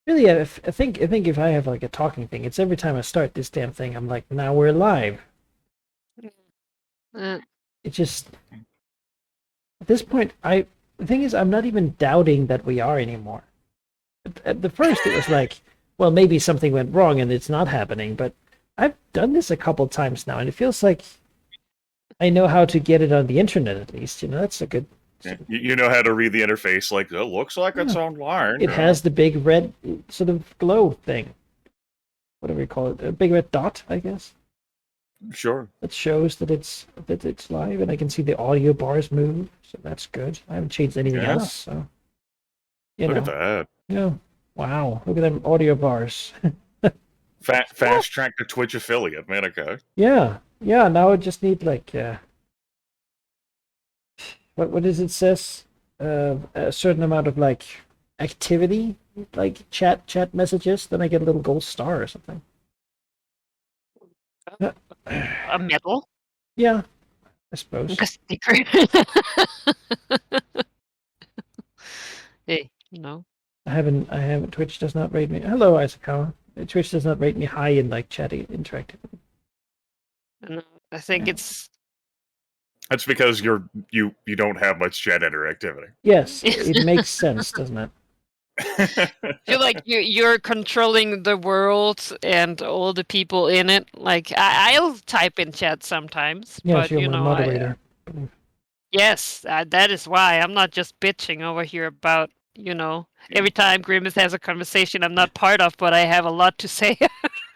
Really, I think if I have like a talking thing, it's every time I start this damn thing, I'm like, now we're live. Uh, It just at this point, the thing is, I'm not even doubting that we are anymore. At the first, it was like, well, maybe something went wrong and it's not happening. But I've done this a couple times now, and it feels like I know how to get it on the internet at least. That's a good. Yeah. You know how to read the interface, like, it looks like it's Yeah. online. It has the big red sort of glow thing, whatever you call it, a big red dot, I guess, Sure. that shows that it's live, and I can see the audio bars move, so that's good. I haven't changed anything Yeah. else, so you Look at know, that. yeah. Wow, look at them audio bars. Fast track to Twitch affiliate, Manica. Yeah, yeah. Now I just need like what is it says? A certain amount of like activity, like chat messages, then I get a little gold star or something. a medal, Yeah, I suppose. like a sticker. Hey, I haven't. Twitch does not rate me. Hello, Isakawa. Twitch does not rate me high in like chatting interactivity. and, I think it's That's because you don't have much chat interactivity. Yes, it makes sense, doesn't it? feel like you're controlling the world and all the people in it. Like I'll type in chat sometimes, Yes, but you're my moderator. yes, that is why I'm not just bitching over here about every time Grimace has a conversation I'm not part of, but I have a lot to say.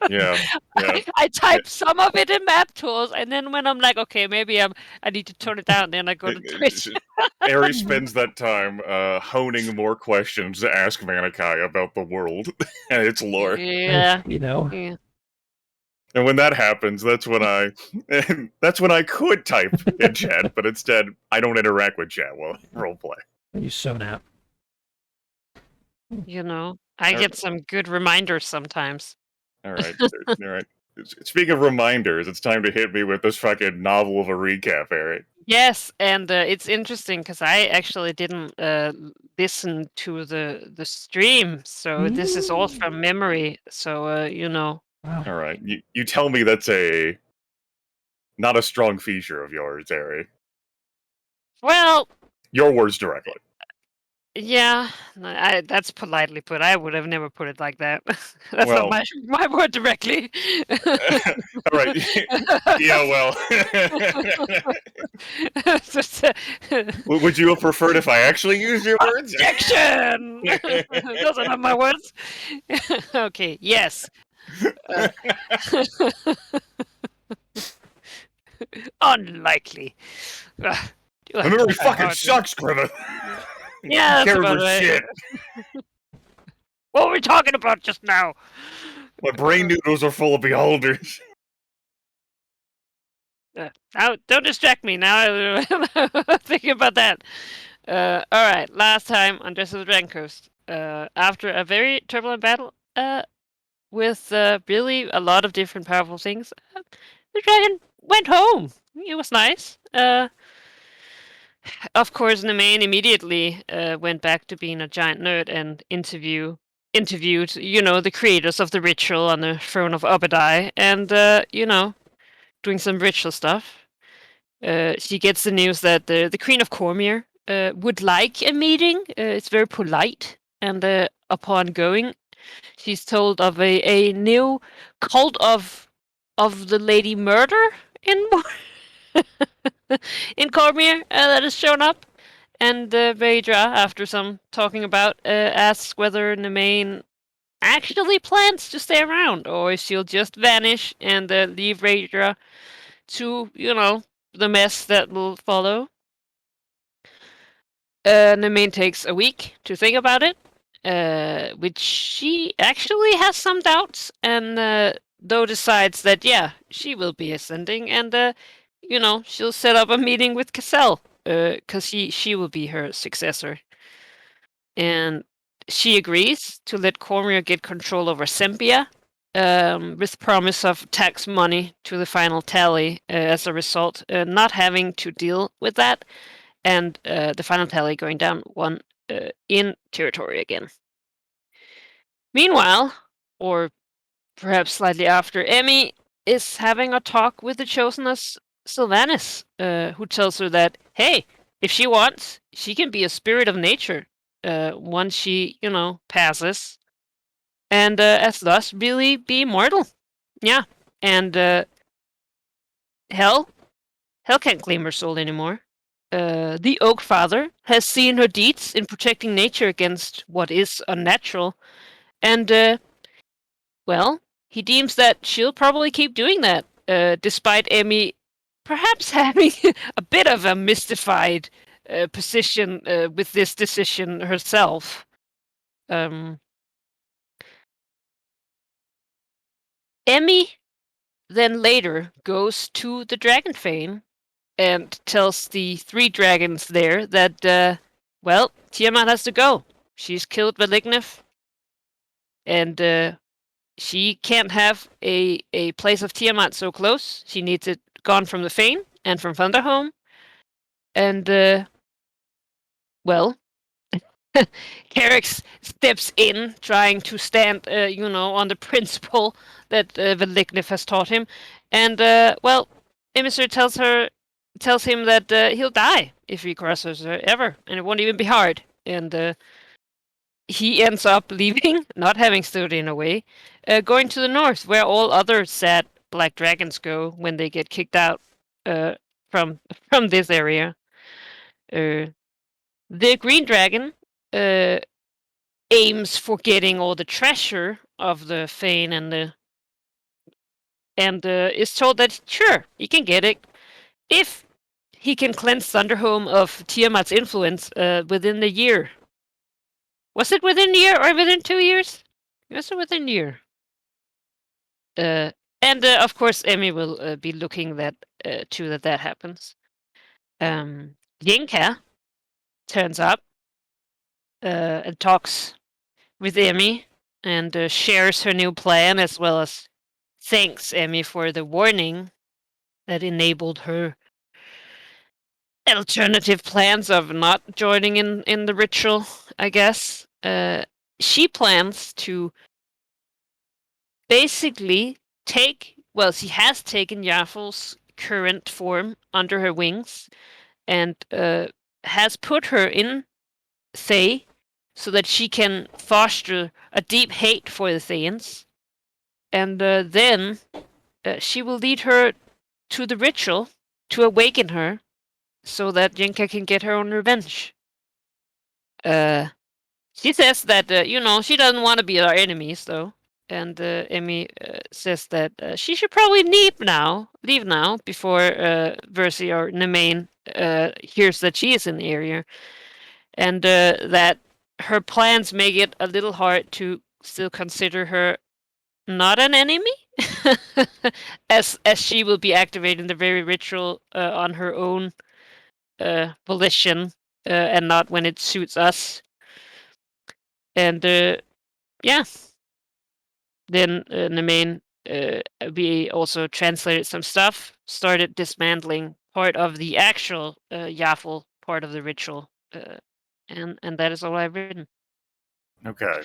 Yeah, yeah. I type some of it in map tools, and then when I'm like, okay, maybe I need to tone it down, then I go to Twitch. Ari spends that time honing more questions to ask Manikai about the world and its lore. Yeah, You know, yeah. And when that happens, that's when I could type in chat, but instead I don't interact with chat while I roleplay. you sewn out. I get some good reminders sometimes. All right, all right. Speaking of reminders, it's time to hit me with this fucking novel of a recap, Ari. Yes, and it's interesting because I actually didn't listen to the stream, so this is all from memory. So Wow. All right, you tell me that's not a strong feature of yours, Ari. well, Your words directly. yeah, that's politely put. I would have never put it like that. That's not Well, my word directly. all right. Yeah, well. Just, Would you have preferred if I actually used your words? objection! Those are not my words. Okay, yes. Uh, unlikely. My memory fucking sucks, Griffith. Yeah, that's Can't about remember right. shit. What were we talking about just now? My brain noodles are full of beholders. Now, don't distract me. Now I'm thinking about that. All right. Last time on Dress of the Dragon Coast, after a very turbulent battle, with really a lot of different powerful things, the dragon went home. It was nice. Of course, Nemain immediately went back to being a giant nerd and interviewed, the creators of the ritual on the throne of Obadiah, and doing some ritual stuff. She gets the news that the Queen of Cormier would like a meeting. It's very polite, and upon going, she's told of a new cult of the Lady Murder in in Cormier that has shown up. And Vedra, after some talking about, asks whether Nemain actually plans to stay around, or if she'll just vanish and leave Vedra to, the mess that will follow. Nemain takes a week to think about it, which she actually has some doubts, and though decides that, yeah, she will be ascending, and she'll set up a meeting with Cassell, because she will be her successor. And she agrees to let Cormier get control over Sempia, with promise of tax money to the final tally as a result, not having to deal with that, and the final tally going down one in territory again. Meanwhile, or perhaps slightly after, Emmy is having a talk with the Choseness Sylvanas, who tells her that, hey, if she wants, she can be a spirit of nature once she, passes, and as thus really be immortal. Yeah, and Hell can't claim her soul anymore. The Oak Father has seen her deeds in protecting nature against what is unnatural, and well, he deems that she'll probably keep doing that, despite Emmy perhaps having a bit of a mystified position with this decision herself. Emmy then later goes to the Dragon Fane and tells the 3 dragons there that, well, Tiamat has to go. She's killed Valignif, and she can't have a place of Tiamat so close. She needs it gone from the Fane and from Thunderhome. And, well, Carrick steps in, trying to stand, on the principle that Valignif has taught him. And, well, Emissary tells him that he'll die if he crosses her ever, and it won't even be hard. And he ends up leaving, not having stood in a way, going to the north, where all other sad black dragons go when they get kicked out from this area. The green dragon aims for getting all the treasure of the Fane and is told that sure he can get it if he can cleanse Thunderhome of Tiamat's influence within the year. Was it within a year or within 2 years? Was it within a year? And of course, Emmy will be looking that happens. Yinka turns up and talks with Emmy and shares her new plan, as well as thanks Emmy for the warning that enabled her alternative plans of not joining in the ritual, I guess. She plans to basically she has taken Yafel's current form under her wings and has put her in Thay so that she can foster a deep hate for the Thayans. And then she will lead her to the ritual to awaken her so that Yinka can get her own revenge. She says that, she doesn't want to be our enemies, though. And Emmy says that she should probably leave now, before Versi or Nemain hears that she is in the area. And that her plans make it a little hard to still consider her not an enemy, as she will be activating the very ritual on her own volition and not when it suits us. And yeah, then Nemain we also translated some stuff, started dismantling part of the actual Yaffle part of the ritual, and that is all I've written. Okay.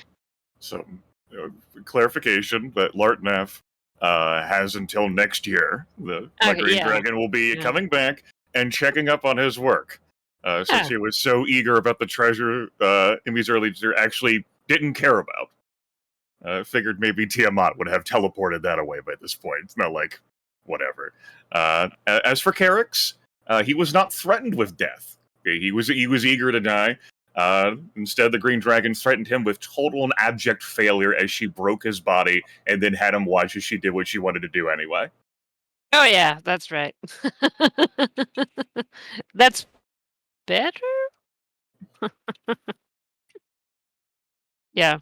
So, clarification that Lartnef has until next year. The Okay, Green yeah. Dragon will be Yeah. coming back and checking up on his work. Since he was so eager about the treasure Emmy's early teacher actually didn't care about. Figured maybe Tiamat would have teleported that away by this point. It's not like, whatever. As for Carrick's, he was not threatened with death. He was eager to die. Instead, the Green Dragon threatened him with total and abject failure as she broke his body and then had him watch as she did what she wanted to do anyway. Oh yeah, that's right. That's better? Yeah.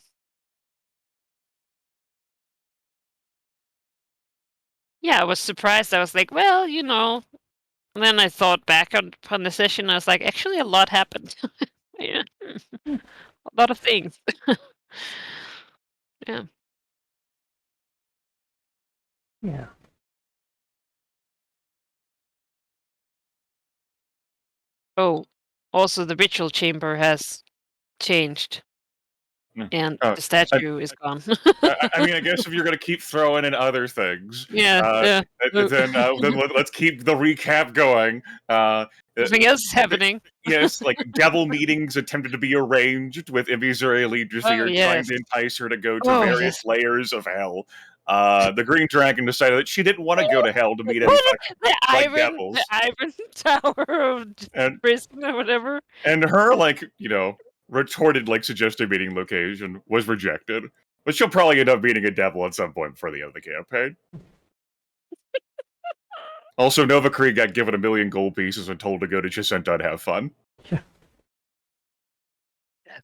Yeah, I was surprised. I was like, well, And then I thought back upon the session. I was like, actually, a lot happened. Yeah. A lot of things. Yeah. Yeah. Oh, also the ritual chamber has changed. and Oh, the statue is gone. I mean, I guess if you're going to keep throwing in other things, yeah. then let's keep the recap going. Something else is happening. Yes, like devil meetings attempted to be arranged with Imizuri Legislature, trying yes. to entice her to go to Oh, various yes. layers of hell. The Green Dragon decided that she didn't want to go to hell to meet any What fucking the devils. Iron Tower of And prison or whatever. and her, like, retorted, like, suggested meeting location was rejected. But she'll probably end up meeting a devil at some point before the end of the campaign. Also, Nova Kree got given 1 million gold pieces and told to go to Chisenta and have fun.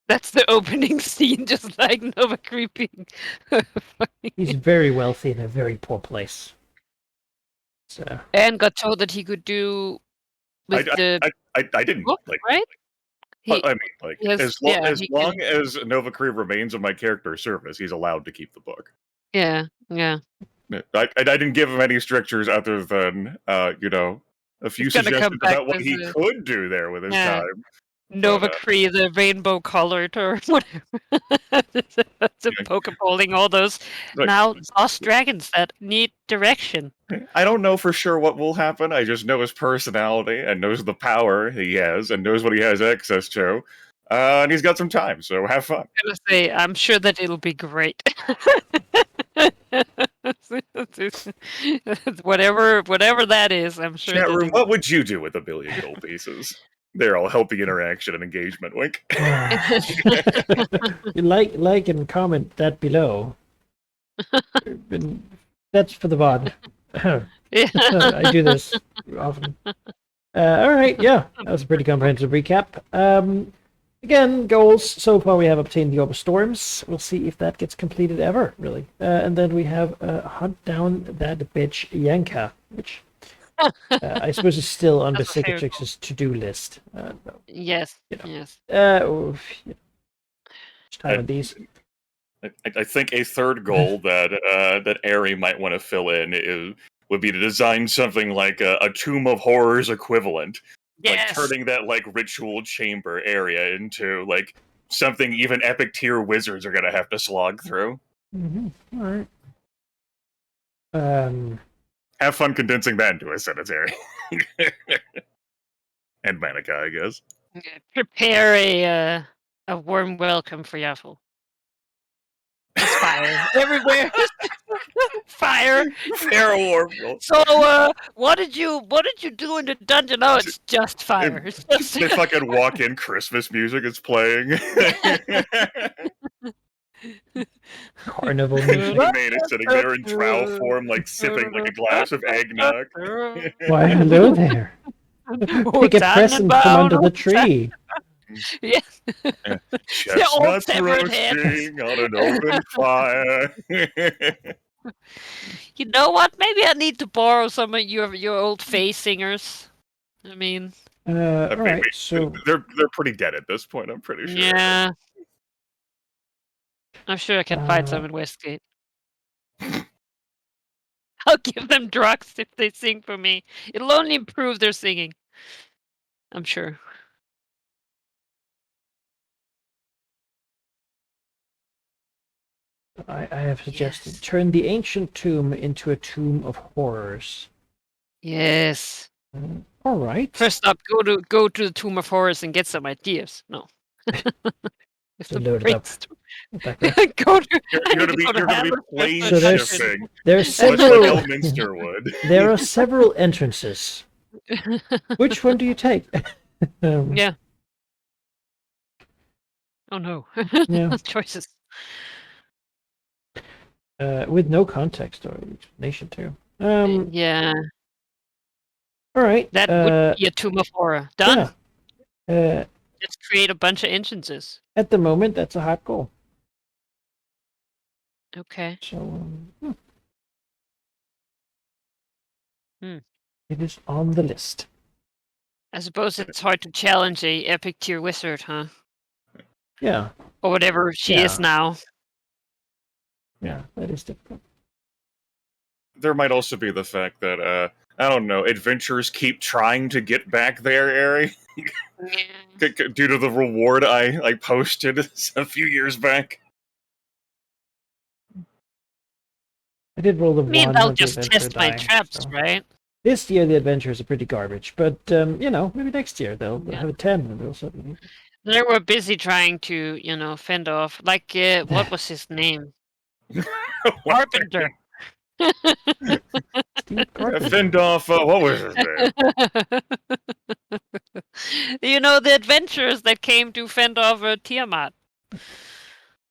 That's the opening scene, just like Nova creeping. He's very wealthy in a very poor place. So And got told that he could do with the I didn't book, like. right? He, I mean, like, he has- as yeah, as he long can- as Nova Kree remains in my character's service, he's allowed to keep the book. yeah. I didn't give him any strictures other than a few He's gonna come suggestions back about what with he a- could do there with his Yeah. time. Nova Kree, the rainbow colored or whatever. To pokeballing all those Like, now lost dragons that need direction. I don't know for sure what will happen. I just know his personality and knows the power he has and knows what he has access to. And he's got some time, so have fun. I'm gonna say, I'm sure that it'll be great. whatever that is, I'm sure. Chat that room, it- what would you do with 1 billion gold pieces? They're all healthy interaction and engagement. Wink. like and comment that below. That's for the VOD. Yeah. I do this often. All right, yeah, that was a pretty comprehensive recap. Again, goals. So far, we have obtained the Orb of Storms. We'll see if that gets completed ever, really. And then we have hunt down that bitch Yanka, which I suppose is still on That's a fair Basicatrix's to-do list. Yes. You know. Yes. Which time are these? I think a third goal that Ari might want to fill in would be to design something like a Tomb of Horrors equivalent. Yes. Like turning that like ritual chamber area into like something even epic tier wizards are gonna have to slog through. Mm-hmm. All right. Have fun condensing that into a cemetery. And Manica, I guess. Okay. Prepare a warm welcome for Yaffle. There's fire everywhere. Fire. Fair warm. So, what did you do in the dungeon? Oh, it's just fire. It's just They fucking walk in, Christmas music is playing. Carnival music. Man is sitting there in trowel form, like sipping like a glass of eggnog. Why, hello there. Pick a present from under the tree. Yeah. Chestnuts severed roasting on an open fire. You know what? Maybe I need to borrow some of your old face singers. I mean, All right, so they're pretty dead at this point. I'm pretty sure. yeah. I'm sure I can find some in Westgate. I'll give them drugs if they sing for me. It'll only improve their singing. I'm sure. I have suggested Yes. turn the ancient tomb into a tomb of horrors. Yes. All right. First up, go to the Tomb of Horrors and get some ideas. No. It's So load it up. Back there. Go to. You're gonna be plane So there's- shifting, There are much like several. Elminster would. There are several entrances. Which one do you take? Yeah. Oh no. Yeah. Choices. With no context or explanation too. Yeah. All right. That would be a Tomb of Horror. Done. Yeah. Let's create a bunch of entrances. At the moment, that's a hot goal. Okay. So Hmm. it is on the list. I suppose it's hard to challenge a epic tier wizard, huh? Yeah. Or whatever she is Yeah. now. Yeah, that is difficult. There might also be the fact that I don't know, adventurers keep trying to get back there, Ari, due to the reward I posted a few years back. I did roll the I mean, one I'll of the just adventurer test my dying, traps, so. right? This year the adventurers are pretty garbage, but maybe next year they'll Yeah. have a 10 and they'll suddenly. They were busy trying to, fend off. Like, what was his name? Carpenter. Steve Carpenter. Fend off, what was his name? The adventurers that came to fend off Tiamat.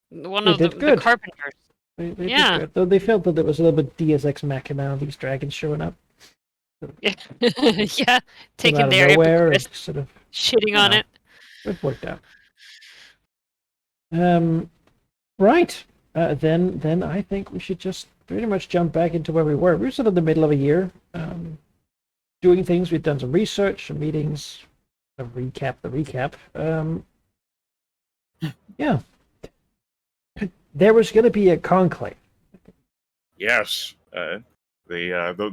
One They of the did good. carpenters. They did Yeah. good. Though they felt that there was a little bit Deus Ex Machina, these dragons showing up Yeah, out taking of their nowhere epic and risk, sort of shitting on know. it. it worked out. Right. Then I think we should just pretty much jump back into where we were. We were sort of in the middle of a year, doing things. We'd done some research, some meetings, a recap. The recap. Yeah. There was going to be a conclave. Yes, the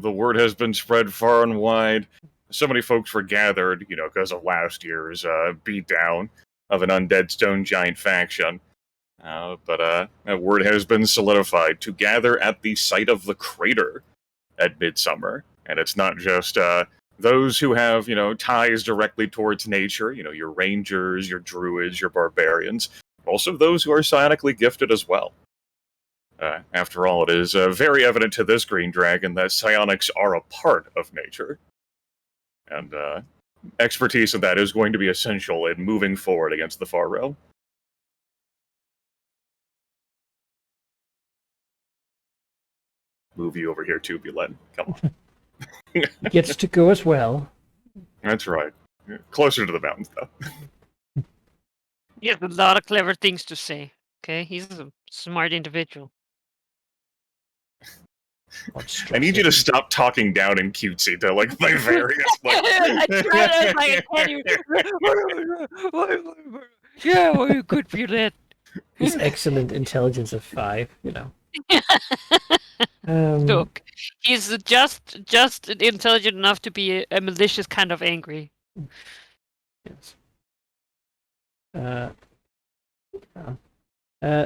word has been spread far and wide. So many folks were gathered, because of last year's beatdown of an undead stone giant faction. But that word has been solidified to gather at the site of the crater at Midsummer. And it's not just those who have, ties directly towards nature, your rangers, your druids, your barbarians, also those who are psionically gifted as well. After all, it is very evident to this green dragon that psionics are a part of nature. And expertise in that is going to be essential in moving forward against the Far Realm. Move you over here too, Bulen. Come on. Gets to go as well. That's right. Closer to the mountains, though. He has a lot of clever things to say. Okay, he's a smart individual. I need you to stop talking down in cutesy to my various. I tried. Yeah, well, you could be that. His excellent intelligence of 5, Look, he's just intelligent enough to be a malicious kind of angry. Yes.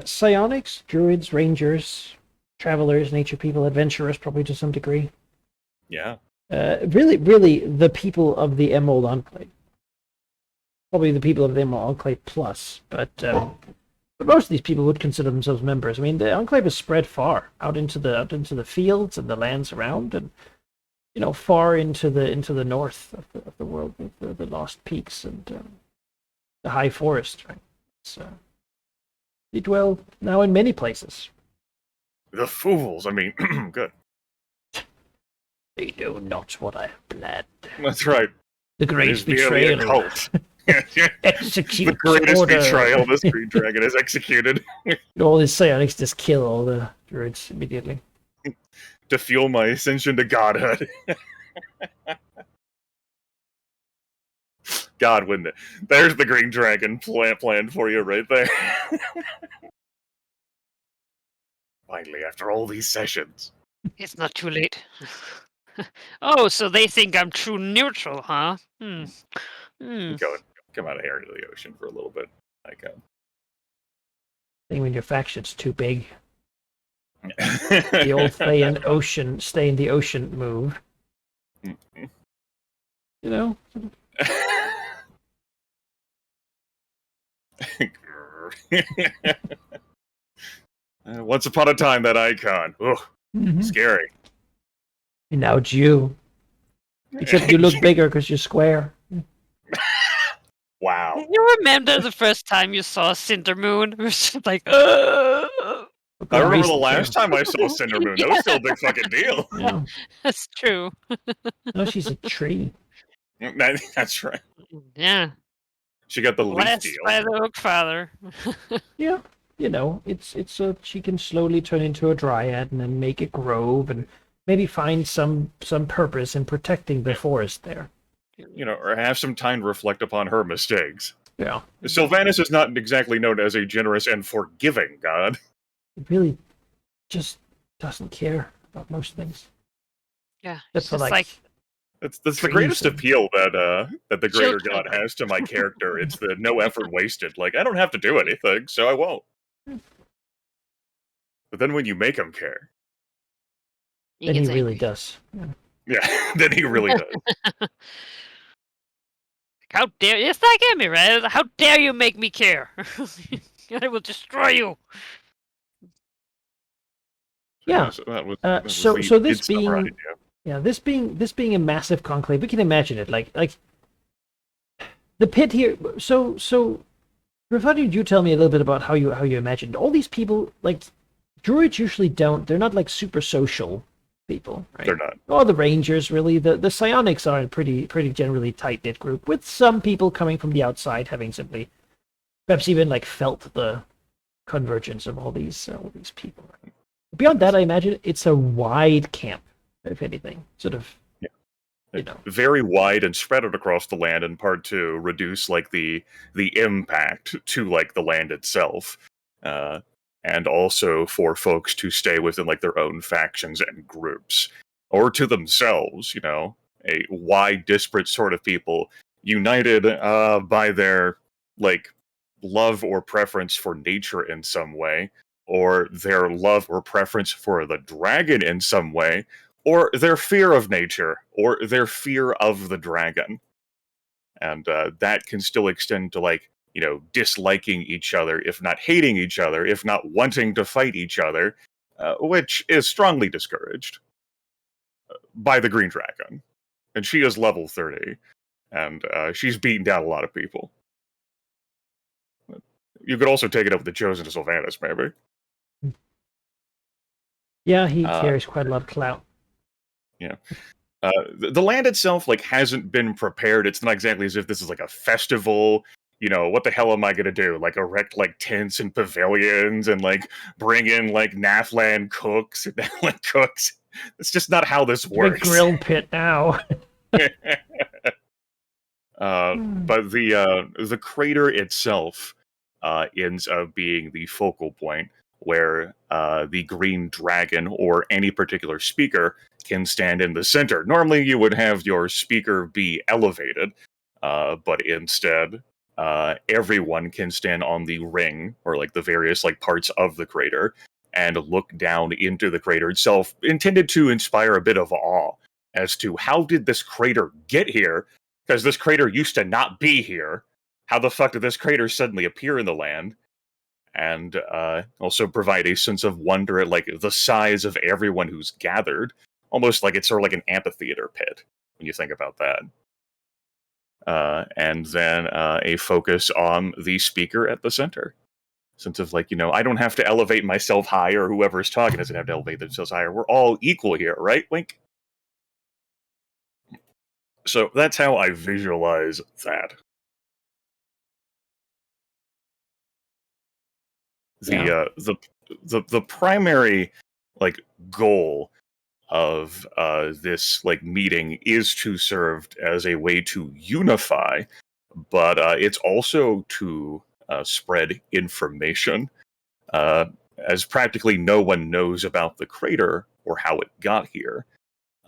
Psionics, druids, rangers, travelers, nature people, adventurers, probably to some degree. Yeah. Really, the people of the Emerald Enclave. Probably the people of the Emerald Enclave plus, but most of these people would consider themselves members. I mean, the Enclave is spread far out into the fields and the lands around, and far into the north of the world with the Lost Peaks and the High Forest. Right. So they dwell now in many places. The fools. I mean, good. They know not what I have planned. That's right. The It great is merely a betrayal. cult. Execute The greatest order. betrayal this green dragon has executed All these psionics just kill all the druids immediately. to fuel my ascension to godhood. God, wouldn't it? There's the green dragon plan for you right there. Finally, after all these sessions. It's not too late. Oh, so they think I'm true neutral, huh? Come out of here into the ocean for a little bit. I think when your faction's too big, The the old stay in the ocean move. Once upon a time, that icon. Oh, scary. And now it's you. Except you look bigger because you're square. Wow. You remember the first time you saw Cinder Moon? It was just like, I remember the last time I saw Cinder Moon. That was still a big fucking deal. Yeah. That's true. No, she's a tree. That's right. Yeah. She got the leaf Blessed deal. by the Oak Father. Yeah. It's she can slowly turn into a dryad and then make a grove and maybe find some purpose in protecting the forest there. Or have some time to reflect upon her mistakes. Yeah. Sylvanas is not exactly known as a generous and forgiving god. It really just doesn't care about most things. Yeah. Except It's for just like That's the Trees greatest and- appeal that the greater Children. god has to my character. It's the no effort wasted. Like, I don't have to do anything, so I won't. But then when you make him care, Then he gets really angry. does. Yeah. yeah, then he really does. How dare you? It's like me, right? How dare you make me care? I will destroy you. Yeah. So that was, So this midsummer being idea. yeah, this being a massive conclave, we can imagine it like the pit here. So why don't you tell me a little bit about how you imagined all these people? Like druids usually don't. They're not like super social people, right? They're not. Or the rangers, really. The psionics are a pretty generally tight knit group, with some people coming from the outside having simply, perhaps even like felt the convergence of all these people. Beyond that, I imagine it's a wide camp, if anything, sort of. You know. Very wide and spread out across the land, in part to reduce like the impact to like the land itself, and also for folks to stay within like their own factions and groups, or to themselves. You know, a wide, disparate sort of people united by their like love or preference for nature in some way, or their love or preference for the dragon in some way, or their fear of nature, or their fear of the dragon. And that can still extend to, like, you know, disliking each other, if not hating each other, if not wanting to fight each other, which is strongly discouraged by the Green Dragon. And she is level 30, and she's beaten down a lot of people. You could also take it up with the Chosen to Sylvanas, maybe. Yeah, he carries quite a lot of clout. Yeah. The land itself, like, hasn't been prepared. It's not exactly as if this is like a festival. You know, what the hell am I gonna do? Like, erect like tents and pavilions and like bring in like Nathland cooks and like cooks? It's just not how this Big works. grill pit now. But the crater itself ends up being the focal point where the Green Dragon or any particular speaker can stand in the center. Normally, you would have your speaker be elevated, but instead, everyone can stand on the ring or like the various like parts of the crater and look down into the crater itself, intended to inspire a bit of awe as to how did this crater get here? Because this crater used to not be here. How the fuck did this crater suddenly appear in the land? And also provide a sense of wonder at like the size of everyone who's gathered, almost like it's sort of like an amphitheater pit when you think about that. And then a focus on the speaker at the center. Sense of like, you know, I don't have to elevate myself higher, or whoever's talking doesn't have to elevate themselves higher. We're all equal here, right, Wink? So that's how I visualize that. The primary like goal of this like meeting is to serve as a way to unify, but it's also to spread information, as practically no one knows about the crater or how it got here.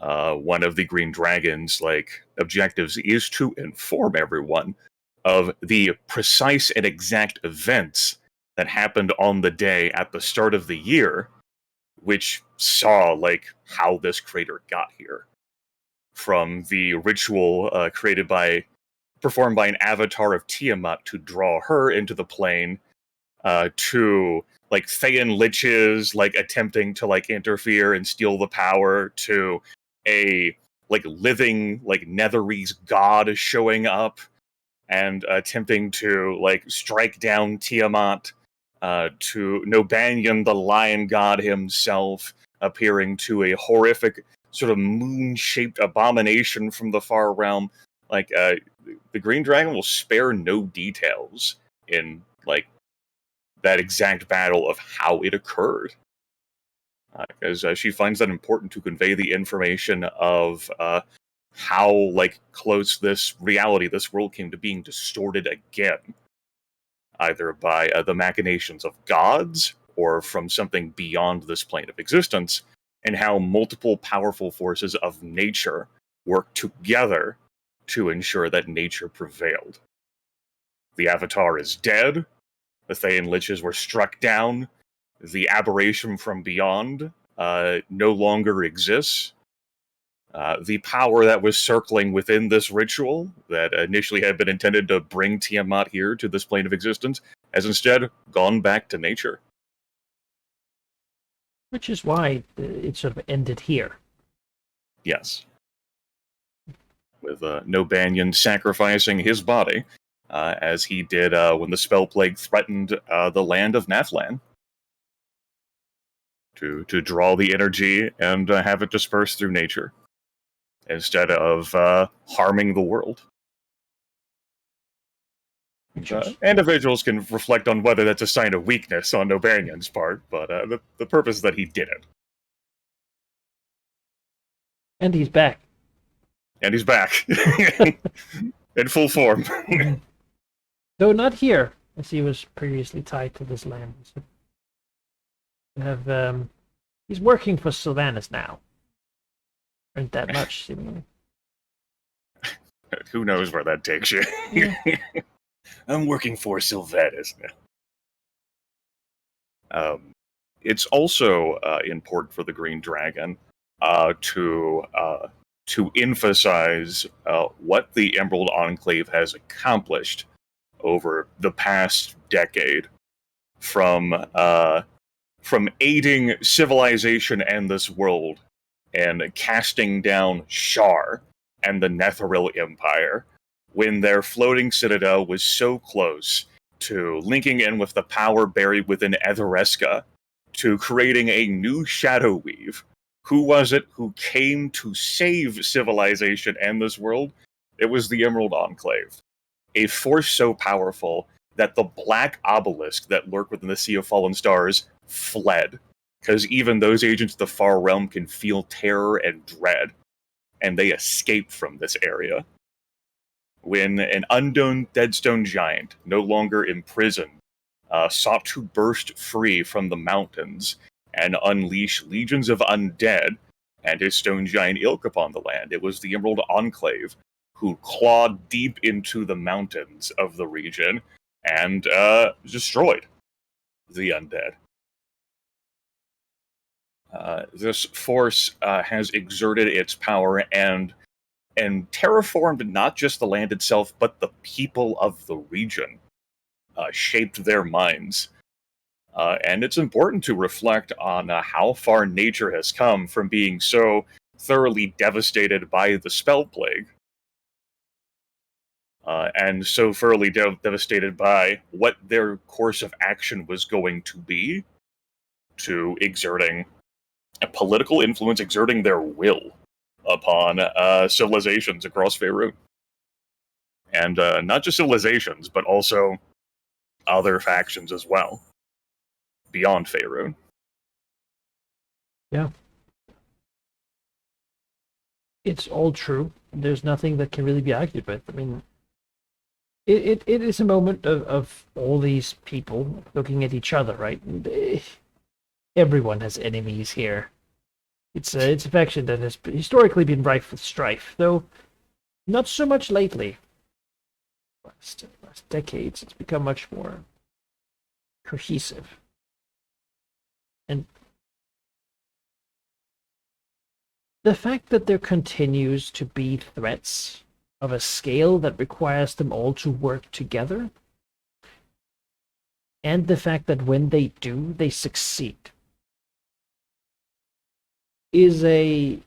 One of the Green Dragon's like objectives is to inform everyone of the precise and exact events that happened on the day at the start of the year, which saw like how this crater got here. From the ritual performed by an avatar of Tiamat to draw her into the plane, to like Thayan liches like attempting to like interfere and steal the power, to a like living like Netherese god showing up and attempting to like strike down Tiamat, to Nobanyan the lion god himself appearing to a horrific sort of moon-shaped abomination from the far realm. Like the Green Dragon will spare no details in like that exact battle of how it occurred, because she finds that important to convey the information of how like close this reality, this world, came to being distorted again, either by the machinations of gods or from something beyond this plane of existence, and how multiple powerful forces of nature worked together to ensure that nature prevailed. The Avatar is dead, the Thayan Liches were struck down, the aberration from beyond no longer exists. The power that was circling within this ritual, that initially had been intended to bring Tiamat here to this plane of existence, has instead gone back to nature. Which is why it sort of ended here. Yes. With Nobanyan sacrificing his body, as he did when the spell plague threatened the land of Nathlan, to draw the energy and have it disperse through nature, instead of harming the world. Individuals can reflect on whether that's a sign of weakness on Nobanyan's part, but the purpose is that he did it. And he's back. And he's back. In full form. Though not here, as he was previously tied to this land. So he's working for Sylvanas now. Earned that much, seemingly. Who knows where that takes you? Yeah. I'm working for Sylvanas now. It's also important for the Green Dragon to emphasize what the Emerald Enclave has accomplished over the past decade, from aiding civilization and this world, and casting down Shar and the Netheril Empire, when their floating citadel was so close to linking in with the power buried within Ethereska, to creating a new Shadow Weave. Who was it who came to save civilization and this world? It was the Emerald Enclave. A force so powerful that the black obelisk that lurked within the Sea of Fallen Stars fled. Because even those agents of the Far Realm can feel terror and dread, and they escape from this area. When an unknown Deadstone giant, no longer imprisoned, sought to burst free from the mountains and unleash legions of undead and his stone giant ilk upon the land, it was the Emerald Enclave who clawed deep into the mountains of the region and destroyed the undead. This force has exerted its power and terraformed not just the land itself, but the people of the region, shaped their minds. And it's important to reflect on how far nature has come from being so thoroughly devastated by the spell plague, and so thoroughly devastated by what their course of action was going to be, to exerting a political influence, exerting their will upon civilizations across Faerun. And not just civilizations, but also other factions as well, beyond Faerun. Yeah. It's all true. There's nothing that can really be argued with. I mean, it is a moment of all these people looking at each other, right? Everyone has enemies here. It's a faction that has historically been rife with strife, though not so much lately. Last decades, it's become much more cohesive. And the fact that there continues to be threats of a scale that requires them all to work together, and the fact that when they do, they succeed, is a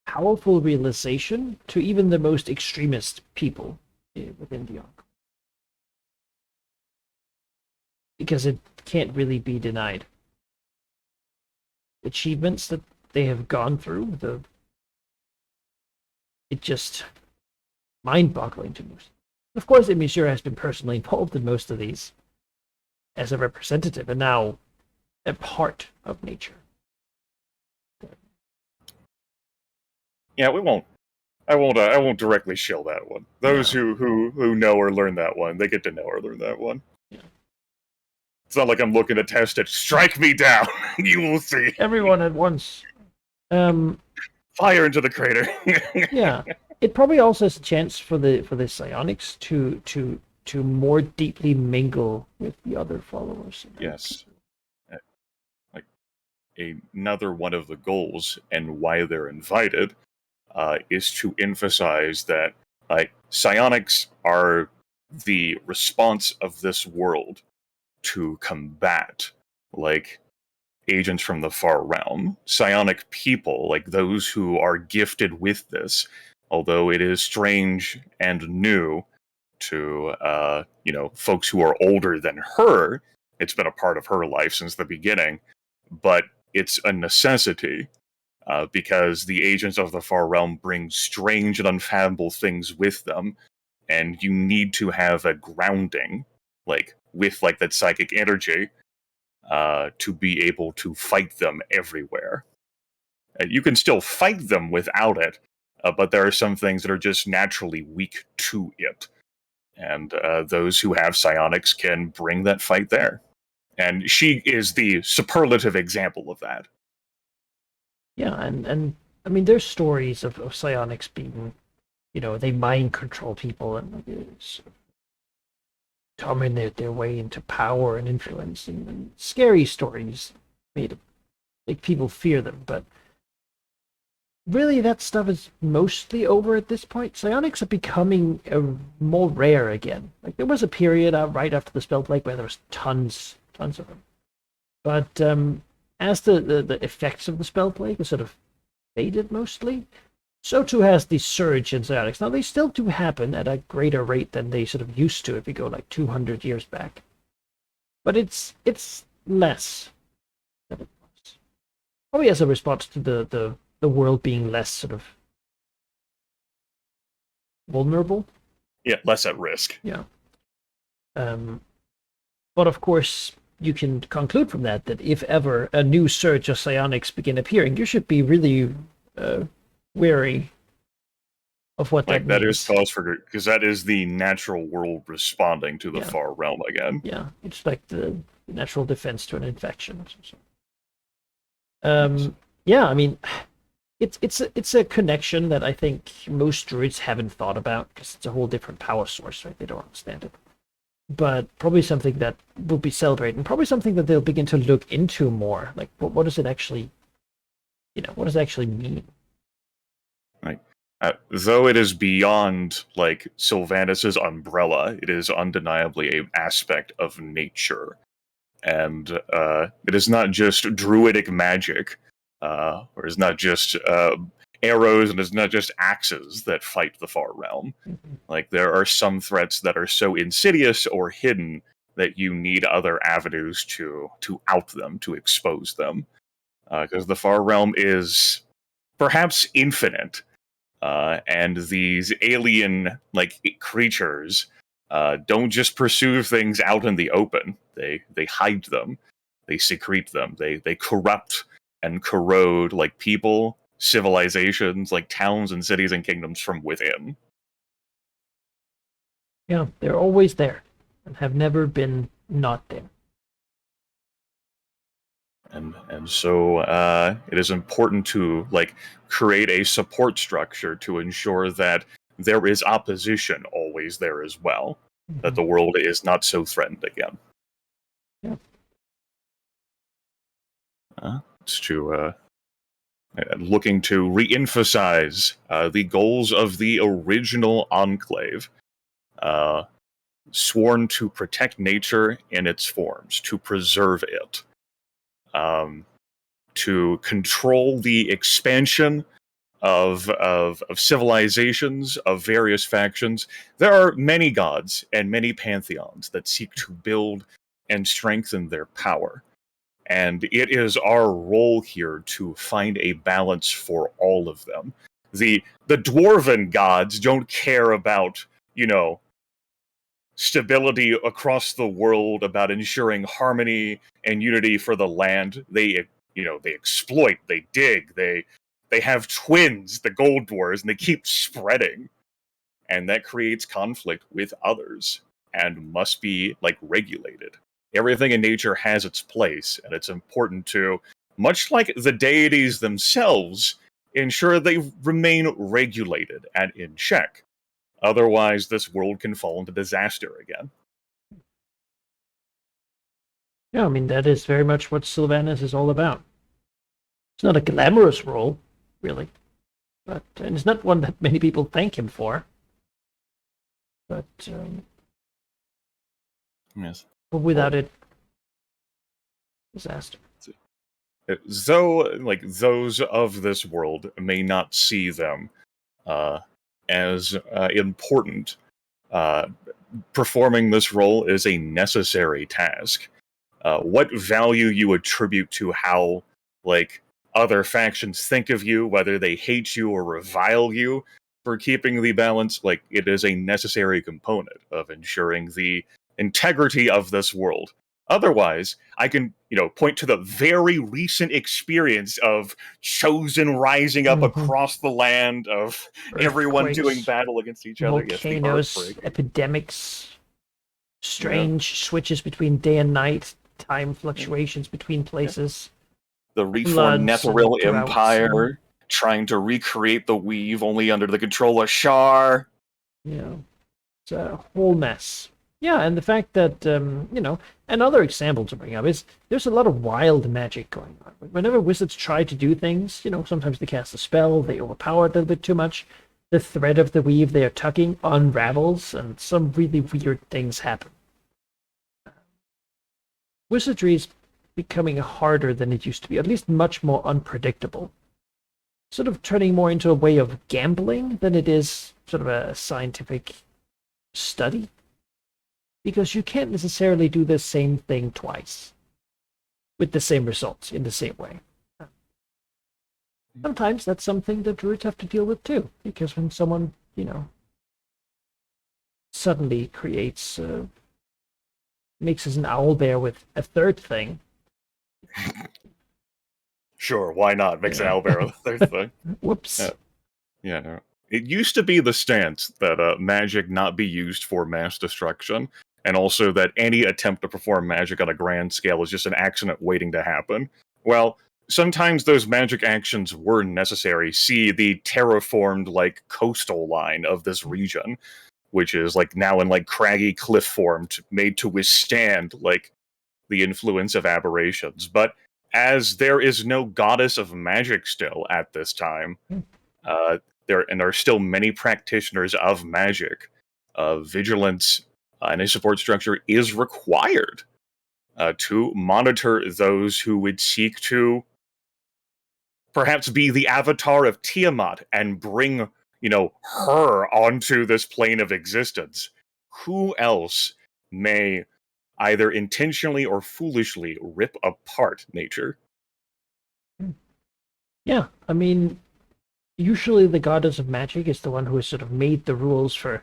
powerful realization to even the most extremist people within the Ark. Because it can't really be denied. Achievements that they have gone through, it just mind-boggling to most. Of course, Emissure has been personally involved in most of these as a representative, and now a part of nature. Yeah, I won't directly shill that one. Those who know or learn that one, they get to know or learn that one. Yeah. It's not like I'm looking to test it. Strike me down, you will see. Everyone at once. Fire into the crater. Yeah, it probably also has a chance for the psionics to more deeply mingle with the other followers. Yes. Like another one of the goals and why they're invited is to emphasize that psionics are the response of this world to combat like agents from the far realm. Psionic people, like those who are gifted with this, although it is strange and new to folks who are older than her. It's been a part of her life since the beginning, but it's a necessity because the agents of the far realm bring strange and unfathomable things with them, and you need to have a grounding, like with like that psychic energy, to be able to fight them everywhere. You can still fight them without it, but there are some things that are just naturally weak to it. And those who have psionics can bring that fight there. And she is the superlative example of that. Yeah, and I mean, there's stories of psionics being, they mind control people and dominate their way into power and influence, and scary stories made to make people fear them. But really, that stuff is mostly over at this point. Psionics are becoming more rare again. Like, there was a period right after the Spell Plague where there was tons of them. But as the effects of the Spell Plague have sort of faded mostly, so too has the surge in psionics. Now, they still do happen at a greater rate than they sort of used to if you go like 200 years back. But it's less than it was. Probably as a response to the world being less sort of vulnerable. Yeah, less at risk. Yeah. But of course, you can conclude from that if ever a new surge of psionics begin appearing, you should be really wary of what that means. That is cause for, because that is the natural world responding to the far realm again. Yeah, it's like the natural defense to an infection or something. Yeah, I mean, it's a connection that I think most druids haven't thought about because it's a whole different power source, right? They don't understand it. But probably something that will be celebrated, and probably something that they'll begin to look into more. Like, what does it actually, what does it actually mean? Right. Though it is beyond like Sylvanas' umbrella, it is undeniably an aspect of nature, and it is not just druidic magic, or it's not just arrows, and it's not just axes that fight the far realm. Mm-hmm. Like, there are some threats that are so insidious or hidden that you need other avenues to out them, to expose them, because the far realm is perhaps infinite. And these alien creatures don't just pursue things out in the open. They hide them, they secrete them, they corrupt and corrode like people, civilizations, like towns and cities and kingdoms from within. Yeah, they're always there and have never been not there. And so it is important to create a support structure to ensure that there is opposition always there as well, Mm-hmm. that the world is not so threatened again. Yeah. It's to looking to re-emphasize the goals of the original Enclave, sworn to protect nature in its forms, to preserve it. To control the expansion of civilizations, of various factions. There are many gods and many pantheons that seek to build and strengthen their power. And it is our role here to find a balance for all of them. The dwarven gods don't care about, stability across the world, about ensuring harmony and unity for the land. They exploit, they dig, they have twins, the gold dwarves, and they keep spreading. And that creates conflict with others and must be regulated. Everything in nature has its place, and it's important to, much like the deities themselves, ensure they remain regulated and in check. Otherwise, this world can fall into disaster again. Yeah, I mean, that is very much what Sylvanas is all about. It's not a glamorous role, really, and it's not one that many people thank him for. But Yes. but without it, disaster. Though, like, those of this world may not see them as important, performing this role is a necessary task. What value you attribute to how, like, other factions think of you, whether they hate you or revile you for keeping the balance, like, it is a necessary component of ensuring the integrity of this world. Otherwise, I can, point to the very recent experience of Chosen rising up across the land, of everyone doing Earthquakes, battle against each other. Yes, the volcanoes, earthquake. epidemics, strange switches between day and night, time fluctuations between places. The reformed Floods Netheril and droughts Empire trying to recreate the Weave only under the control of Shar. It's a whole mess. Yeah, and the fact that, another example to bring up is there's a lot of wild magic going on. Whenever wizards try to do things, sometimes they cast a spell, they overpower it a little bit too much, the thread of the weave they are tugging unravels, and some really weird things happen. Wizardry is becoming harder than it used to be, at least much more unpredictable. Sort of turning more into a way of gambling than it is sort of a scientific study. Because you can't necessarily do the same thing twice with the same results in the same way. Sometimes that's something that druids have to deal with too, because when someone, suddenly creates, mixes an owlbear with a third thing. Sure, why not? Mix an owlbear with a third thing. Whoops. No. It used to be the stance that magic not be used for mass destruction, and also that any attempt to perform magic on a grand scale is just an accident waiting to happen. Well, sometimes those magic actions were necessary. See the terraformed, coastal line of this region, which is, now in, craggy cliff form, made to withstand, the influence of aberrations. But as there is no goddess of magic still at this time, there are still many practitioners of magic, vigilance and a support structure is required to monitor those who would seek to perhaps be the avatar of Tiamat and bring, her onto this plane of existence. Who else may either intentionally or foolishly rip apart nature? Yeah, I mean, usually the goddess of magic is the one who has sort of made the rules for,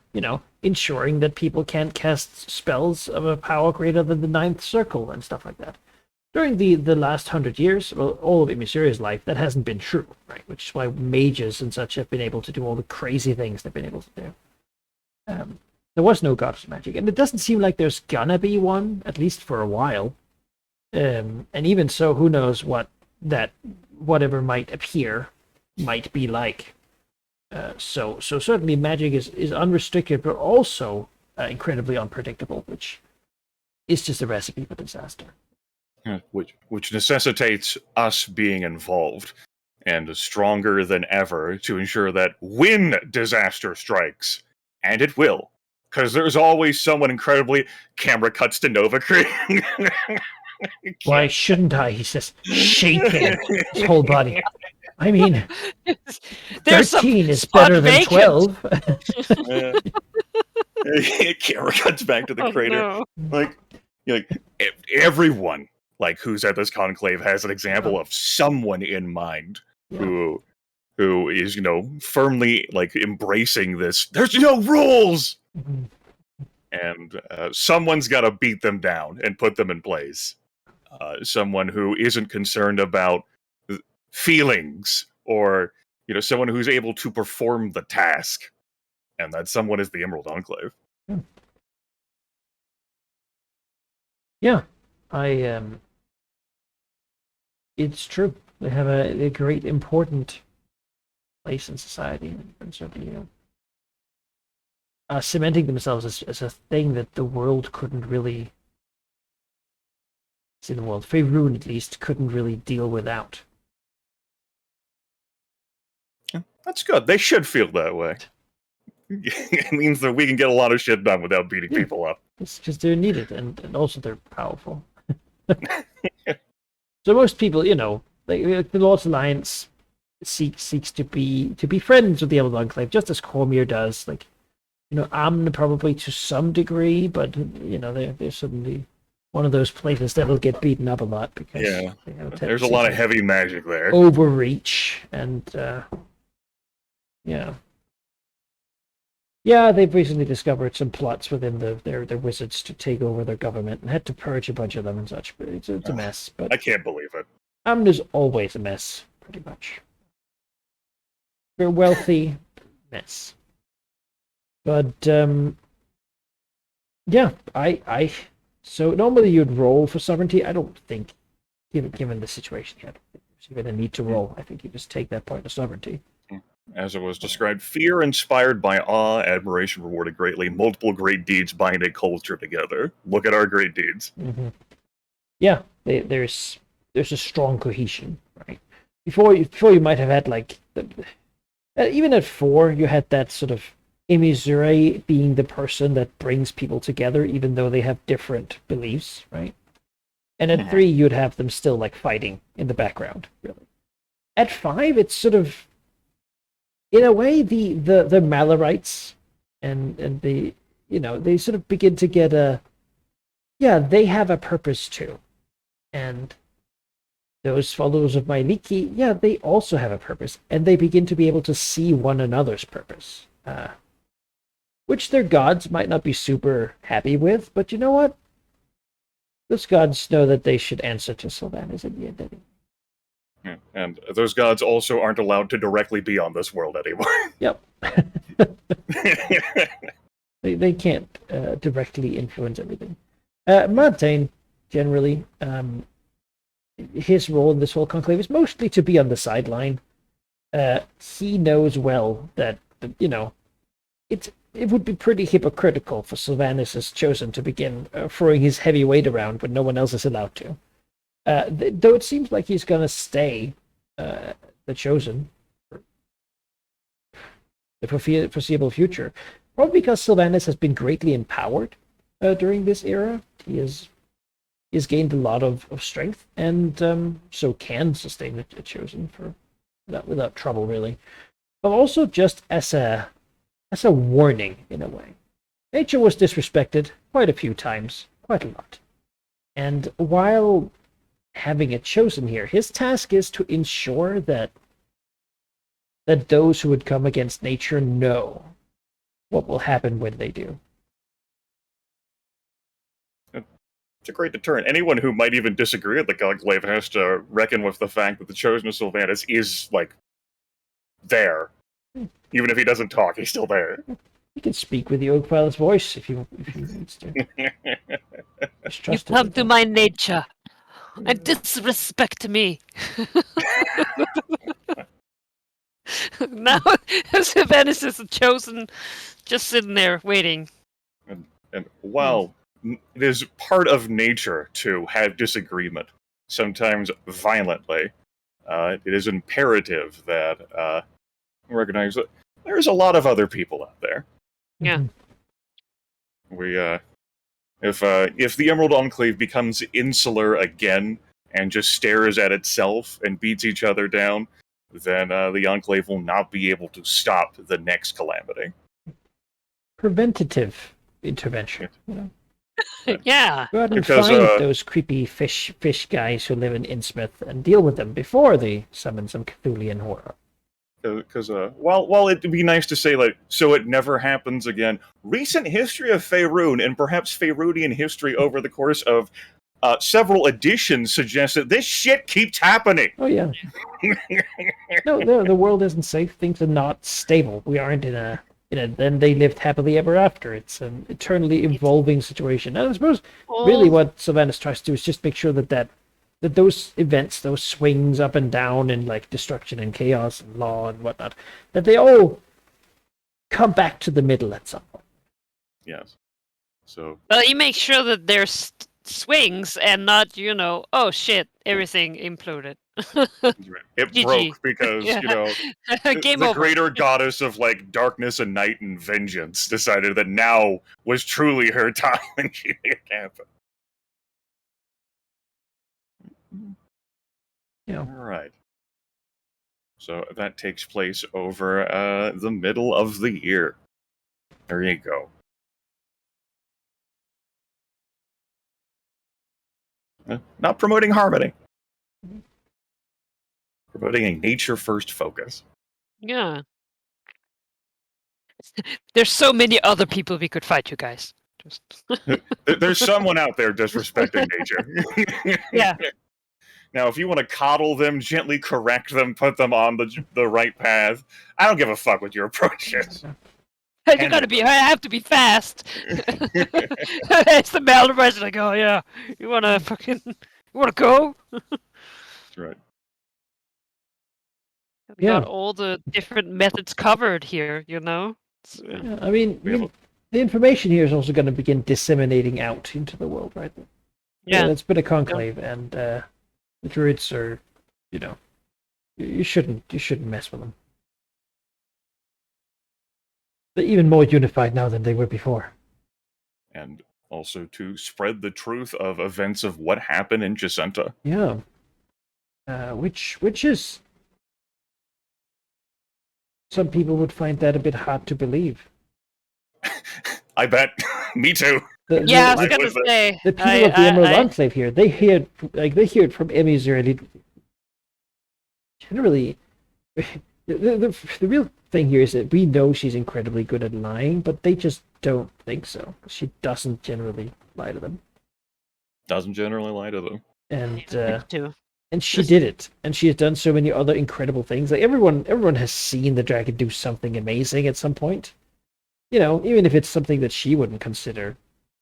ensuring that people can't cast spells of a power greater than the ninth circle and stuff like that. During the last 100 years, well, all of Emiseria's life, that hasn't been true, right? Which is why mages and such have been able to do all the crazy things they've been able to do. There was no goddess of magic, and it doesn't seem like there's gonna be one, at least for a while. And even so, who knows what that whatever might appear might be like. So certainly magic is unrestricted, but also incredibly unpredictable, which is just a recipe for disaster. Which necessitates us being involved and stronger than ever to ensure that when disaster strikes, and it will, because there's always someone incredibly. Camera cuts to Nova Creek. Why shouldn't I? He's just shaking his whole body. I mean, There's 13 is spot better than vacant. 12. Camera cuts back to the Oh, crater. no. Everyone who's at this conclave has an example of someone in mind who is firmly embracing this. There's no rules, and someone's got to beat them down and put them in place. Someone who isn't concerned about feelings, or someone who's able to perform the task, and that someone is the Emerald Enclave. Yeah, it's true. They have a great important place in society, and sort of, cementing themselves as a thing that the world couldn't really see, the world, Faerun at least, couldn't really deal without. That's good. They should feel that way. It means that we can get a lot of shit done without beating people up. It's because they're needed, and also they're powerful. So most people, the Lord's Alliance seeks to be friends with the Emerald Enclave, just as Cormyr does. Like, Amn probably to some degree, but they're suddenly one of those places that'll get beaten up a lot because they have there's a lot of heavy magic there. Overreach and they've recently discovered some plots within their wizards to take over their government and had to purge a bunch of them and such. But it's a mess. But I can't believe it. Amn is always a mess, pretty much. They're wealthy mess. But so normally you'd roll for sovereignty. I don't think, given the situation yet, you're going to need to roll. I think you just take that point of sovereignty. As it was described, fear inspired by awe, admiration rewarded greatly. Multiple great deeds bind a culture together. Look at our great deeds. Mm-hmm. Yeah, there's a strong cohesion, right? Before you might have had even at 4, you had that sort of emissary being the person that brings people together, even though they have different beliefs, right? And at 3, you'd have them still fighting in the background, really. At 5, it's sort of, in a way, the Malorites and the they sort of begin to get they have a purpose too, and those followers of Myliki, they also have a purpose, and they begin to be able to see one another's purpose, which their gods might not be super happy with, but you know what? Those gods know that they should answer to Sylvanas at the end anyway. Yeah, and those gods also aren't allowed to directly be on this world anymore. Yep. They can't directly influence everything. Montaigne, generally, his role in this whole conclave is mostly to be on the sideline. He knows well that, it would be pretty hypocritical for Sylvanas' chosen to begin throwing his heavy weight around when no one else is allowed to. Though it seems like he's going to stay the chosen for the foreseeable future, probably because Sylvanas has been greatly empowered during this era. He has gained a lot of strength, and so can sustain a chosen without trouble, really. But also just as a warning, in a way. Nature was disrespected quite a few times, quite a lot. And while having a chosen here, his task is to ensure that those who would come against nature know what will happen when they do. It's a great deterrent. Anyone who might even disagree with the Conclave has to reckon with the fact that the chosen of Sylvanas is, there. Even if he doesn't talk, he's still there. He can speak with the Oakfile's voice if he needs to. You come to my nature and disrespect me. Now Sylvanas is chosen, just sitting there waiting. And while it is part of nature to have disagreement, sometimes violently, it is imperative that recognize that there's a lot of other people out there. Yeah. We if the Emerald Enclave becomes insular again and just stares at itself and beats each other down, then the Enclave will not be able to stop the next calamity. Preventative intervention. Yeah. Go out and find those creepy fish guys who live in Innsmouth and deal with them before they summon some Cthulhian horror. Because while it'd be nice to say, so it never happens again, recent history of Faerun, and perhaps Faerunian history over the course of several editions, suggests that this shit keeps happening. Oh, yeah. No, the world isn't safe. Things are not stable. We aren't in a then they lived happily ever after. It's an eternally evolving situation. And I suppose really what Sylvanas tries to do is just make sure that that those events, those swings up and down and like destruction and chaos and law and whatnot, that they all come back to the middle at some point. Yes. So Well, you make sure that there's swings and not, oh shit, everything imploded. it GG. broke because Yeah. Game the over. greater goddess of like darkness and night and vengeance decided that now was truly her time and she made it happen. Yeah. All right. So that takes place over the middle of the year. There you go. Not promoting harmony. Promoting a nature-first focus. Yeah. There's so many other people we could fight, you guys. Just There's someone out there disrespecting nature. Yeah. Now, if you want to coddle them, gently correct them, put them on the right path, I don't give a fuck what your approach is. You gotta be. I have to be fast. It's the Maldives. Like, oh yeah, you wanna go? That's right. We Yeah. got all the different methods covered here. It's, Yeah, I mean, We have a- the information here is also going to begin disseminating out into the world, right? yeah. It's been a conclave, and the druids are, you shouldn't mess with them. They're even more unified now than they were before. And also to spread the truth of events of what happened in Jacinta. Yeah. Which is, some people would find that a bit hard to believe. I bet. Me too. Yeah, I was I gonna was the- say. The people of the Emerald Enclave here, they hear it from Emmy's early. Generally, the real thing here is that we know she's incredibly good at lying, but they just don't think so. She doesn't generally lie to them, Doesn't generally lie to them. and she did it, and she has done so many other incredible things. Like everyone has seen the dragon do something amazing at some point. Even if it's something that she wouldn't consider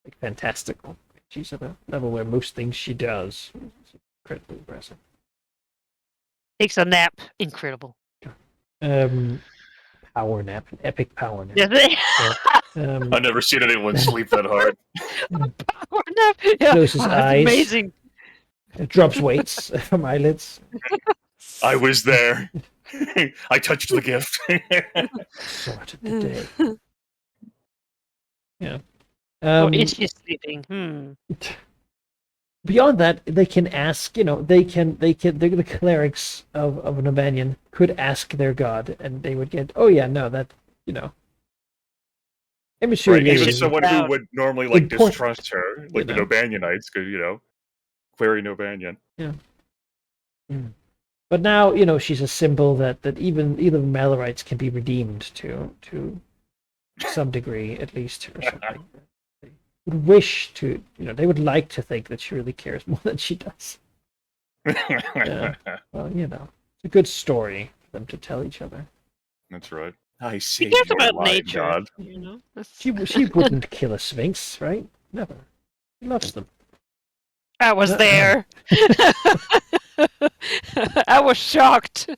like fantastical. She's at a level where most things she does is incredibly impressive. Takes a nap. Incredible. Power nap, an epic power nap. Yeah. I've never seen anyone sleep that hard. Power nap. Yeah. Closes that's eyes. Amazing. Drops weights from eyelids. I was there. I touched the gift. Sorted the day. Yeah. Or is she sleeping? Beyond that, they can ask. They're the clerics of an Nobanian could ask their god, and they would get. Oh yeah, no, that. I'm sure Right, even should someone be who proud. would normally Important, distrust her, like the you know. Nobanianites, because query Nobanian. But now, she's a symbol that even Malorites can be redeemed to some degree, at least, or something. They would wish to, they would like to think that she really cares more than she does. Yeah. Well, it's a good story for them to tell each other. That's right. I see. She cares your about light, nature. God. She wouldn't kill a sphinx, right? Never. She loves them. I was there. I was shocked.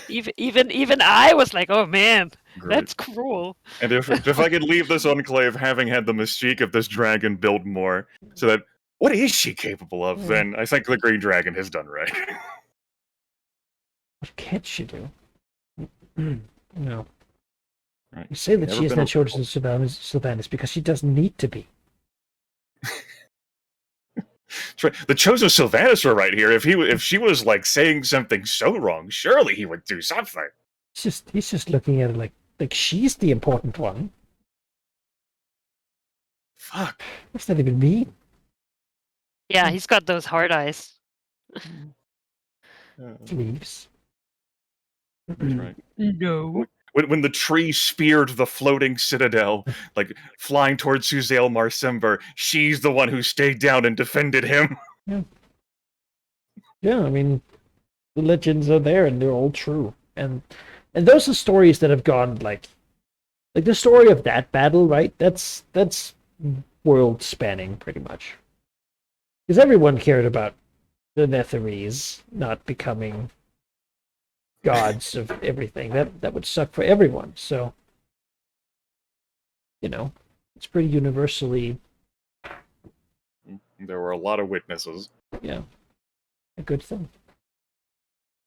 Even I was like, "Oh man, Great. that's cruel." And if I could leave this enclave having had the mystique of this dragon build more, so that what is she capable of, then I think the Green Dragon has done right. What can't she do? No. Right. You say that Never she is been not a- chosen Sylvanas because she doesn't need to be. That's right. The chosen Sylvanas were right here. If she was like saying something so wrong, surely he would do something. He's just looking at her like she's the important one. Fuck. What's that even mean? Yeah, he's got those hard eyes. Leaves. That's right. No. When the tree speared the floating citadel, like flying towards Suzail Marsimber, she's the one who stayed down and defended him. Yeah, I mean, the legends are there and they're all true. And those are stories that have gone like the story of that battle, right? That's world spanning pretty much. Because everyone cared about the Netherese not becoming gods of everything. That would suck for everyone. So, it's pretty universally, There were a lot of witnesses. a good thing.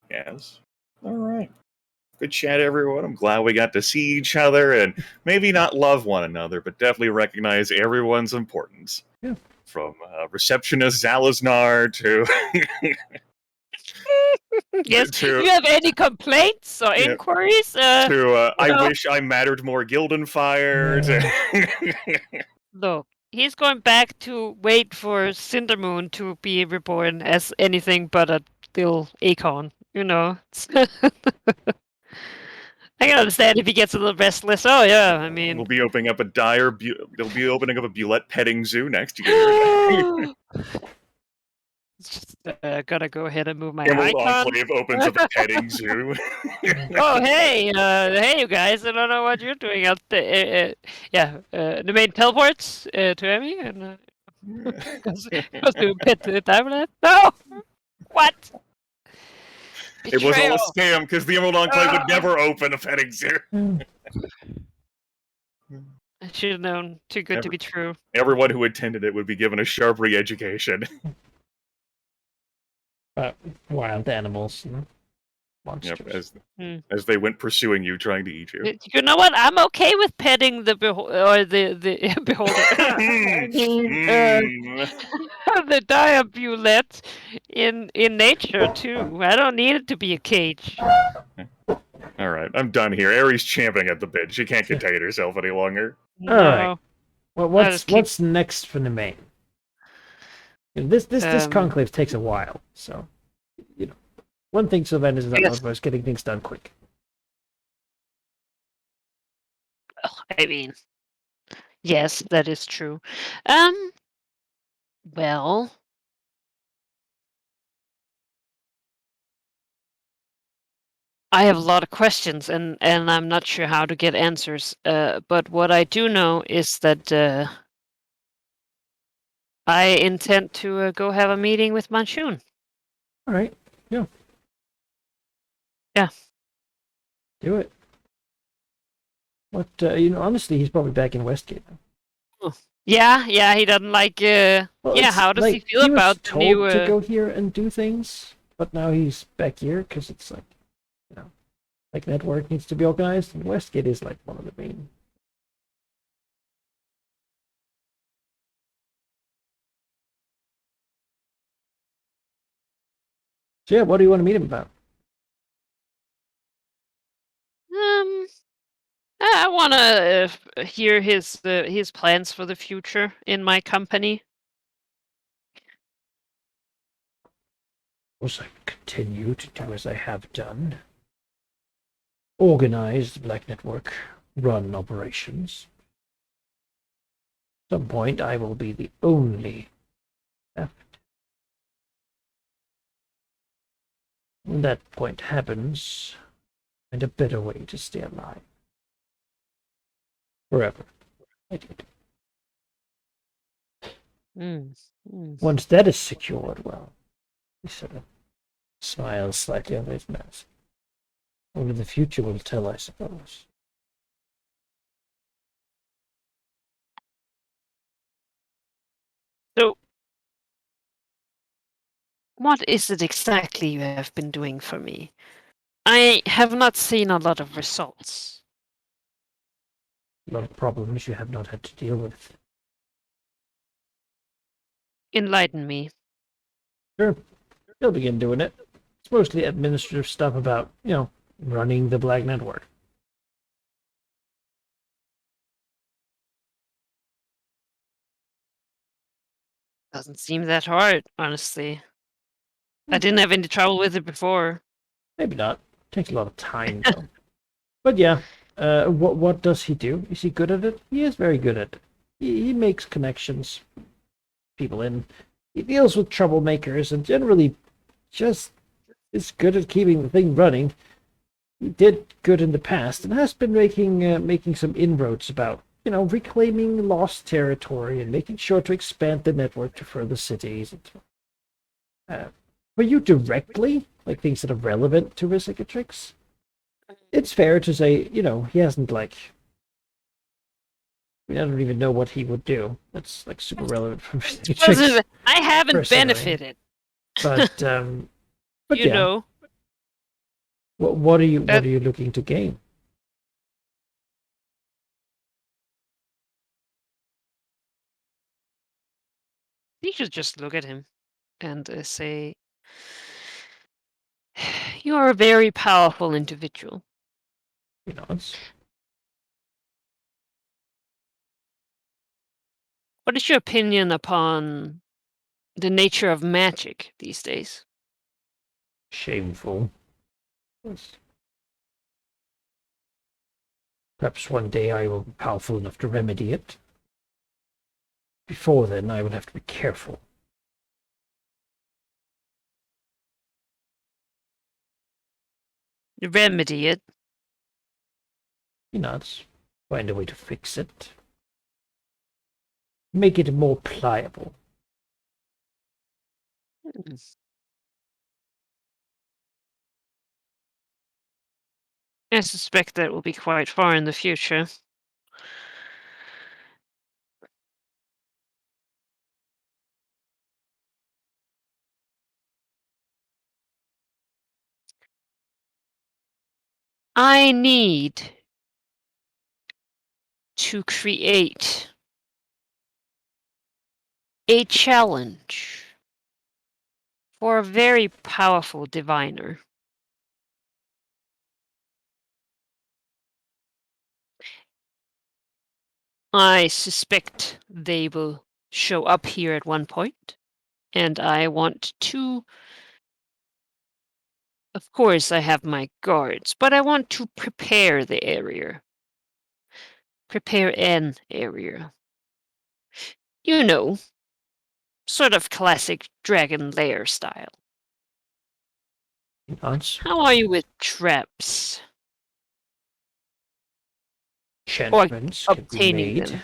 Yes. All right. Good chat, everyone. I'm glad we got to see each other and maybe not love one another, but definitely recognize everyone's importance. Yeah. From receptionist Zalaznar to Yes. to- Do you have any complaints or Yeah. inquiries? I wish I mattered more Gildenfire. To Look, he's going back to wait for Cindermoon to be reborn as anything but a little acorn. I can understand if he gets a little restless. Oh yeah, I mean. we'll be opening up a they'll be opening up a Bulette petting zoo next year. Just gotta go ahead and move my Emerald icon. Enclave opens up a petting zoo. Oh hey, hey you guys! I don't know what you're doing out there. The main teleports to Emmy and goes to pet the diamond. No, what? It was all Betrayal. a scam because the Emerald Enclave would never open a petting zoo. I should have known. Too good to be true. Everyone who attended it would be given a sharp re-education. Wild animals and monsters. Yep, as they went pursuing you, trying to eat you. You know what? I'm okay with petting the the beholder, the diabulette in nature too. I don't need it to be a cage. All right, I'm done here. Aries champing at the bit. She can't contain herself any longer. No. Alright. Well, just keep- what's next for the main? This conclave takes a while, so one thing Sylvanas is not known for is getting things done quick. I mean, yes, that is true. Well, I have a lot of questions, and I'm not sure how to get answers. But what I do know is that I intend to go have a meeting with Manchun. All right, yeah. Do it. What honestly, he's probably back in Westgate now. Yeah, he doesn't like. Well, it's how does he like, feel was about the told new? to go here and do things, but now he's back here because it's like, like network needs to be organized, and Westgate is like one of the main. So yeah, what do you want to meet him about? I want to hear his plans for the future in my company. Of course, I continue to do as I have done. Organize the Black Network, run operations. At some point, I will be the only left. When that point happens, find a better way to stay alive. Forever. I did. Once that is secured, well, he sort of smiles slightly under his mask. Only the future will tell, I suppose. So, what is it exactly you have been doing for me? I have not seen a lot of results. A lot of problems you have not had to deal with. Enlighten me. Sure. He'll begin doing it. It's mostly administrative stuff about, running the Black Network. Doesn't seem that hard, honestly. I didn't have any trouble with it before. Maybe not. Takes a lot of time, though. But yeah, what does he do? Is he good at it? He is very good at it. He makes connections, people in. He deals with troublemakers, and generally just is good at keeping the thing running. He did good in the past, and has been making some inroads about, reclaiming lost territory and making sure to expand the network to further cities. For you directly, like things that are relevant to Rizatrix, it's fair to say, he hasn't I don't even know what he would do. That's like super relevant for Rizatrix. I haven't personally. benefited. But you yeah. know. What are you looking to gain? You should just look at him and say, "You are a very powerful individual." What is your opinion upon the nature of magic these days? Shameful. Yes. Perhaps one day I will be powerful enough to remedy it. Before then, I will have to be careful. Remedy it? Find a way to fix it. Make it more pliable. I suspect that will be quite far in the future. I need to create a challenge for a very powerful diviner. I suspect they will show up here at one point, and I want to... Of course, I have my guards, but I want to prepare the area. Prepare an area. Sort of classic Dragon Lair style. How are you with traps? Enchantments or can be obtaining made. them?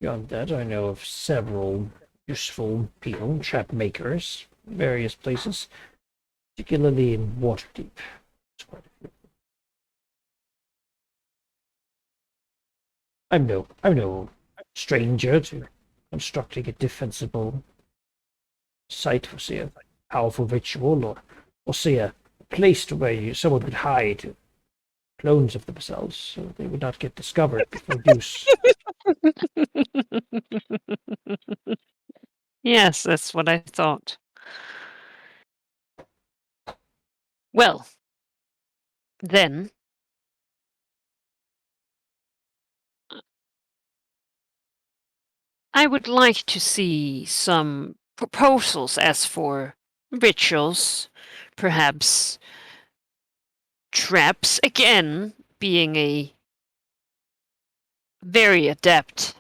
Beyond that, I know of several useful people, trap makers, various places, particularly in Waterdeep. I'm no stranger to constructing a defensible site for, say, a powerful ritual, or say a place to where someone could hide clones of themselves so they would not get discovered before use. Yes, that's what I thought. Well, then, I would like to see some proposals as for rituals, perhaps traps, again, being a very adept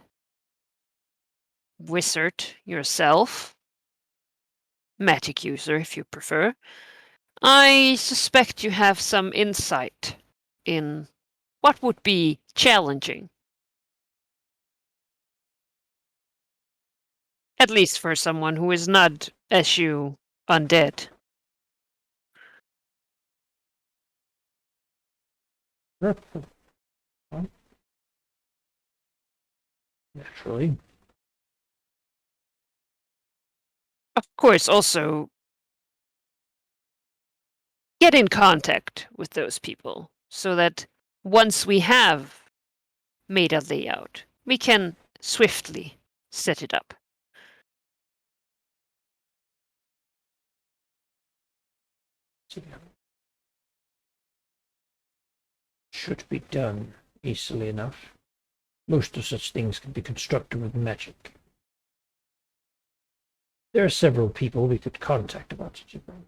wizard yourself, magic user if you prefer. I suspect you have some insight in what would be challenging. At least for someone who is not, as you, undead. Naturally. Of course, also get in contact with those people so that once we have made a layout, we can swiftly set it up. Should be done easily enough. Most of such things can be constructed with magic. There are several people we could contact about such a thing.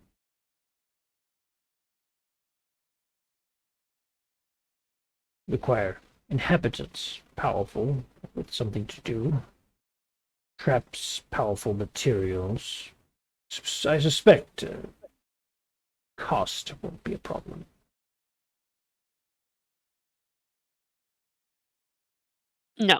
Require inhabitants, powerful, with something to do. Traps, powerful materials. I suspect cost won't be a problem. No.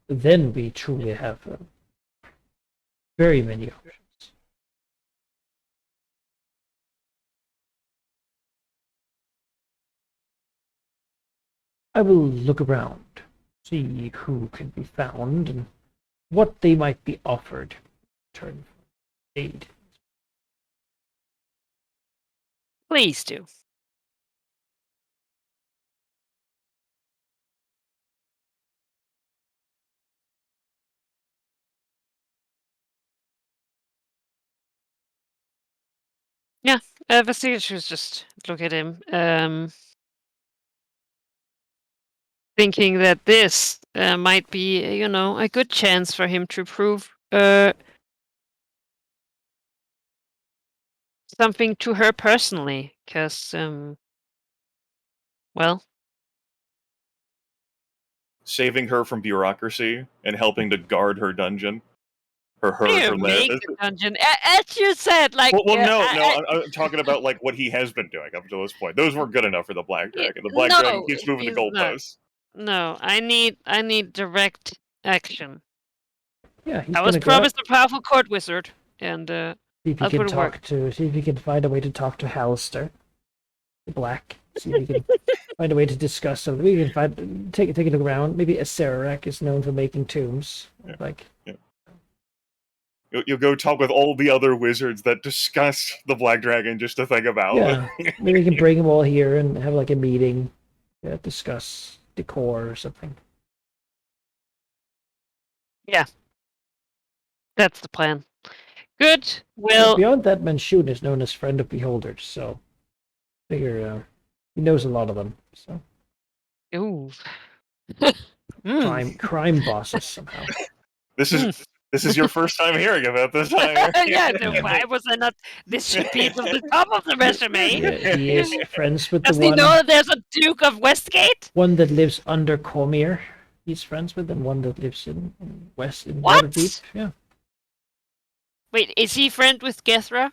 Then we truly have very many options. I will look around, see who can be found, and what they might be offered in return for aid. Please do. Yeah, Vasilius just look at him, thinking that this might be, a good chance for him to prove something to her personally, because, well, Saving her from bureaucracy and helping to guard her dungeon. Her you make land. the dungeon, as you said, like, Well, no, I'm talking about like what he has been doing up to this point. Those weren't good enough for the Black Dragon. The Black Dragon no, keeps moving the he's not. goalposts. No, I need direct action. Yeah, he's I was gonna go out, promised a powerful court wizard, and see if he I'll can put it work. talk to, see if he can find a way to talk to Halister, the Black. See if he can find a way to discuss something. We can find take a look around. Maybe Acererak is known for making tombs. Yeah. Like, You'll go talk with all the other wizards that discuss the Black Dragon just to think about. yeah, maybe we can bring them all here and have like a meeting, discuss decor or something. That's the plan. Good. Well, Beyond that, Manchun is known as Friend of Beholders, so figure he knows a lot of them. So ooh. crime bosses somehow. This is your first time hearing about this. Yeah, why was I not? This should be at the top of the resume. Yeah, he is friends with Does the he one know that there's a Duke of Westgate? that lives under Cormier. He's friends with, and one that lives in West in What? Waterdeep. Yeah. Wait, is he friend with Gethra?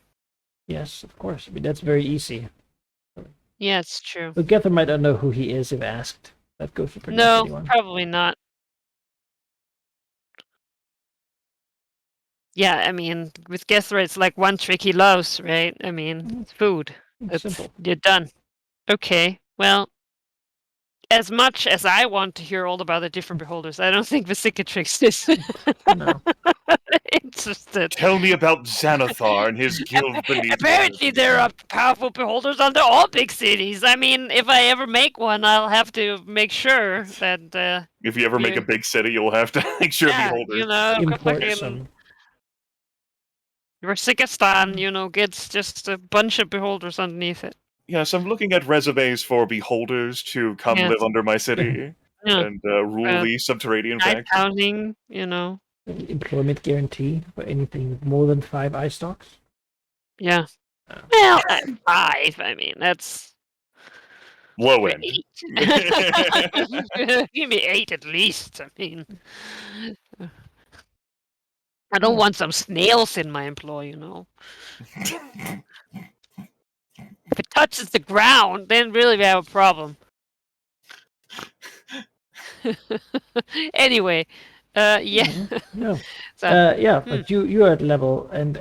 Yes, of course. I mean, that's very easy. Yeah, it's true. But Gether might not know who he is if asked. That goes for pretty much No, anyone. probably not. Yeah, I mean, with Gethra, it's like one trick he loves, right? I mean, it's food. It's It's, simple. you're done. Okay, well, as much as I want to hear all about the different beholders, I don't think the cicatrix is No. interested. Tell me about Xanathar and his guild beneath. Apparently, there are powerful beholders under all big cities. I mean, if I ever make one, I'll have to make sure that, If you ever make Yeah. a big city, you'll have to make sure yeah, beholders. you know, Import fucking some. Rasigistan, gets just a bunch of beholders underneath it. Yes, I'm looking at resumes for beholders to come Yes. live under my city Yeah, and rule the subterranean night faction. pounding, Employment guarantee for anything with more than 5 eye stalks. yeah. Oh. Well, 5. I mean, that's Low end. 8. Give me 8 at least. I mean, I don't want some snails in my employ. If it touches the ground, then really we have a problem. Anyway, yeah. No. So, Yeah, but you are at level, and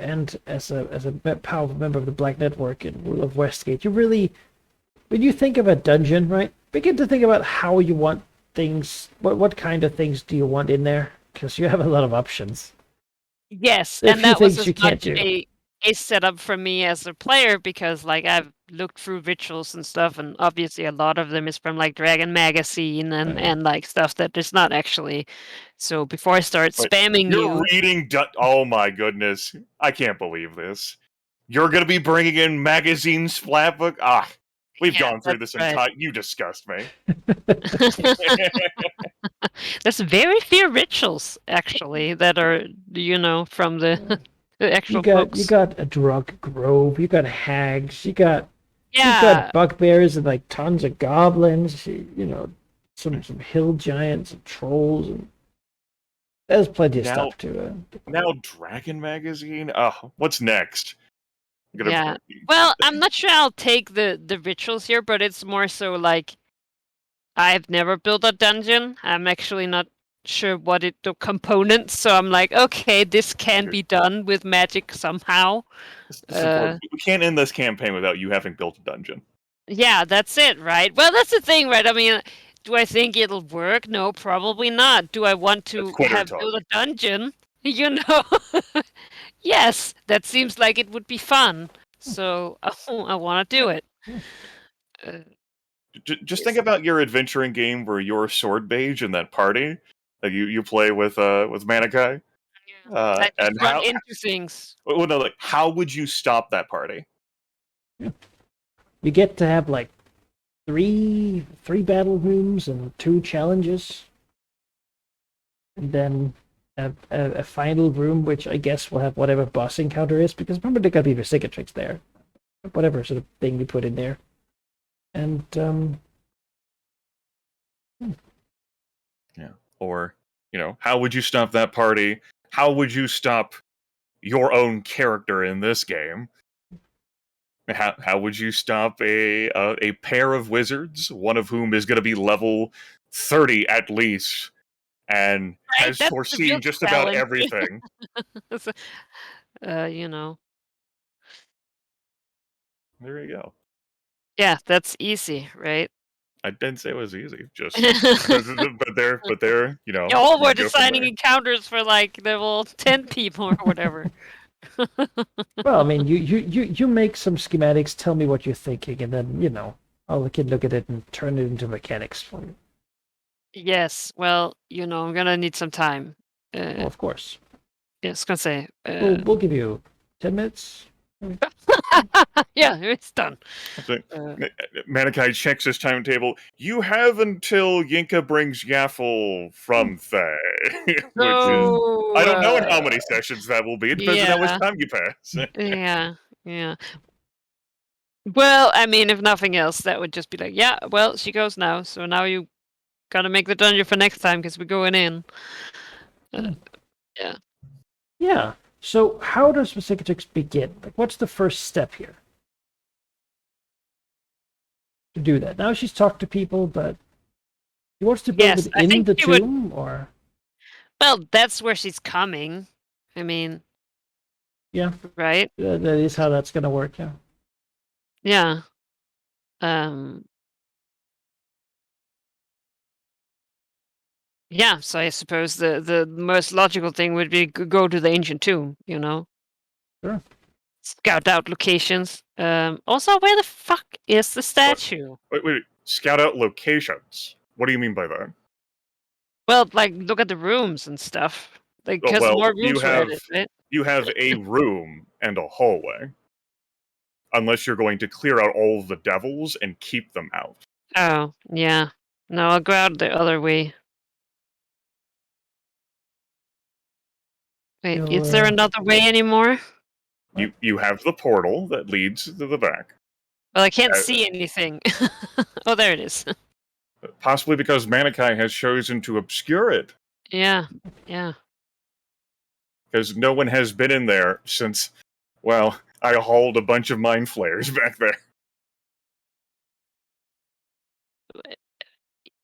as a powerful member of the Black Network and rule of Westgate, you really, when you think of a dungeon, right, begin to think about how you want things. What kind of things do you want in there? Because you have a lot of options. yes, There are and few that was things as you can't much do. a setup for me as a player because, like, I've looked through rituals and stuff, and obviously a lot of them is from like Dragon Magazine and Right. and like stuff that is not actually. So before I start Wait, spamming You're you, reading. Oh my goodness! I can't believe this. You're gonna be bringing in magazine splat book. We've Yeah, gone through that's this right. entire. You disgust me. there's very few rituals actually that are from the actual You books. got a drug grove. You got hags. You got Yeah, bugbears and like tons of goblins. Some hill giants and trolls, and there's plenty of Now- stuff to. Now, Dragon Magazine. What's next? Yeah. Well, I'm not sure I'll take the rituals here, but it's more so like I've never built a dungeon. I'm actually not sure what the components, so I'm like, okay, this can be done with magic somehow. This is important. We can't end this campaign without you having built a dungeon. Yeah, that's it, right? Well, that's the thing, right? I mean, do I think it'll work? No, probably not. Do I want to That's quitter have talk. built a dungeon? You know, yes, that seems like it would be fun. So I want to do it. Uh, Just think about your adventuring game where you're sword mage in that party that you play with Manikai. I just And run how? into things. Well, no, like how would you stop that party? You get to have like three battle rooms and 2 challenges, and then a final room, which I guess will have whatever boss encounter is, because remember there gotta be Visigatrix there, whatever sort of thing you put in there, and Yeah. Or how would you stop that party? How would you stop your own character in this game? How would you stop a pair of wizards, one of whom is going to be level 30 at least, and Right, has that's the foreseen real just about challenge. everything? You know. There you go. Yeah, that's easy, right? I didn't say it was easy, just You but they're all you were go from designing there. encounters for like level 10 people or whatever. well, I mean, you make some schematics, tell me what you're thinking, and then I can look at it and turn it into mechanics for you. Yes, well, I'm gonna need some time. Well, of course. Yes, gonna say. We'll give you 10 minutes. Yeah, it's done. So, Uh, Manikai checks his timetable. You have until Yinka brings Yaffle from Thay, which is so, I don't know in how many sessions that will be. It depends on how much yeah, time you pass. yeah. Well, I mean, if nothing else, that would just be like, yeah, well, she goes now, so now you gotta make the dungeon for next time because we're going in. Yeah. Yeah. So how does Visigatrix begin? Like, what's the first step here to do that? Now she's talked to people, but she wants to build Yes, it I in think the she would. tomb, or Well, that's where she's coming. I mean, yeah, right? that is how that's gonna work. Yeah. Yeah. Um. Yeah. So I suppose the most logical thing would be go to the ancient tomb. Sure. Scout out locations. Also, where the fuck is the statue? Wait. Scout out locations. What do you mean by that? Well, like look at the rooms and stuff. Like, Oh, because well, more rooms were added, right? you have a room and a hallway, unless you're going to clear out all the devils and keep them out. Oh, yeah. No, I'll go out the other way. Wait, is there another way anymore? You have the portal that leads to the back. Well, I can't see anything. Oh, there it is. Possibly because Manikai has chosen to obscure it, Yeah. because no one has been in there since, well, I hauled a bunch of mind flayers back there.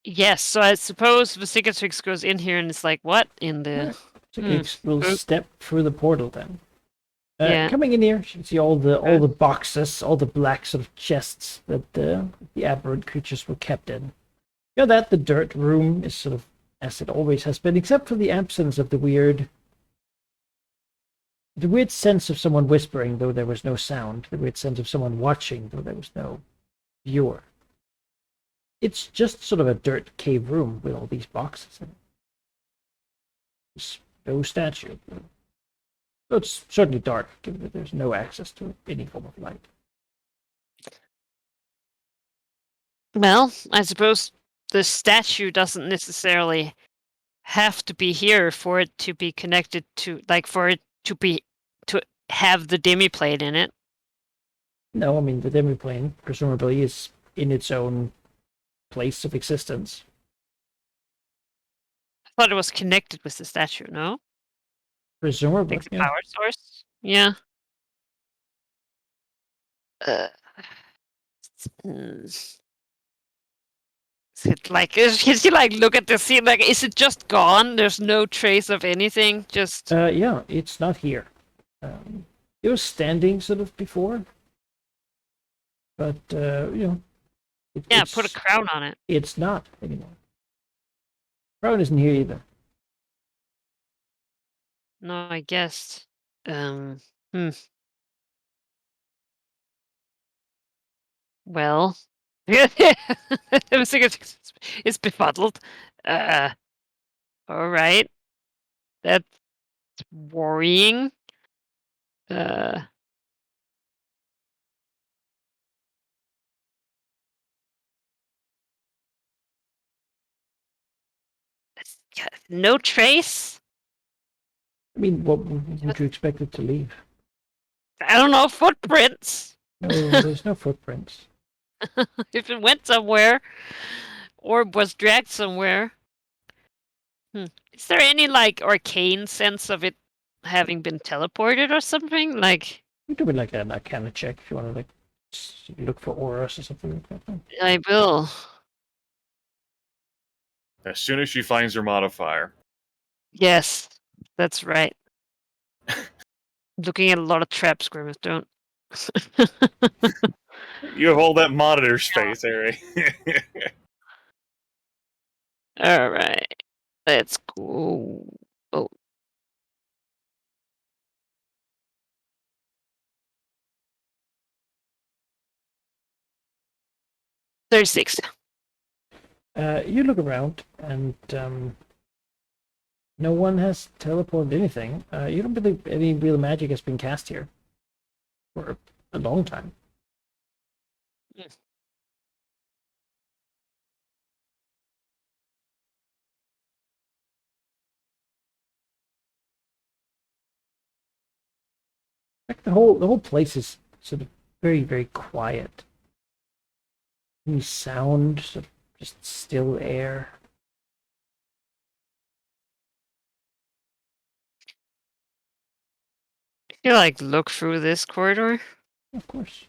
Yes, so I suppose Visigatrix goes in here and it's like, what in the... So we'll step through the portal then. Yeah. Coming in here, you can see all the boxes, all the black sort of chests that the aberrant creatures were kept in. The dirt room is sort of as it always has been, except for the absence of the weird sense of someone whispering, though there was no sound. The weird sense of someone watching, though there was no viewer. It's just sort of a dirt cave room with all these boxes in it. There's no statue. It's certainly dark, given that there's no access to any form of light. Well, I suppose the statue doesn't necessarily have to be here for it to be connected to, like, for it to have the demiplane in it. No, I mean, the demiplane presumably is in its own place of existence. I thought it was connected with the statue, no? Presumably, Like the power source? Yeah. Uh, hmm. Is it like, can she like look at the scene? Like, is it just gone? There's no trace of anything. Just Yeah, it's not here. It was standing sort of before, but yeah, it's put a crown on it. it's not anymore. Crown isn't here either. No, I guess. Well, it's befuddled. All right. That's worrying. Uh, no trace. I mean, what would you expect it to leave? I don't know, footprints. No, there's no footprints. If it went somewhere or was dragged somewhere. Is there any like arcane sense of it having been teleported or something? Like, You do it like an arcana check if you want to like look for auras or something like that. I will. As soon as she finds her modifier, Yes, that's right. Looking at a lot of traps, Grimace, don't. you have all that monitor space, Harry. All right, let's go. Oh, 36. You look around and no one has teleported anything. You don't believe any real magic has been cast here for a long time. Like the whole place is sort of very, very quiet. Any sound, sort of just still air. You like look through this corridor. Of course.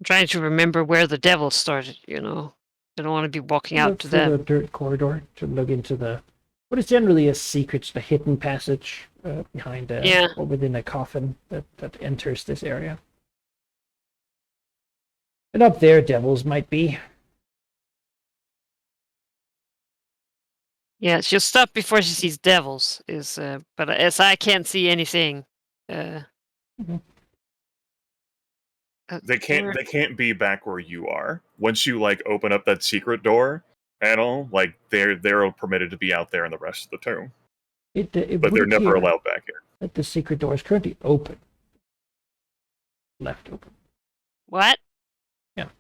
I'm trying to remember where the devil started. You know, I don't want to be walking You out look to through them. the dirt corridor to look into the what is generally a secret, the hidden passage behind Yeah. or within a coffin that enters this area. And up there, devils might be. Yeah, she'll stop before she sees devils. But as I can't see anything. Mhm. They can't be back where you are. Once you like open up that secret door panel, like they're permitted to be out there in the rest of the tomb. It But would they're never appear allowed back here. that the secret door is currently open. Left open. What? Yeah.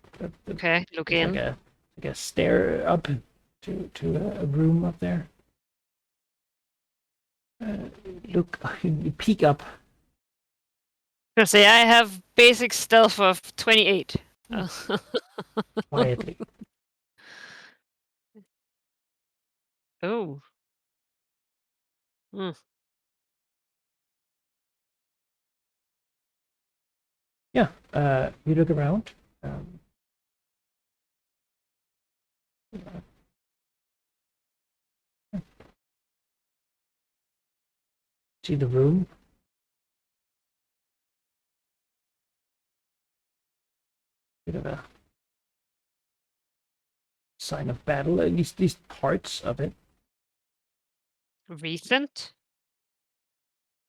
Okay, look There's in. like a stair up to a room up there. Look, you peek up. I say I have basic stealth of 28. Quietly. Oh. Yeah, you look around. See the room. Bit of a sign of battle, at least these parts of it. Recent?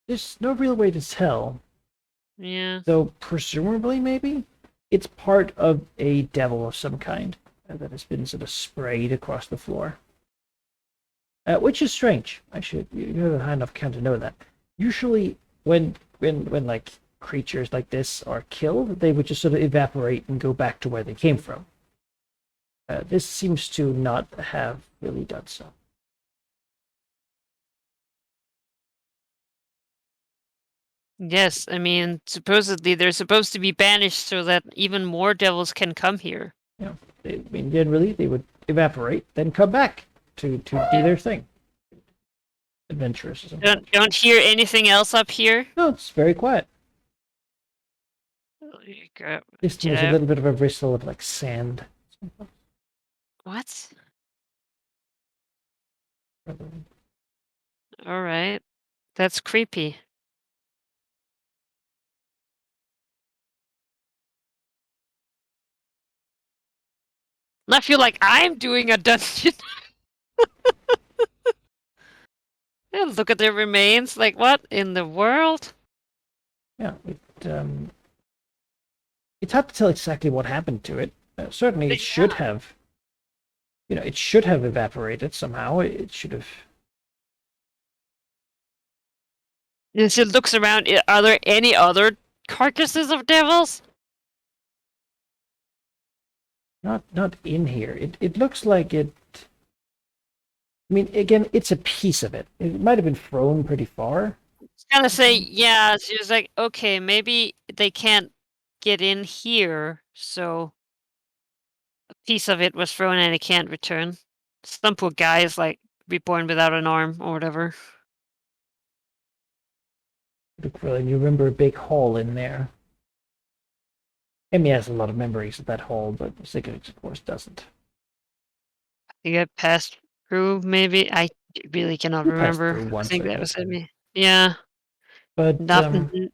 There's no real way to tell, Yeah. though presumably maybe it's part of a devil of some kind that has been sort of sprayed across the floor. Which is strange. You have a high enough count to know that. Usually, when like creatures like this are killed, they would just sort of evaporate and go back to where they came from. This seems to not have really done so. Yes, I mean, supposedly they're supposed to be banished so that even more devils can come here. Yeah, I mean, generally they would evaporate, then come back to do their thing. Adventurous or something. Don't hear anything else up here? No, it's very quiet. This was a Yeah. little bit of a bristle of like sand. What? All right. That's creepy. And I feel like I'm doing a dungeon. Yeah, look at the remains. Like, what in the world? Yeah, it's hard to tell exactly what happened to it. Certainly, it should have. It should have evaporated somehow. It should have. As it looks around, are there any other carcasses of devils? Not in here. It looks like it. I mean, again, it's a piece of it. It might have been thrown pretty far. I was gonna say, yeah. She was like, okay, maybe they can't get in here, so a piece of it was thrown and it can't return. Some poor guy is like reborn without an arm or whatever. Look, really, you remember a big hall in there. Emmy has a lot of memories of that hall, but Sigurd, of course, doesn't. You get passed through, maybe. I really cannot We passed remember. through I once, think I that think. was me. Yeah. But Nothing.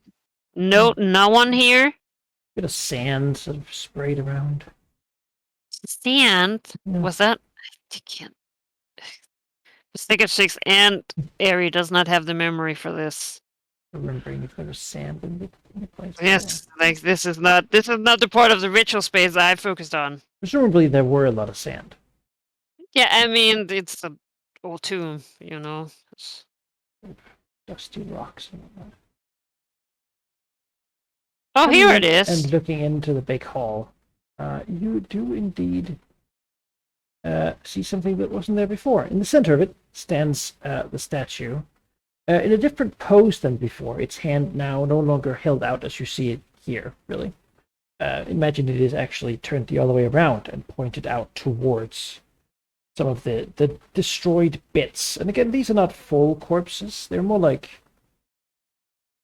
No, no one here. bit of sand sort of sprayed around. Sand. Yeah. Was that? I can't. The stick of six and Airy does not have the memory for this. Remembering if there was sand in the place. Yes, like this is not the part of the ritual space I focused on. Presumably there were a lot of sand. Yeah, I mean it's an old tomb, It's... Dusty rocks and whatnot. Oh, here it is. And looking into the big hall, you do indeed see something that wasn't there before. In the center of it stands the statue. In a different pose than before, its hand now no longer held out as you see it here, really. Imagine it is actually turned the other way around and pointed out towards some of the destroyed bits. And again, these are not full corpses. They're more like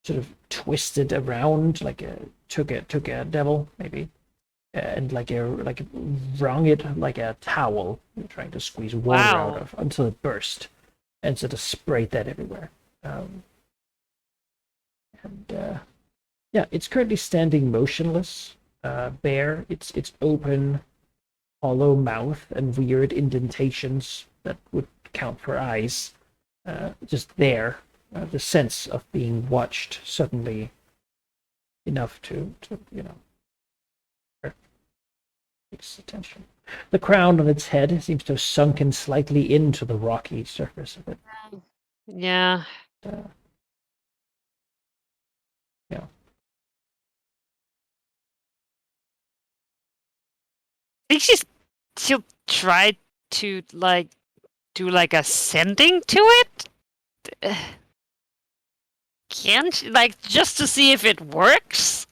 sort of twisted around, like took a devil, maybe, and like wrung it like a towel, trying to squeeze water out of until it burst, and sort of sprayed that everywhere. Yeah, it's currently standing motionless, bare. It's open, hollow mouth and weird indentations that would count for eyes. Just there, the sense of being watched suddenly enough to takes attention. The crown on its head seems to have sunken slightly into the rocky surface of it. Yeah. Yeah. I think she'll try to do like a sending to it. Can she, just to see if it works?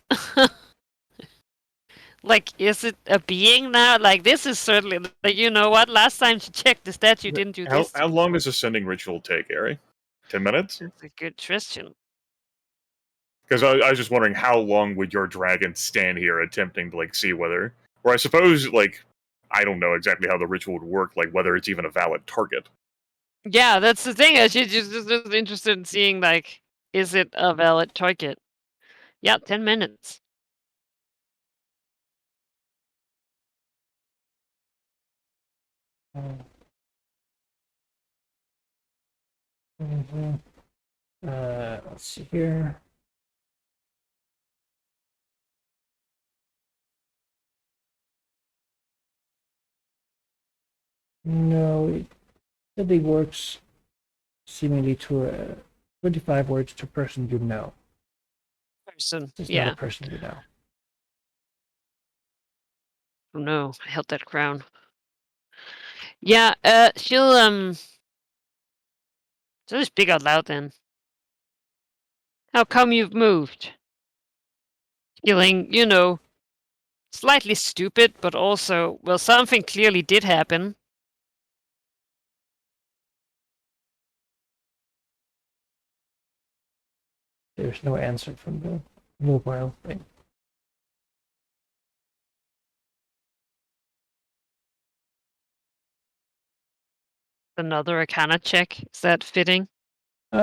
Is it a being now? This is certainly you know what? Last time she checked, the statue didn't do this. How long does a sending ritual take, Ari? 10 minutes? That's a good question. Because I was just wondering how long would your dragon stand here attempting to see whether, or I suppose I don't know exactly how the ritual would work, whether it's even a valid target. Yeah, that's the thing. She's just interested in seeing is it a valid target? Yeah, 10 minutes. Let's see here. No, it only works seemingly to 25 words to a person you know. Person, It's yeah. not a person you know. Oh no, I held that crown. Yeah, she'll so just speak out loud then. How come you've moved? Feeling, slightly stupid, but also, well, something clearly did happen. There's no answer from the mobile thing. another Arcana check. Is that fitting?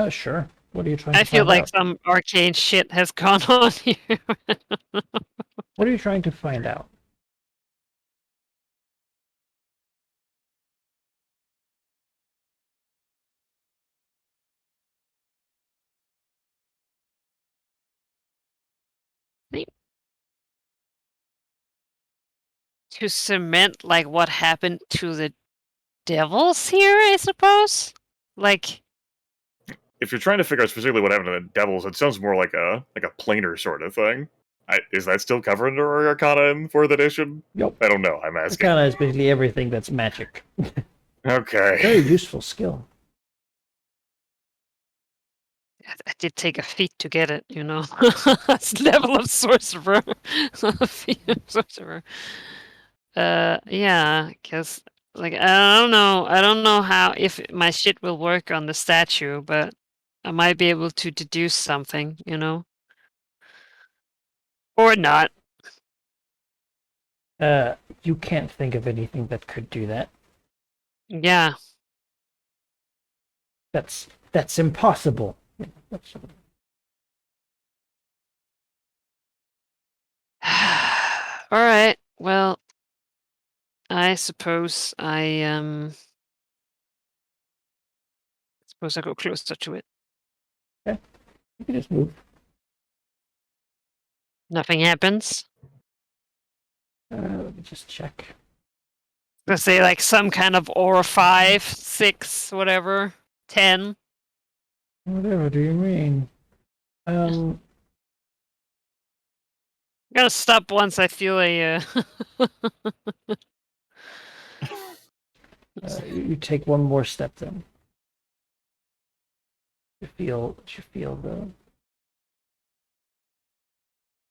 Sure. What are you trying I to feel find like out? some arcane shit has gone on here. What are you trying to find out? To cement like what happened to the devils here, I suppose. Like, If you're trying to figure out specifically what happened to the devils, it sounds more like a planar sort of thing. Is that still covered under Arcana in 4th edition? Yep. I don't know. I'm asking. Arcana is basically everything that's magic. Okay. Very useful skill. I did take a feat to get it, you know. It's level of sorcerer. Feat of sorcerer. Yeah, because like I don't know how if my shit will work on the statue, but I might be able to deduce something, you know, or not. You can't think of anything that could do that. Yeah. That's impossible. That's, All right. Well, I suppose I suppose I go closer to it. you can just move. Nothing happens. Let me just check. Let's say like some kind of aura 5, 6, whatever, 10. Whatever do you mean? I'm gonna stop once I feel a. You take one more step then. You feel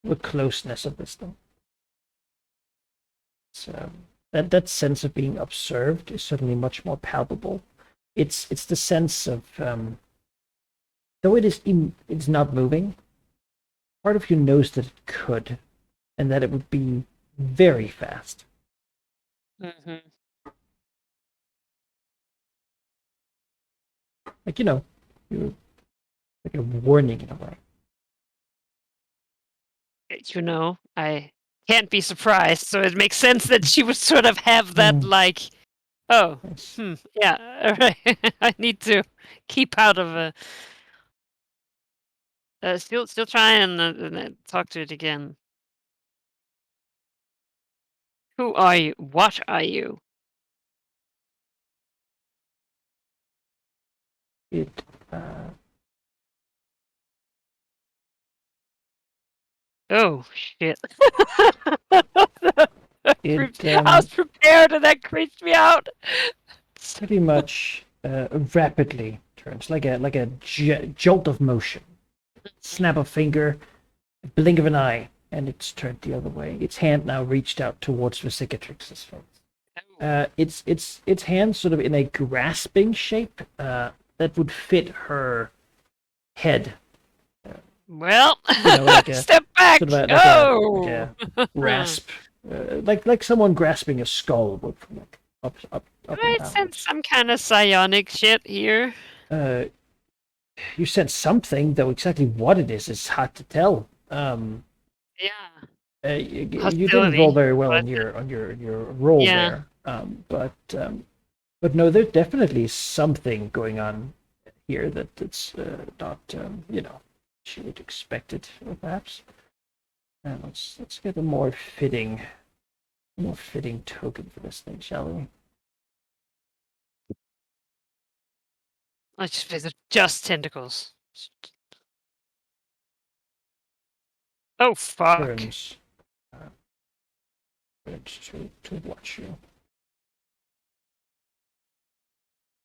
the closeness of this thing. So that sense of being observed is certainly much more palpable. It's the sense of though it's not moving. Part of you knows that it could, and that it would be very fast. Mm-hmm. Like you're like a warning in a way. You know, I can't be surprised, so it makes sense that she would sort of have that, like, oh, Yes. yeah, all right. I need to keep out of a. Still try and talk to it again. Who are you? What are you? It Oh shit! It, I was prepared, and that creeped me out. pretty much rapidly turns like a jolt of motion. Snap of finger, blink of an eye, and it's turned the other way. Its hand now reached out towards Vesicatrix's face. Its hand sort of in a grasping shape that would fit her head. Well, like a, step back. Sort of Oh, like a grasp, like someone grasping a skull would from like up I and sense downwards. some kind of psionic shit here. You sense something, though exactly what it is hard to tell. Yeah. You didn't Hostility, roll very well but- on your roll Yeah. there. But no, there definitely is something going on here that's not she would expect it, perhaps. And let's get a more fitting token for this thing, shall we? I just visit just tentacles. Oh fuck! Turns to watch you.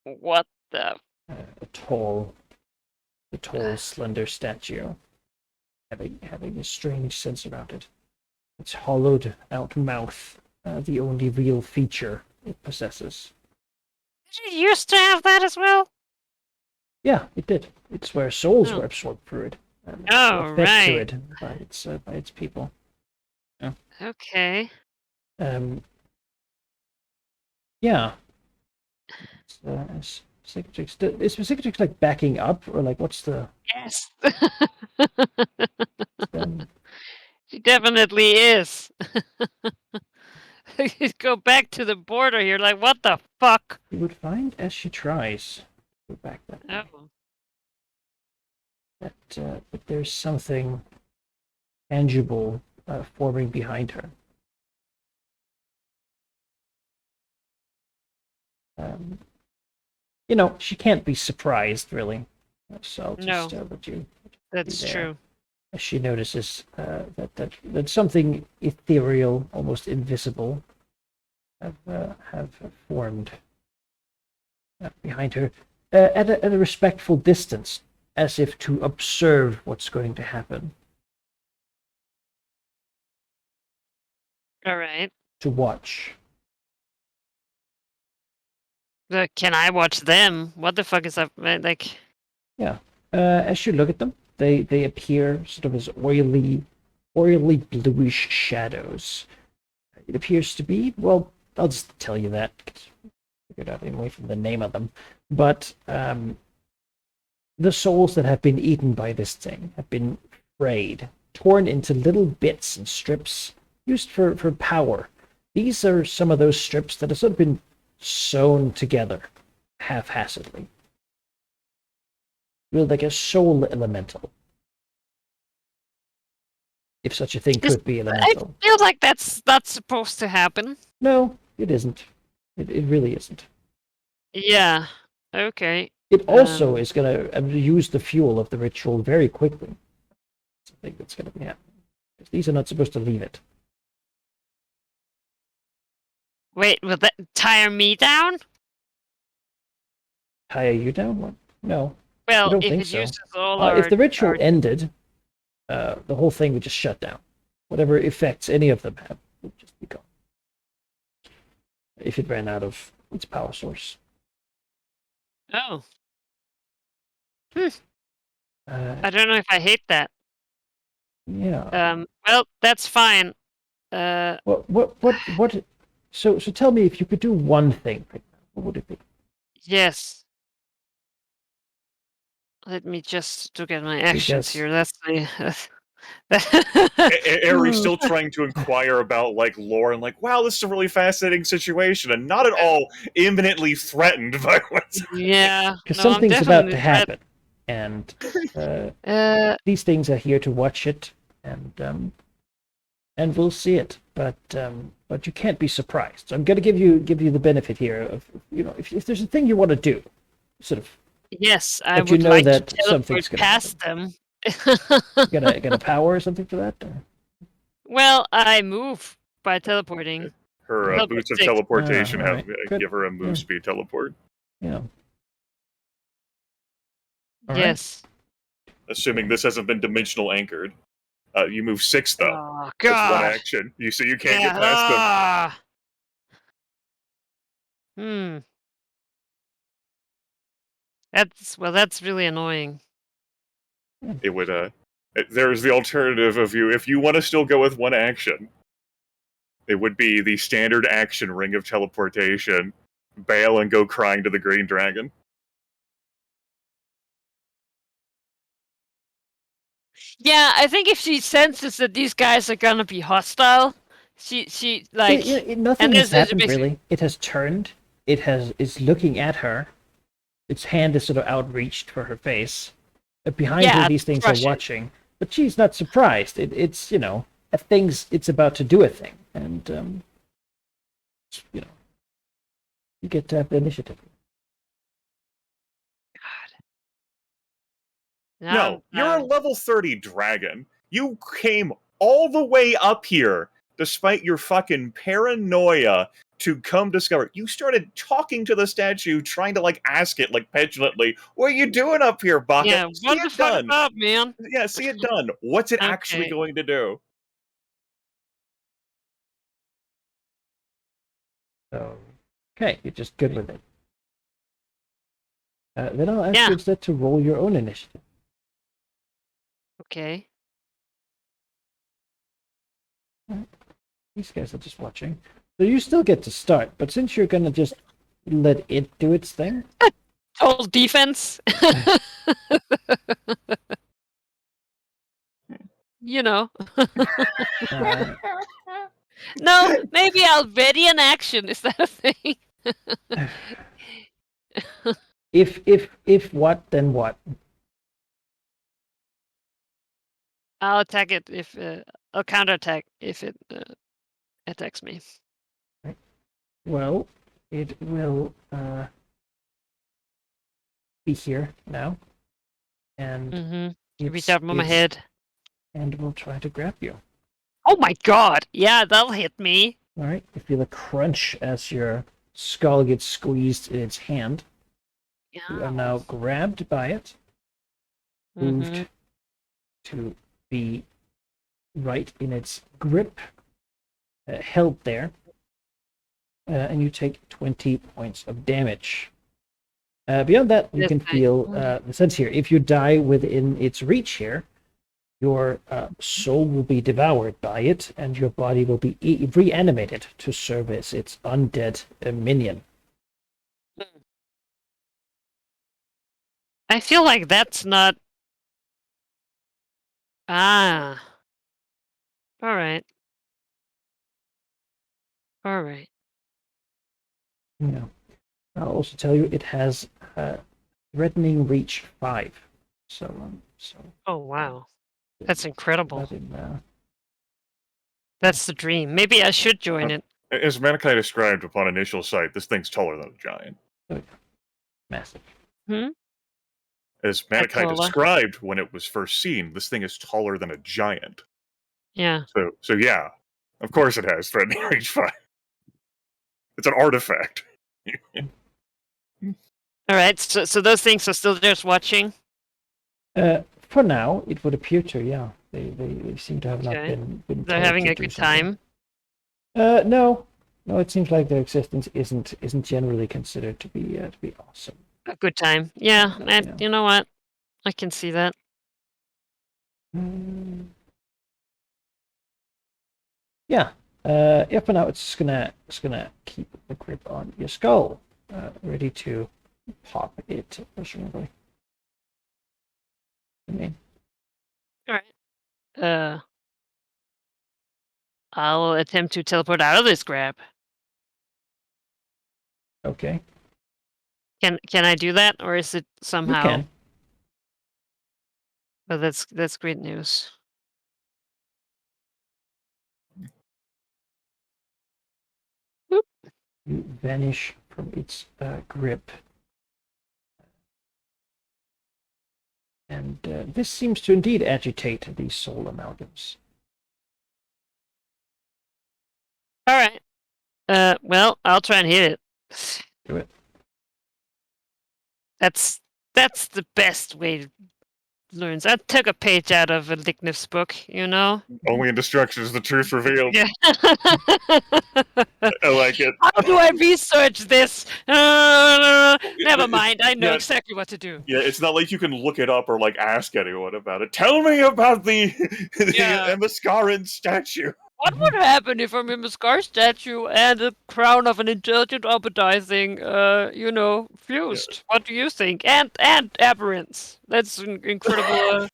What the? A tall, slender statue, having a strange sense about it. Its hollowed out mouth, the only real feature it possesses. Did you used to have that as well? Yeah, it did. It's where souls Oh. were absorbed through it. Oh, fed to right. it by its people. Okay. Yeah. Is Cicatrix like backing up, or like what's the? Yes. Um, She definitely is. You go back to the border here, like, what the fuck? you would find as she tries. Go back that way. Oh. But there's something tangible forming behind her. She can't be surprised, really. So I'll just let you. That's there. true. As she notices that something ethereal, almost invisible, have formed behind her at a respectful distance, as if to observe what's going to happen. All right. To watch. Can I watch them? What the fuck is up? Like, Yeah. As you look at them, they appear sort of as oily bluish shadows. It appears to be, well, I'll just tell you that. Figured out anyway from the name of them. But the souls that have been eaten by this thing have been frayed, torn into little bits and strips, used for power. These are some of those strips that have sort of been sewn together haphazardly. Really like a soul elemental. If such a thing could be elemental. I feel like that's not supposed to happen. No, it isn't. It really isn't. Yeah. Okay. It also is going to use the fuel of the ritual very quickly. I think that's going to be happening. These are not supposed to leave it. Wait, will that tire me down? Tire you down? What? No. Well, don't if think it so. uses all If the ritual our... ended, the whole thing would just shut down. Whatever effects any of them have would just be gone. If it ran out of its power source. Oh. I don't know if I hate that. Yeah. Well, that's fine. What? So tell me, if you could do one thing right now, what would it be? Yes. Let me just look at my actions here. That's the... Aries still trying to inquire about like lore and like, wow, this is a really fascinating situation, and not at all imminently threatened by what's yeah, because something's about to happen, and these things are here to watch it, and we'll see it. But you can't be surprised. So I'm going to give you the benefit here of if there's a thing you want to do, sort of. Yes, I would like that to something's teleport past them. Got a power or something for that? Or? Well, I move by teleporting. Her boots of teleportation right. give her a move speed teleport. Yeah. Yes. Assuming this hasn't been dimensional anchored. You move 6 though. Oh god. That's one action. You can't get past them. That's really annoying. It would there's the alternative of if you want to still go with one action. It would be the standard action ring of teleportation. Bail and go crying to the green dragon. Yeah, I think if she senses that these guys are gonna be hostile, she like nothing has happened really. It has turned. It's looking at her. Its hand is sort of outreached for her face. Behind her, these things are watching, but she's not surprised. It's it's about to do a thing, and you get to have the initiative. God. No, you're a level 30 dragon. You came all the way up here, despite your fucking paranoia, to come discover. You started talking to the statue, trying to ask it petulantly, "What are you doing up here, Baka?" Yeah, what the fuck up, man? Yeah, see it done. What's it actually going to do? So, okay, you're just good with it. Then I'll ask you instead to roll your own initiative. Okay. These guys are just watching. So you still get to start, but since you're going to just let it do its thing. Total defense. You know. Uh, No, maybe I'll ready an action. Is that a thing? if what, then what? I'll attack it if I'll counterattack if it attacks me. Well, it will be here now, and Mm-hmm. Reach it's, out from my it's- head. and will try to grab you. Oh my god! Yeah, that'll hit me. All right, you feel a crunch as your skull gets squeezed in its hand. You are now grabbed by it, moved Mhm. to be right in its grip, held there, and you take 20 points of damage. Beyond that, you Yes, can feel the sense here. If you die within its reach here, your soul will be devoured by it, and your body will be reanimated to serve as its undead minion. I feel like that's not. Ah. All right. All right. Yeah. I'll also tell you it has threatening reach 5. So Oh wow, that's incredible. that in, That's the dream. Maybe I should join it. As Manikai described upon initial sight, this thing's taller than a giant. massive. As Manikai taller. described when it was first seen, this thing is taller than a giant. Yeah. So yeah, of course it has threatening reach 5. It's an artifact. All right. So those things are still just watching. For now, it would appear to, yeah. They seem to have not Okay. been They're told having to a do good something. time. No, it seems like their existence isn't generally considered to be awesome. A good time. Yeah. And Yeah. you know what? I can see that. Yeah. Yeah. For now, it's gonna keep the grip on your skull, ready to pop it, presumably. I mean, All right. I'll attempt to teleport out of this grab. okay, Can I do that, or is it you somehow? can. Oh, that's great news. You vanish from its grip. And this seems to indeed agitate the soul amalgams. All right. Well, I'll try and hit it. Do it. That's the best way to learn. I took a page out of a Lignif's book, you know? Only in destruction is the truth revealed. Yeah. I like it. How do I research this? Never mind. I know Yeah. exactly what to do. Yeah, it's not like you can look it up or like ask anyone about it. Tell me about the Yeah. Emascaran statue. What would happen if I'm a Scar statue and a crown of an intelligent appetizing, fused? What do you think? And aberrants. That's incredible.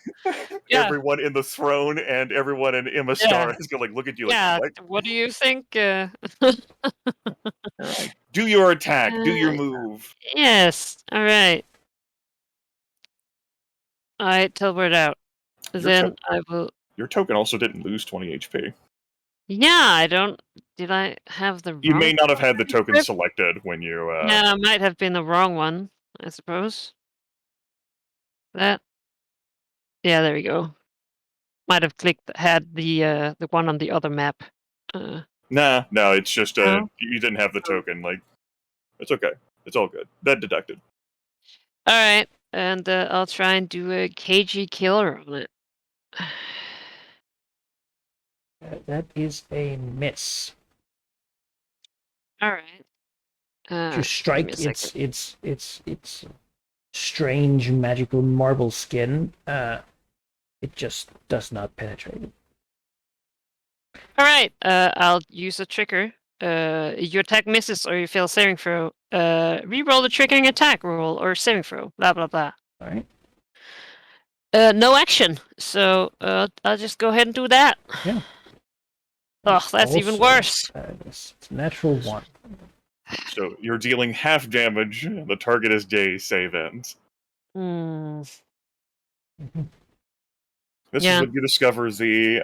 Yeah. Everyone in the throne and everyone in Emastar Yeah. is gonna like look at you Yeah. like, What do you think? what? Do your attack. Do your move. Yes. All right. I teleport out. Then I will. Your token also didn't lose 20 HP. Yeah, I don't. Did I have the? You wrong may not have had the token token script? selected when you. Yeah, it might have been the wrong one. I suppose. That. Yeah, there we go. Might have had the one on the other map. Nah, no, it's just No? you didn't have the token. Like, it's okay. It's all good. That deducted. All right, and I'll try and do a KG killer on it. That is a miss. All right. If you strike give me a its strange magical marble skin, it just does not penetrate it. All right. I'll use a trigger your attack misses or you fail saving throw, re-roll the triggering attack roll or saving throw. Blah blah blah. All right. No action, so I'll just go ahead and do that. Yeah. Oh, that's even Also, worse. It's natural 1. So you're dealing half damage. The target is day save ends. Hmm. Mhm. This Yeah. is when you discover the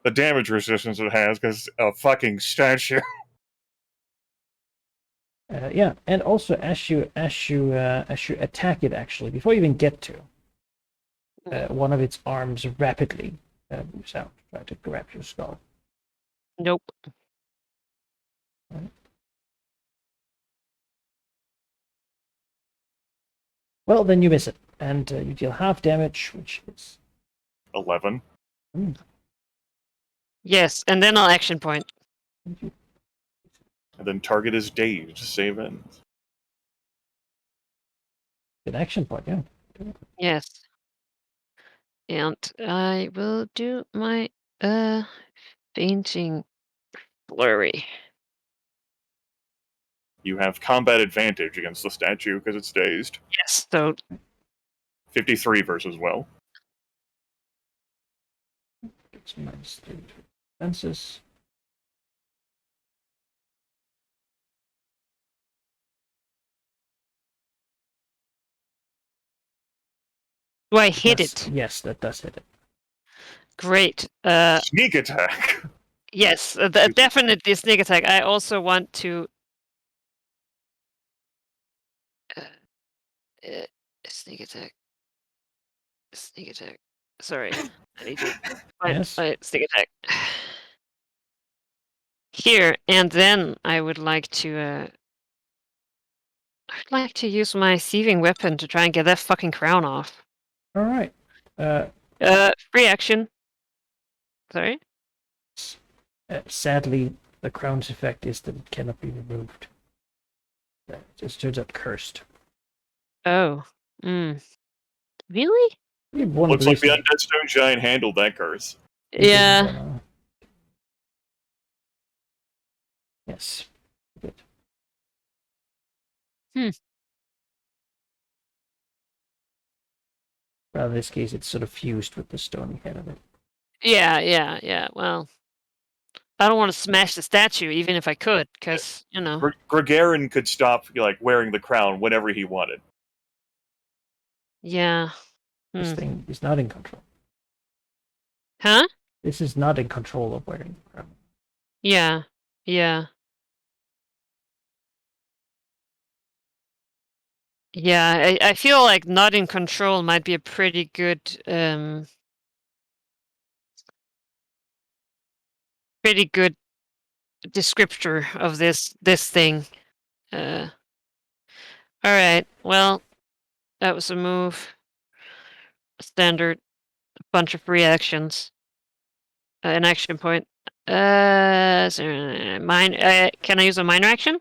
the damage resistance it has because a fucking statue. Yeah, and also as you attack it, actually, before you even get to one of its arms, rapidly moves out, try to grab your skull. Nope. Well, then you miss it, and you deal half damage, which is 11. Yes, and then I'll action point. And then target is dazed. Save ends. an action point. Yeah. Yes. And I will do my fainting flurry. You have combat advantage against the statue because it's dazed. Yes, so 53 versus well. It's minus 3 defenses. do I hit Yes, it? yes, that does hit it. Great. Sneak attack. Yes, definitely sneak attack. I also want to sneak attack. Sneak attack. Sorry, I need to find Yes. my sneak attack. Here, and then I would like to use my thieving weapon to try and get that fucking crown off. All right. Free action. Sorry? Sadly, the crown's effect is that it cannot be removed. It just turns out cursed. Oh. Really? Looks like the Undead Stone Giant handled that curse. Yeah. Yes. Good. Well, in this case, it's sort of fused with the stony head of it. Yeah. Well, I don't want to smash the statue, even if I could, because, Gregarian could stop wearing the crown whenever he wanted. Yeah. This thing is not in control. Huh? This is not in control of wearing the crown. Yeah. Yeah, I feel like not in control might be a pretty good descriptor of this thing. All right. Well, that was a move. Standard bunch of reactions. An action point. Can I use a minor action?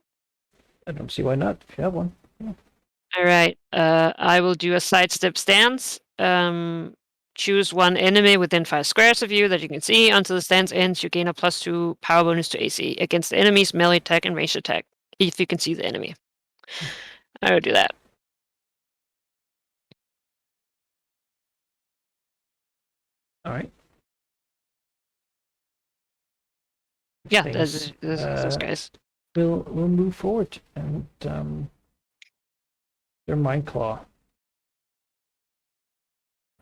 I don't see why not, if you have one. All right. I will do a sidestep stance. Choose one enemy within 5 squares of you that you can see. Until the stance ends, you gain a +2 power bonus to AC against the enemy's melee attack and ranged attack, if you can see the enemy. I will do that. All right. Yeah, Things, those guys. We'll move forward and their Mind Claw.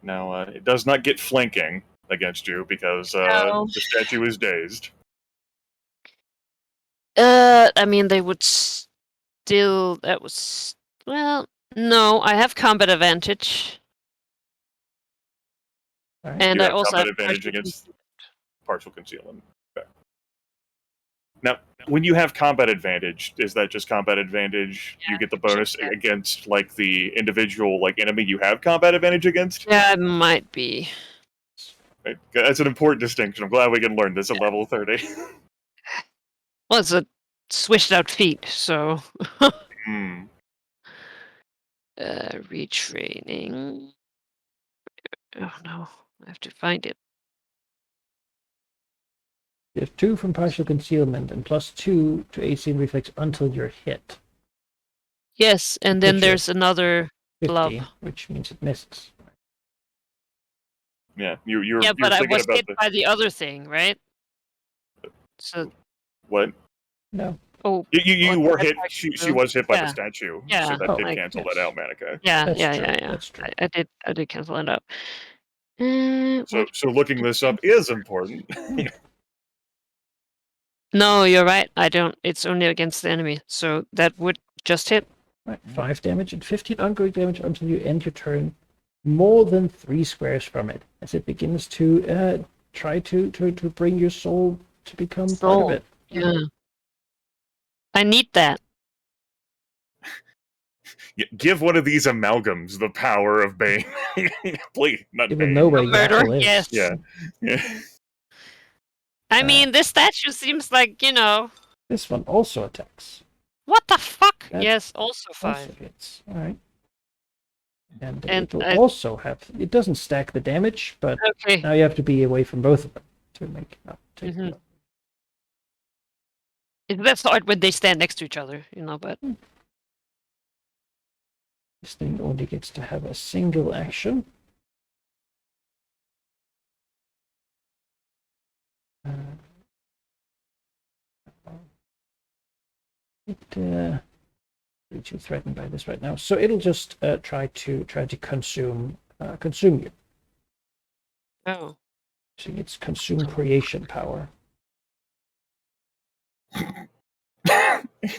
Now, it does not get flanking against you because No. the statue is dazed. I mean, they would still. That was. Well, no, I have combat advantage. All right. And You I have also combat have advantage partial against partial concealment. Okay. Now, when you have combat advantage, is that just combat advantage? Yeah, You get the it should bonus be that. against the individual enemy you have combat advantage against? Yeah, it might be. Right? That's an important distinction. I'm glad we can learn this at level 30. Well, it's a switched out feat, so. Hmm. Retraining. Oh no, I have to find it. You have 2 from partial concealment and +2 to AC and reflex until you're hit. Yes, and then Picture. there's another 50, glove. which means it misses. Yeah, you're Yeah, but I thinking was about hit by the other thing, right? So, what? No. oh, You what were did hit. I She do? was hit by the Yeah. statue, Yeah. so that Oh, did like, cancel yes. that out, Manica. Yeah, That's yeah, true. yeah, yeah. That's true. I did cancel it out. So looking this up is important. No, you're right. I don't. It's only against the enemy, so that would just hit. Right, 5 damage and 15 ongoing damage until you end your turn, more than 3 squares from it, as it begins to try to bring your soul to become part Soul. of it. Yeah. I need that. Give one of these amalgams the power of Bane. Please, not Even Bane. know where A murder? Yaffle is. Yes. Yeah. Yeah. I mean, this statue seems like, This one also attacks. what the fuck? That Yes, also 5. Also hits. Alright. And, And it'll I- also have... It doesn't stack the damage, but Okay. now you have to be away from both of them to make not take Mhm. the- That's hard when they stand next to each other, but This thing only gets to have a single action. It's too threatened by this right now, so it'll just try to consume you. oh. Using its consume creation power.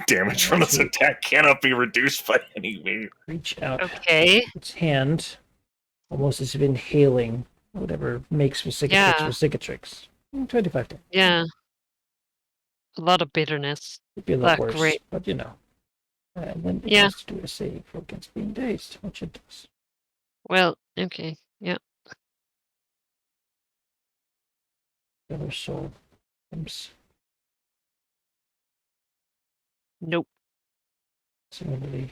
Damage from this attack cannot be reduced by any means. Reach out Okay. its hand, almost as if inhaling whatever makes for cicatrix Yeah. for cicatrix. 25 damage. Yeah. A lot of bitterness. It'd be a lot Ah, worse, great. but And then it Yeah. has to do a save against being dazed, which it does. Well, okay. Yeah. The other soul comes Nope. similarly.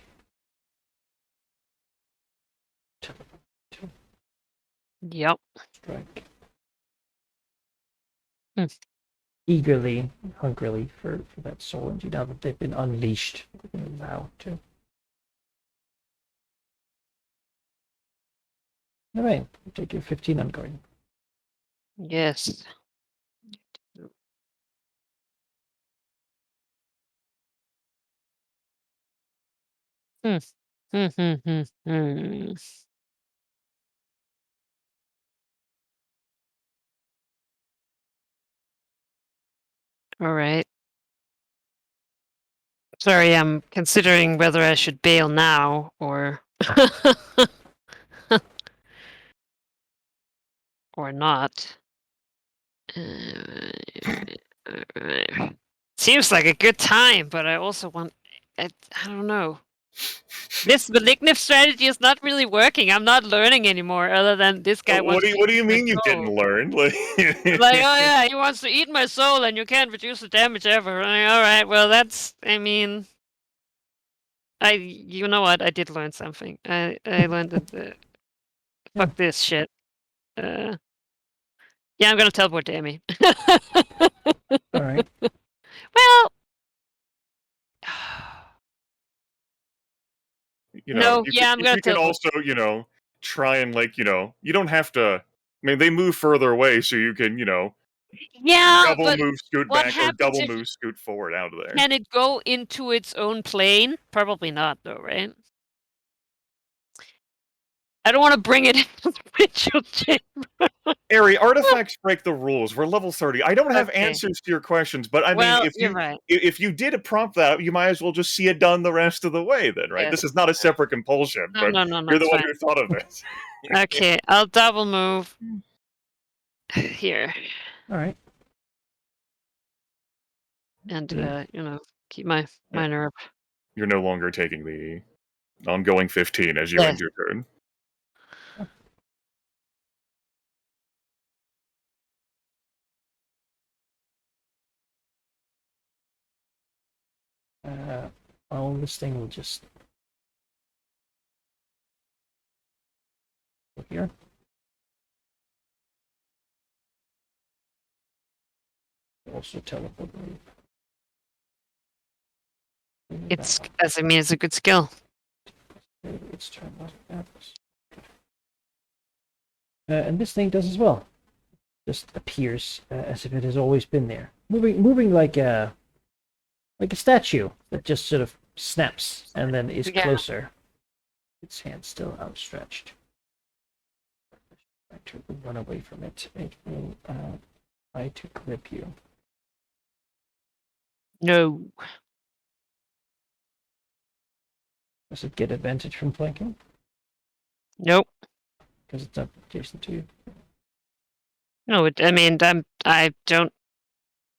Yep. Strike. Hmm. Eagerly, hungrily for that soul, and now that they've been unleashed, they're going to allow to. All right, you take your 15 ongoing. Yes. Hmm. Hmm. Hmm. Hmm. Hmm. All right. Sorry, I'm considering whether I should bail now or or not. Seems like a good time, but I also want. I don't know. This malignant strategy is not really working. I'm not learning anymore, other than this guy What wants. do you to eat mean my you soul. didn't learn? Like, oh yeah, he wants to eat my soul, and you can't reduce the damage ever. Like, all right, well that's. I mean, you know what? I did learn something. I learned that. Fuck this shit. Yeah, I'm gonna teleport to Emmy. All right. Well. No, yeah, I'm gonna you can teleport. also, try and you don't have to. I mean, they move further away, so you can, Yeah, double but move, scoot what back, or happens double if move, scoot forward out of there. can it go into its own plane? Probably not, though, right? I don't want to bring it into the ritual chamber. Ari, artifacts break the rules. We're level 30. I don't have Okay. answers to your questions, but I Well, mean, you're right. if you did a prompt that, you might as well just see it done the rest of the way, then, right? Yes. This is not a separate compulsion, No, but no, you're the it's one fine. who thought of this. Okay, I'll double move here All right. and Yeah. keep my minor up. You're no longer taking the ongoing 15 as you Yeah. end your turn. Well, this thing will just go here. also teleport. It's as I mean, it's a good skill. Its turn. And this thing does as well. Just appears as if it has always been there, moving like a statue that just sort of snaps and then is closer. Its hand still outstretched. Try to run away from it. It will try to grip you. No. Does it get advantage from flanking? Nope. Because it's not adjacent to you. No, I mean, I don't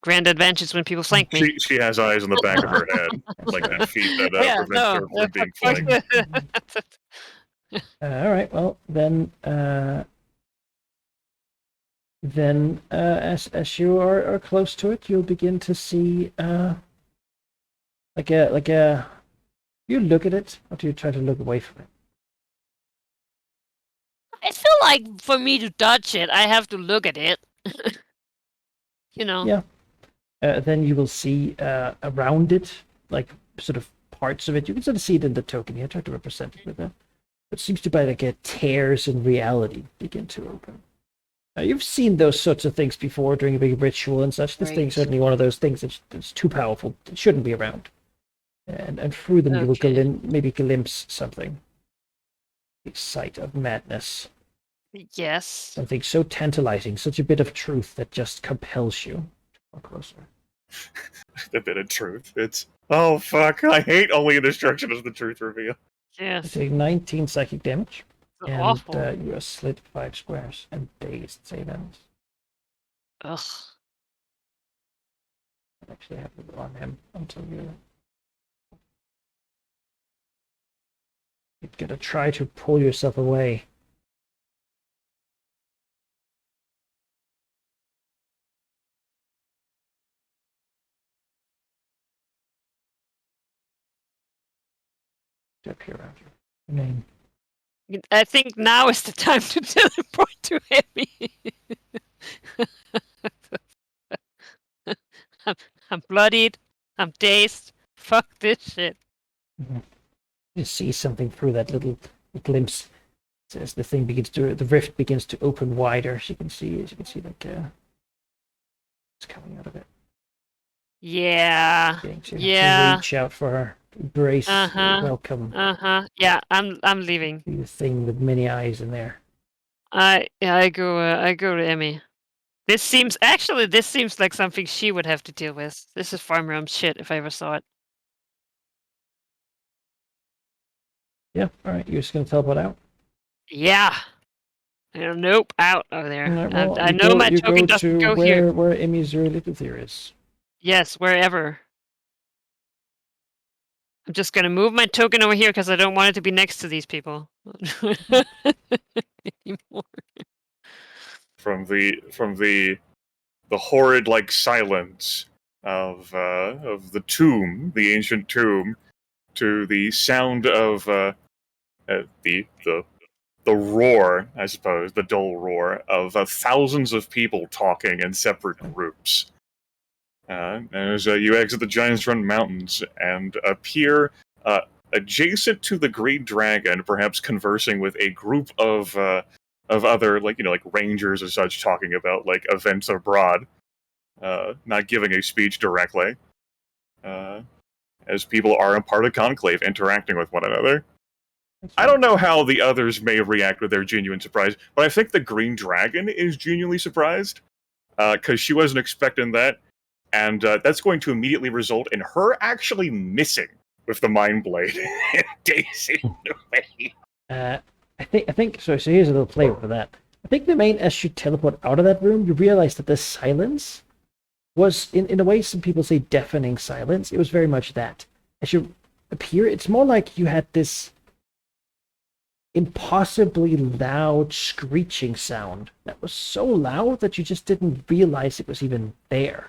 grant advantage when people flank me. She has eyes on the back of her head, like that feet that prevents her from being flanked. All right. Well, then, as you are close to it, you'll begin to see like a. You look at it, or do you try to look away from it? I feel like for me to dodge it, I have to look at it. You know. Yeah. Then you will see around it, like sort of parts of it. You can sort of see it in the token here. Try to represent it with that. It seems to be like tears in reality begin to open. You've seen those sorts of things before during a big ritual and such. This thing's certainly one of those things that's too powerful. It shouldn't be around. And through them you will maybe glimpse something. A sight of madness. Yes. Something so tantalizing, such a bit of truth that just compels you to come closer. A bit of truth. It's, oh fuck, I hate only destruction as the truth reveal. Yes. You take 19 psychic damage, and awful. you are slit 5 squares and dazed, save ends. Ugh. I actually have it on him until you're gonna try to pull yourself away. To appear around your name. I think now is the time to teleport to Emmy. I'm bloodied. I'm dazed. Fuck this shit. Mm-hmm. You see something through that little glimpse as the thing begins to, the rift begins to open wider. As you can see like it's coming out of it. Yeah. To Yeah. reach out for her, embrace, welcome. Yeah, I'm leaving. The thing with many eyes in there. I go to Emmy. This seems like something she would have to deal with. This is Farm Realm shit if I ever saw it. Yeah, alright, you're just gonna teleport out? Yeah. Nope, out over there. Right, well, I know my token doesn't go here. Where Emmy's little is. Yes, wherever. I'm just gonna move my token over here because I don't want it to be next to these people anymore. From the horrid like silence of the tomb, the ancient tomb, to the sound of the roar, I suppose, the dull roar of thousands of people talking in separate groups. As you exit the Giant's Run Mountains and appear adjacent to the Great Dragon, perhaps conversing with a group of other, like rangers and such, talking about like events abroad, not giving a speech directly, as people are a part of Conclave, interacting with one another. I don't know how the others may react with their genuine surprise, but I think the Green Dragon is genuinely surprised, because she wasn't expecting that, and that's going to immediately result in her actually missing with the Mind Blade and Daisy away. I think so here's a little flavor for that. I think the main, as you teleport out of that room, you realize that the silence was, in a way, some people say deafening silence. It was very much that. As you appear, it's more like you had this impossibly loud screeching sound that was so loud that you just didn't realize it was even there.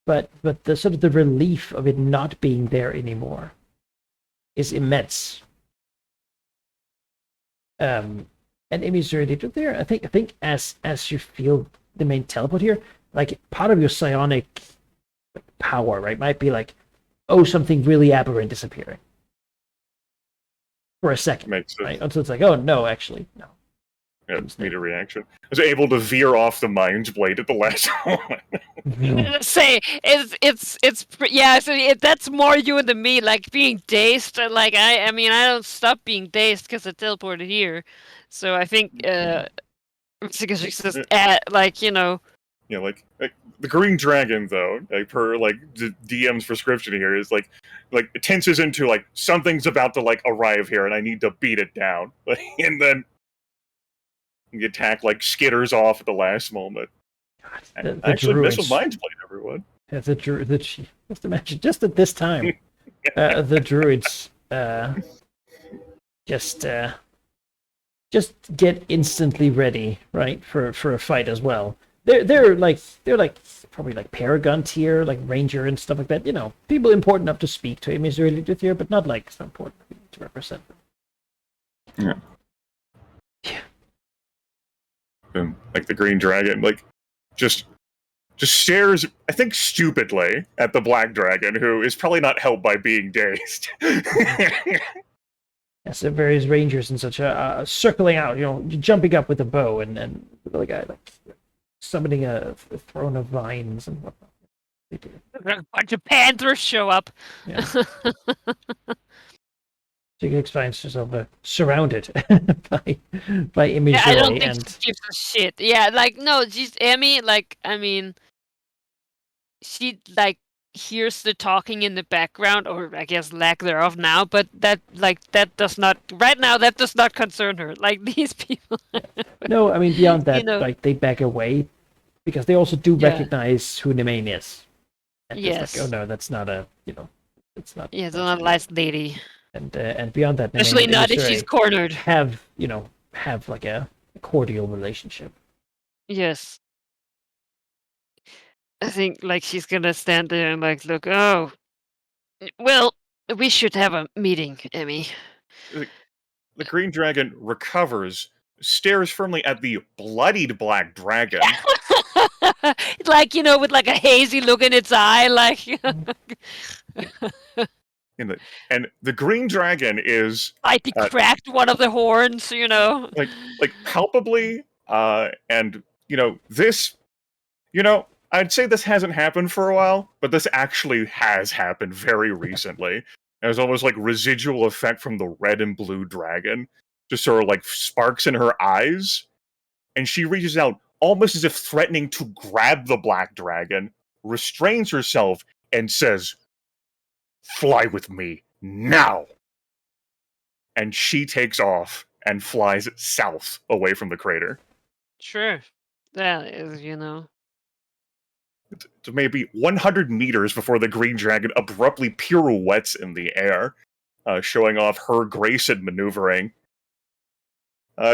But the sort of the relief of it not being there anymore is immense. And Amy's already there. I think as you feel the main teleport here, like part of your psionic power, right, might be like, oh, something really aberrant is appearing for a second, Makes sense. right? Until it's like, oh no, actually, no. Yeah, immediate reaction. I was able to veer off the Mind's Blade at the last moment. Say yeah. So that's more you than me. Like being dazed. Like I mean, I don't stop being dazed because I teleported here. So I think because it's just like Yeah, like the Green Dragon, though, like per like DM's prescription here is like it tenses into like something's about to like arrive here, and I need to beat it down, and then the attack like skitters off at the last moment. The Actually, druids. Missile Mind's Blade, everyone. Yeah, just imagine, just at this time, the druids just get instantly ready, right, for a fight as well. They're like probably like Paragon tier, like Ranger and stuff like that. You know, people important enough to speak to Ami's early tier, but not like so important to represent them. Yeah. And like the Green Dragon, like just stares, I think, stupidly at the Black Dragon, who is probably not helped by being dazed. Yes, the various rangers and such circling out, jumping up with a bow, and the guy like summoning a throne of vines and whatnot. They do. a bunch of panthers show up. Yeah. Jigix finds herself surrounded by imagery Yeah, I don't think and she gives a shit. Yeah, like no, she's Emmy. Like I mean, she like hears the talking in the background, or I guess lack thereof now. But that does not right now. That does not concern her. Like these people. no, I mean beyond that, You know. like they back away because they also do Yeah. recognize who Nemain is. And Yes. it's like, oh no, that's not it's not. Yeah, it's not a nice lady. And beyond that, Nemain Especially and not if Illusory she's cornered. have like a cordial relationship. Yes. I think like she's gonna stand there and like look. Oh, well, we should have a meeting, Emmy. The Green Dragon recovers, stares firmly at the bloodied Black Dragon. Like with like a hazy look in its eye, like. And the Green Dragon is I cracked one of the horns, like palpably, and this, I'd say this hasn't happened for a while, but this actually has happened very recently. There's almost like residual effect from the red and blue dragon, just sort of like sparks in her eyes, and she reaches out almost as if threatening to grab the Black Dragon, restrains herself, and says, "Fly with me now." And she takes off and flies south away from the crater. Sure. That is, To maybe 100 meters before the Green Dragon abruptly pirouettes in the air, showing off her grace and maneuvering.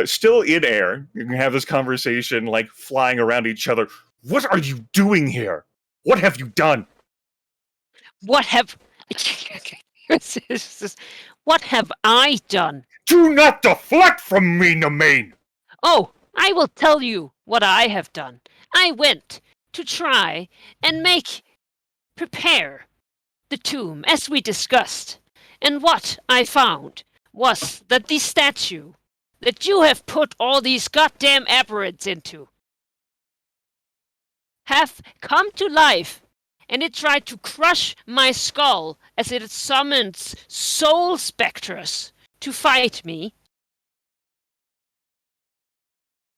Still in air, you can have this conversation like flying around each other. What are you doing here? What have you done? What have what have I done? Do not deflect from me, Nemain! Oh, I will tell you what I have done. I went to try and prepare the tomb as we discussed. And what I found was that the statue that you have put all these goddamn aberrants into have come to life, and it tried to crush my skull as it summons soul spectres to fight me.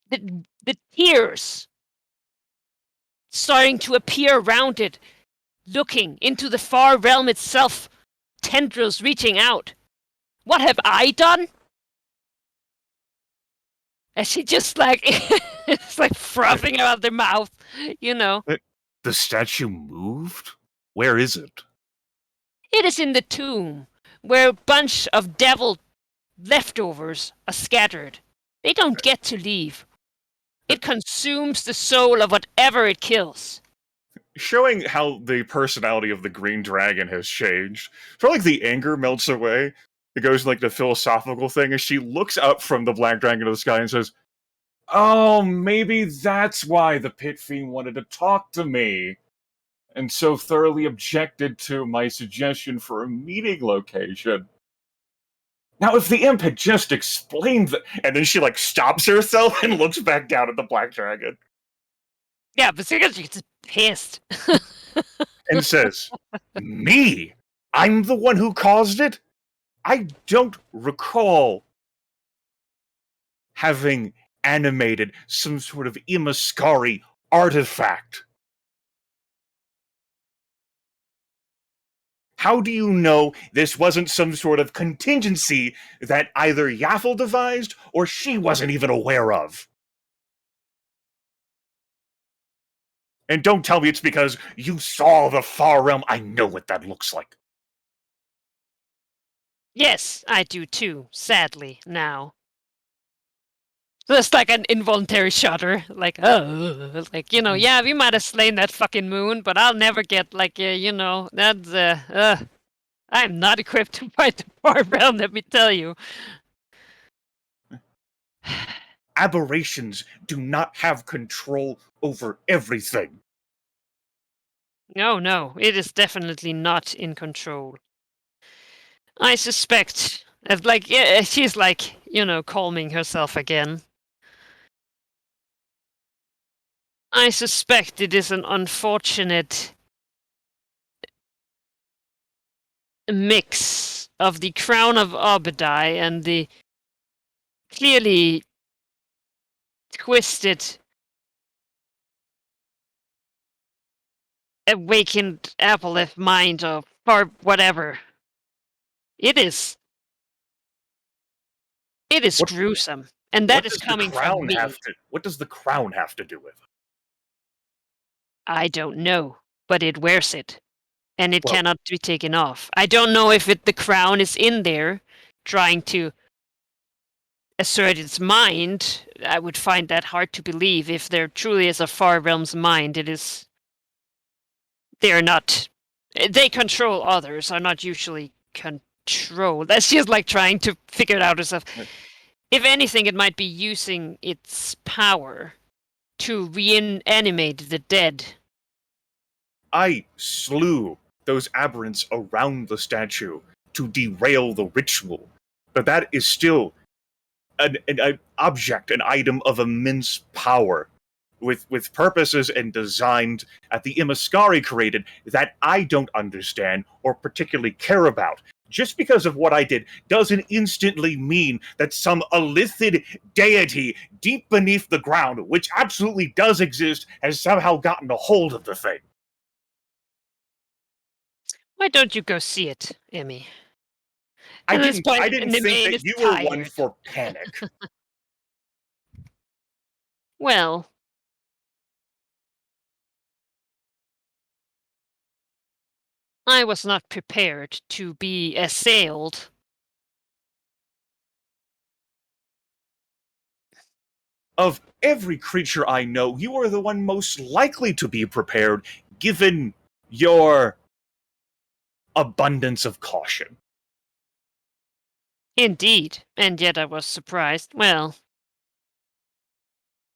The tears starting to appear around it, looking into the far realm itself, tendrils reaching out. What have I done? And she just like it's like frothing out their mouth, The statue moved? Where is it? It is in the tomb, where a bunch of devil leftovers are scattered. They don't get to leave. It consumes the soul of whatever it kills. Showing how the personality of the Green Dragon has changed. For like the anger melts away. It goes like the philosophical thing as she looks up from the Black Dragon to the sky and says, Oh, maybe that's why the Pit Fiend wanted to talk to me, and so thoroughly objected to my suggestion for a meeting location. Now, if the imp had just explained that, and then she like stops herself and looks back down at the black dragon Yeah, but seriously, just pissed. and says, "Me? I'm the one who caused it? I don't recall having animated some sort of Imaskari artifact. How do you know this wasn't some sort of contingency that either Yaffle devised or she wasn't even aware of? And don't tell me it's because you saw the Far Realm. I know what that looks like." Yes, I do too, sadly, now. Just like an involuntary shudder, like, oh, like, yeah, we might have slain that fucking moon, but I'll never get, like, that's, I'm not equipped to fight the Far Realm, let me tell you. Aberrations do not have control over everything. No, it is definitely not in control. I suspect, like, yeah, she's like, calming herself again. I suspect it is an unfortunate mix of the Crown of Obadai and the clearly twisted, awakened Apolyth mind or whatever. It is What- gruesome, and that is coming from me. What does the crown have to do with it? I don't know, but it wears it, and it Well- cannot be taken off. I don't know if the crown is in there trying to assert its mind. I would find that hard to believe. If there truly is a Far Realm's mind, it is. They're not. They control others, are not usually controlled. That's just like trying to figure it out herself. Right. If anything, it might be using its power to reanimate the dead. I slew those aberrants around the statue to derail the ritual, but that is still an object, an item of immense power, with purposes and designed at the Imaskari created that I don't understand or particularly care about. Just because of what I did doesn't instantly mean that some illithid deity deep beneath the ground, which absolutely does exist, has somehow gotten a hold of the thing. Why don't you go see it, Emmy? I At this didn't, point, I didn't the think maid that is you were one tired. for panic. Well, I was not prepared to be assailed. Of every creature I know, you are the one most likely to be prepared, given your abundance of caution. Indeed, and yet I was surprised. Well,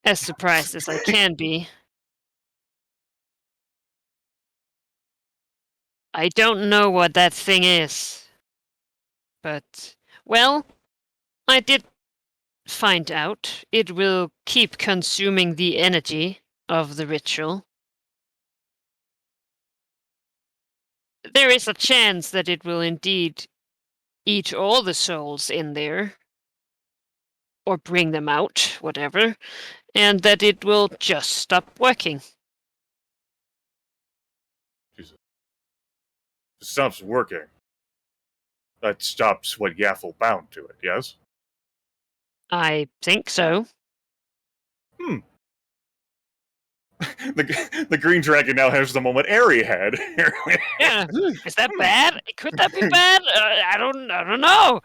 as surprised as I can be. I don't know what that thing is. But, well, I did find out. It will keep consuming the energy of the ritual. There is a chance that it will indeed eat all the souls in there, or bring them out, whatever, and that it will just stop working. Jesus. It stops working. That stops what Yaffle bound to it, yes? I think so. The green dragon now has the moment Airy had. Yeah, is that bad? Could that be bad? I don't know.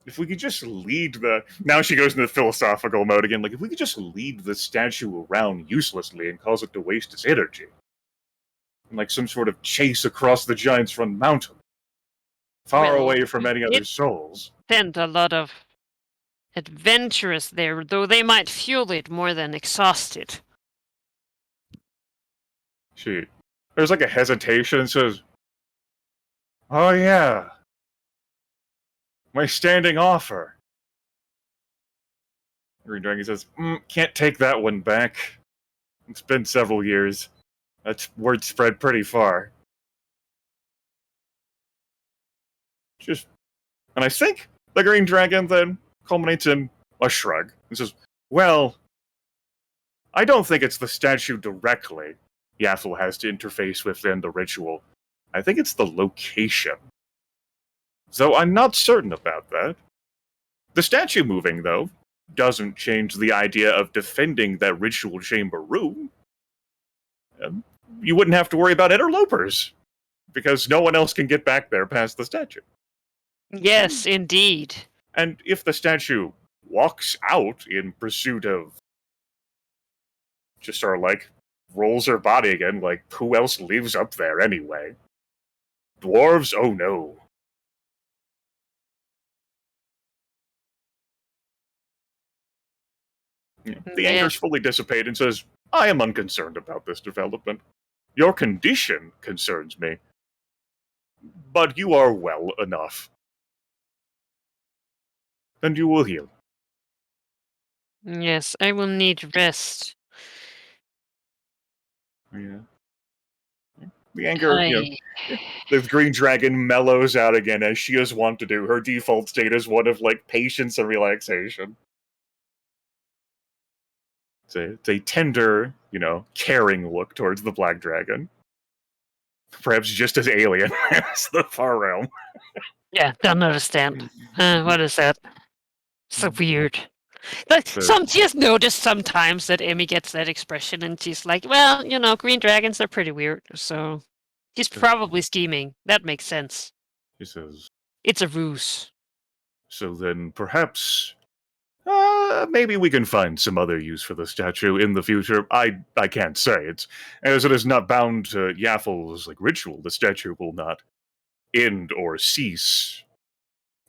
If we could just lead the... Now she goes into philosophical mode again. Like, if we could just lead the statue around uselessly and cause it to waste its energy. Like some sort of chase across the Giant's Front Mountain. Far Well, away from any other it- souls. Spent a lot of adventurous there, though they might fuel it more than exhaust it. There's like a hesitation and says, "Oh yeah, my standing offer." Green Dragon says, "Can't take that one back. It's been several years. That's word spread pretty far." And I think the Green Dragon then culminates in a shrug and says, "Well, I don't think it's the statue directly Yaffle has to interface with in the ritual. I think it's the location. So I'm not certain about that. The statue moving, though, doesn't change the idea of defending that ritual chamber room. You wouldn't have to worry about interlopers, because no one else can get back there past the statue. Yes, indeed. And if the statue walks out in pursuit of just sort of like rolls her body again, like who else lives up there anyway? Dwarves? Oh no." The anger's fully dissipated and says, "I am unconcerned about this development. Your condition concerns me. But you are well enough. And you will heal." Yes, I will need rest. Yeah. The anger, the Green Dragon mellows out again as she is wont to do. Her default state is one of like patience and relaxation. It's a tender, caring look towards the Black Dragon. Perhaps just as alien as the Far Realm. Yeah, don't understand. What is that? So weird. Just noticed sometimes that Emmy gets that expression and she's like, well, green dragons are pretty weird, so she's probably scheming. That makes sense. She says, it's a ruse. So then perhaps maybe we can find some other use for the statue in the future. I can't say. As it is not bound to Yaffle's ritual, the statue will not end or cease.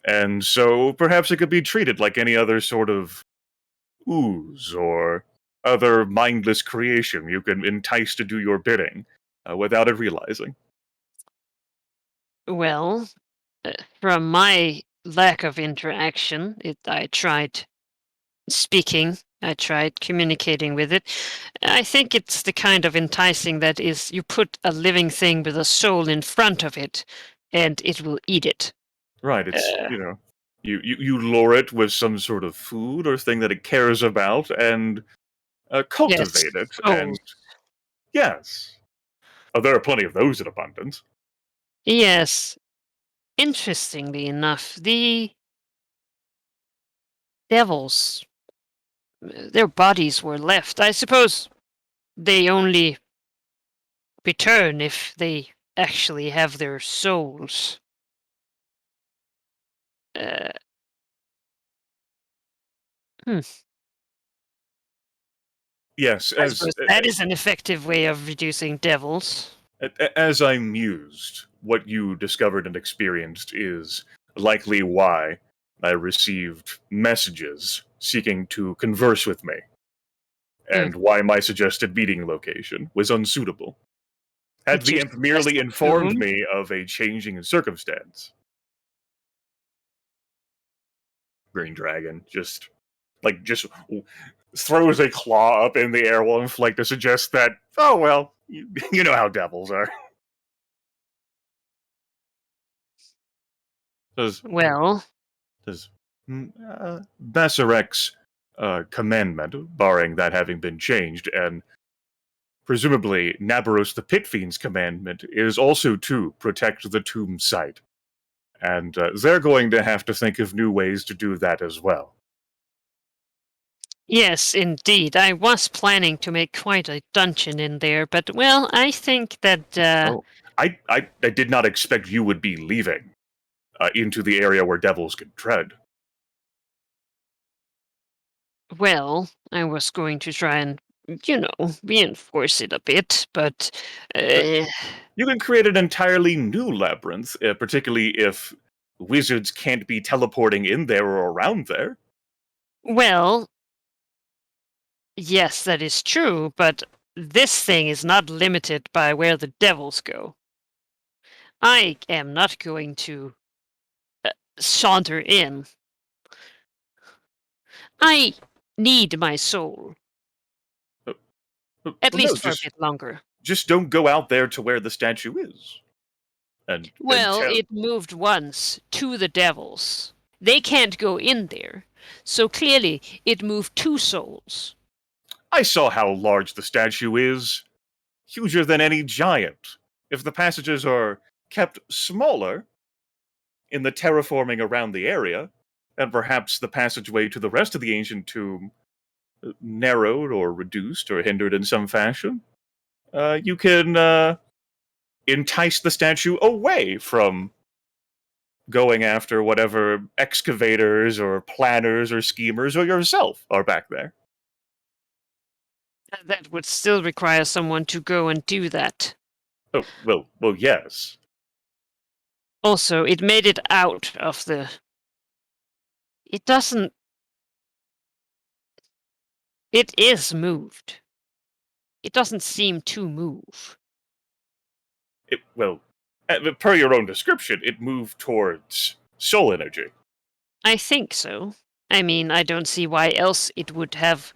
And so perhaps it could be treated like any other sort of ooze or other mindless creation you can entice to do your bidding without it realizing. Well, from my lack of interaction, I tried speaking, I tried communicating with it. I think it's the kind of enticing that is you put a living thing with a soul in front of it, and it will eat it. Right, it's, you lure it with some sort of food or thing that it cares about and cultivate it. And yes, there are plenty of those in abundance. Yes. Interestingly enough, the devils, their bodies were left. I suppose they only return if they actually have their souls. Yes, that is an effective way of reducing devils. As I mused, what you discovered and experienced is likely why I received messages seeking to converse with me, and why my suggested meeting location was unsuitable. Had the imp merely informed me of a changing circumstance. Green Dragon just throws a claw up in the air while like to suggest that, oh well, you know how devils are. Bassarek's commandment, barring that having been changed, and presumably Nabaros the Pit Fiend's commandment, is also to protect the tomb site. And they're going to have to think of new ways to do that as well. Yes, indeed. I was planning to make quite a dungeon in there, but, well, I think that... I did not expect you would be leaving into the area where devils can tread. Well, I was going to try and, reinforce it a bit, but... You can create an entirely new labyrinth, particularly if wizards can't be teleporting in there or around there. Well, yes, that is true, but this thing is not limited by where the devils go. I am not going to saunter in. I need my soul, at Well, no, least for a bit longer. just don't go out there to where the statue is. And Well, tell. it moved once to the devils. They can't go in there. So clearly, it moved 2 souls. I saw how large the statue is. Huger than any giant. If the passages are kept smaller in the terraforming around the area, and perhaps the passageway to the rest of the ancient tomb narrowed or reduced or hindered in some fashion, you can entice the statue away from going after whatever excavators or planners or schemers or yourself are back there. That would still require someone to go and do that. Oh, well, yes. Also, it made it out of the... It doesn't... It is moved. It doesn't seem to move. Per your own description, it moved towards soul energy. I think so. I mean, I don't see why else it would have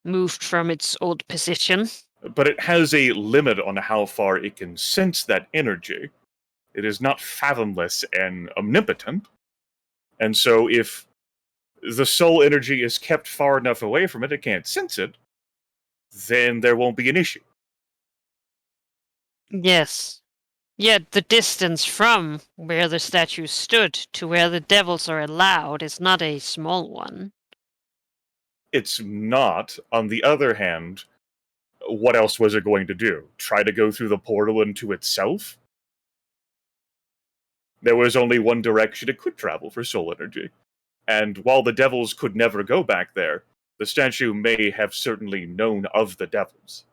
moved from its old position. But it has a limit on how far it can sense that energy. It is not fathomless and omnipotent. And so if the soul energy is kept far enough away from it, it can't sense it, then there won't be an issue. Yes. Yet the distance from where the statue stood to where the devils are allowed is not a small one. It's not. On the other hand, what else was it going to do? Try to go through the portal into itself? There was only one direction it could travel for soul energy. And while the devils could never go back there, the statue may have certainly known of the devils.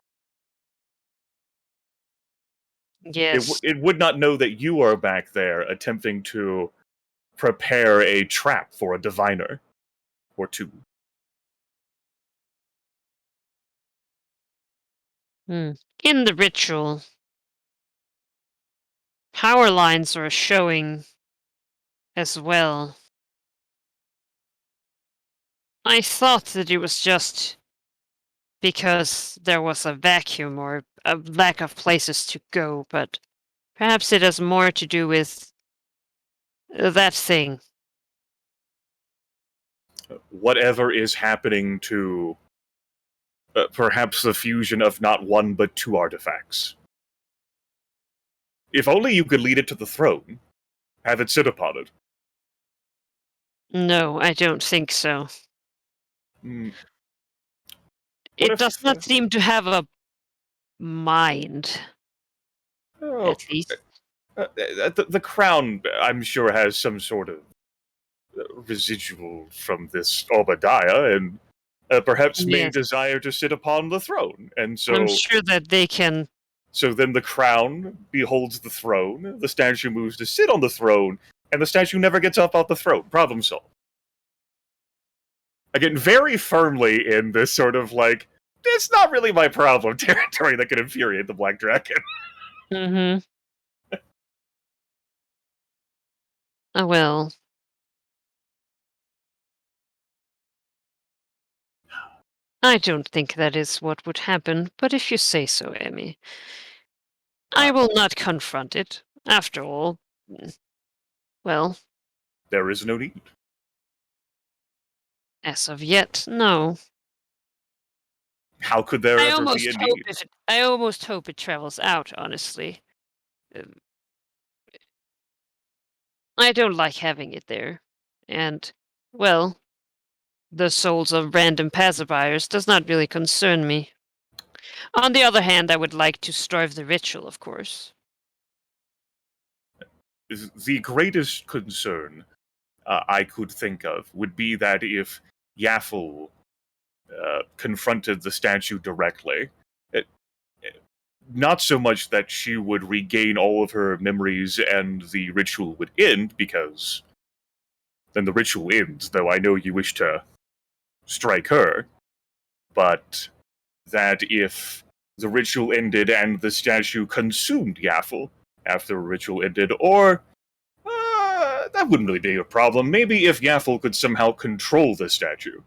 Yes. It would not know that you are back there attempting to prepare a trap for a diviner or two. In the ritual, power lines are showing as well. I thought that it was just because there was a vacuum or a lack of places to go, but perhaps it has more to do with that thing. Whatever is happening to perhaps the fusion of not one but two artifacts. If only you could lead it to the throne, have it sit upon it. No, I don't think so. What It if, does not seem to have a mind, Oh, at least. the crown, I'm sure, has some sort of residual from this Obadiah, and perhaps may Yes. desire to sit upon the throne. And so, I'm sure that they can... so then the crown beholds the throne, the statue moves to sit on the throne, and the statue never gets up off the throne. Problem solved. Again, very firmly in this sort of like, it's not really my problem territory that can infuriate the Black Dragon. Mm-hmm. Oh, well. I don't think that is what would happen, but if you say so, Emmy. I will not confront it. After all, well, There is no need. as of yet, no. How could there I ever almost be a hope need? I almost hope it travels out, honestly. I don't like having it there. And, well, the souls of random pacifiers does not really concern me. On the other hand, I would like to starve the ritual, of course. The greatest concern I could think of would be that if Yaffle confronted the statue directly, not so much that she would regain all of her memories and the ritual would end, because then the ritual ends, though I know you wish to strike her, but that if the ritual ended and the statue consumed Yaffle after the ritual ended, or that wouldn't really be a problem. Maybe if Yaffle could somehow control the statue.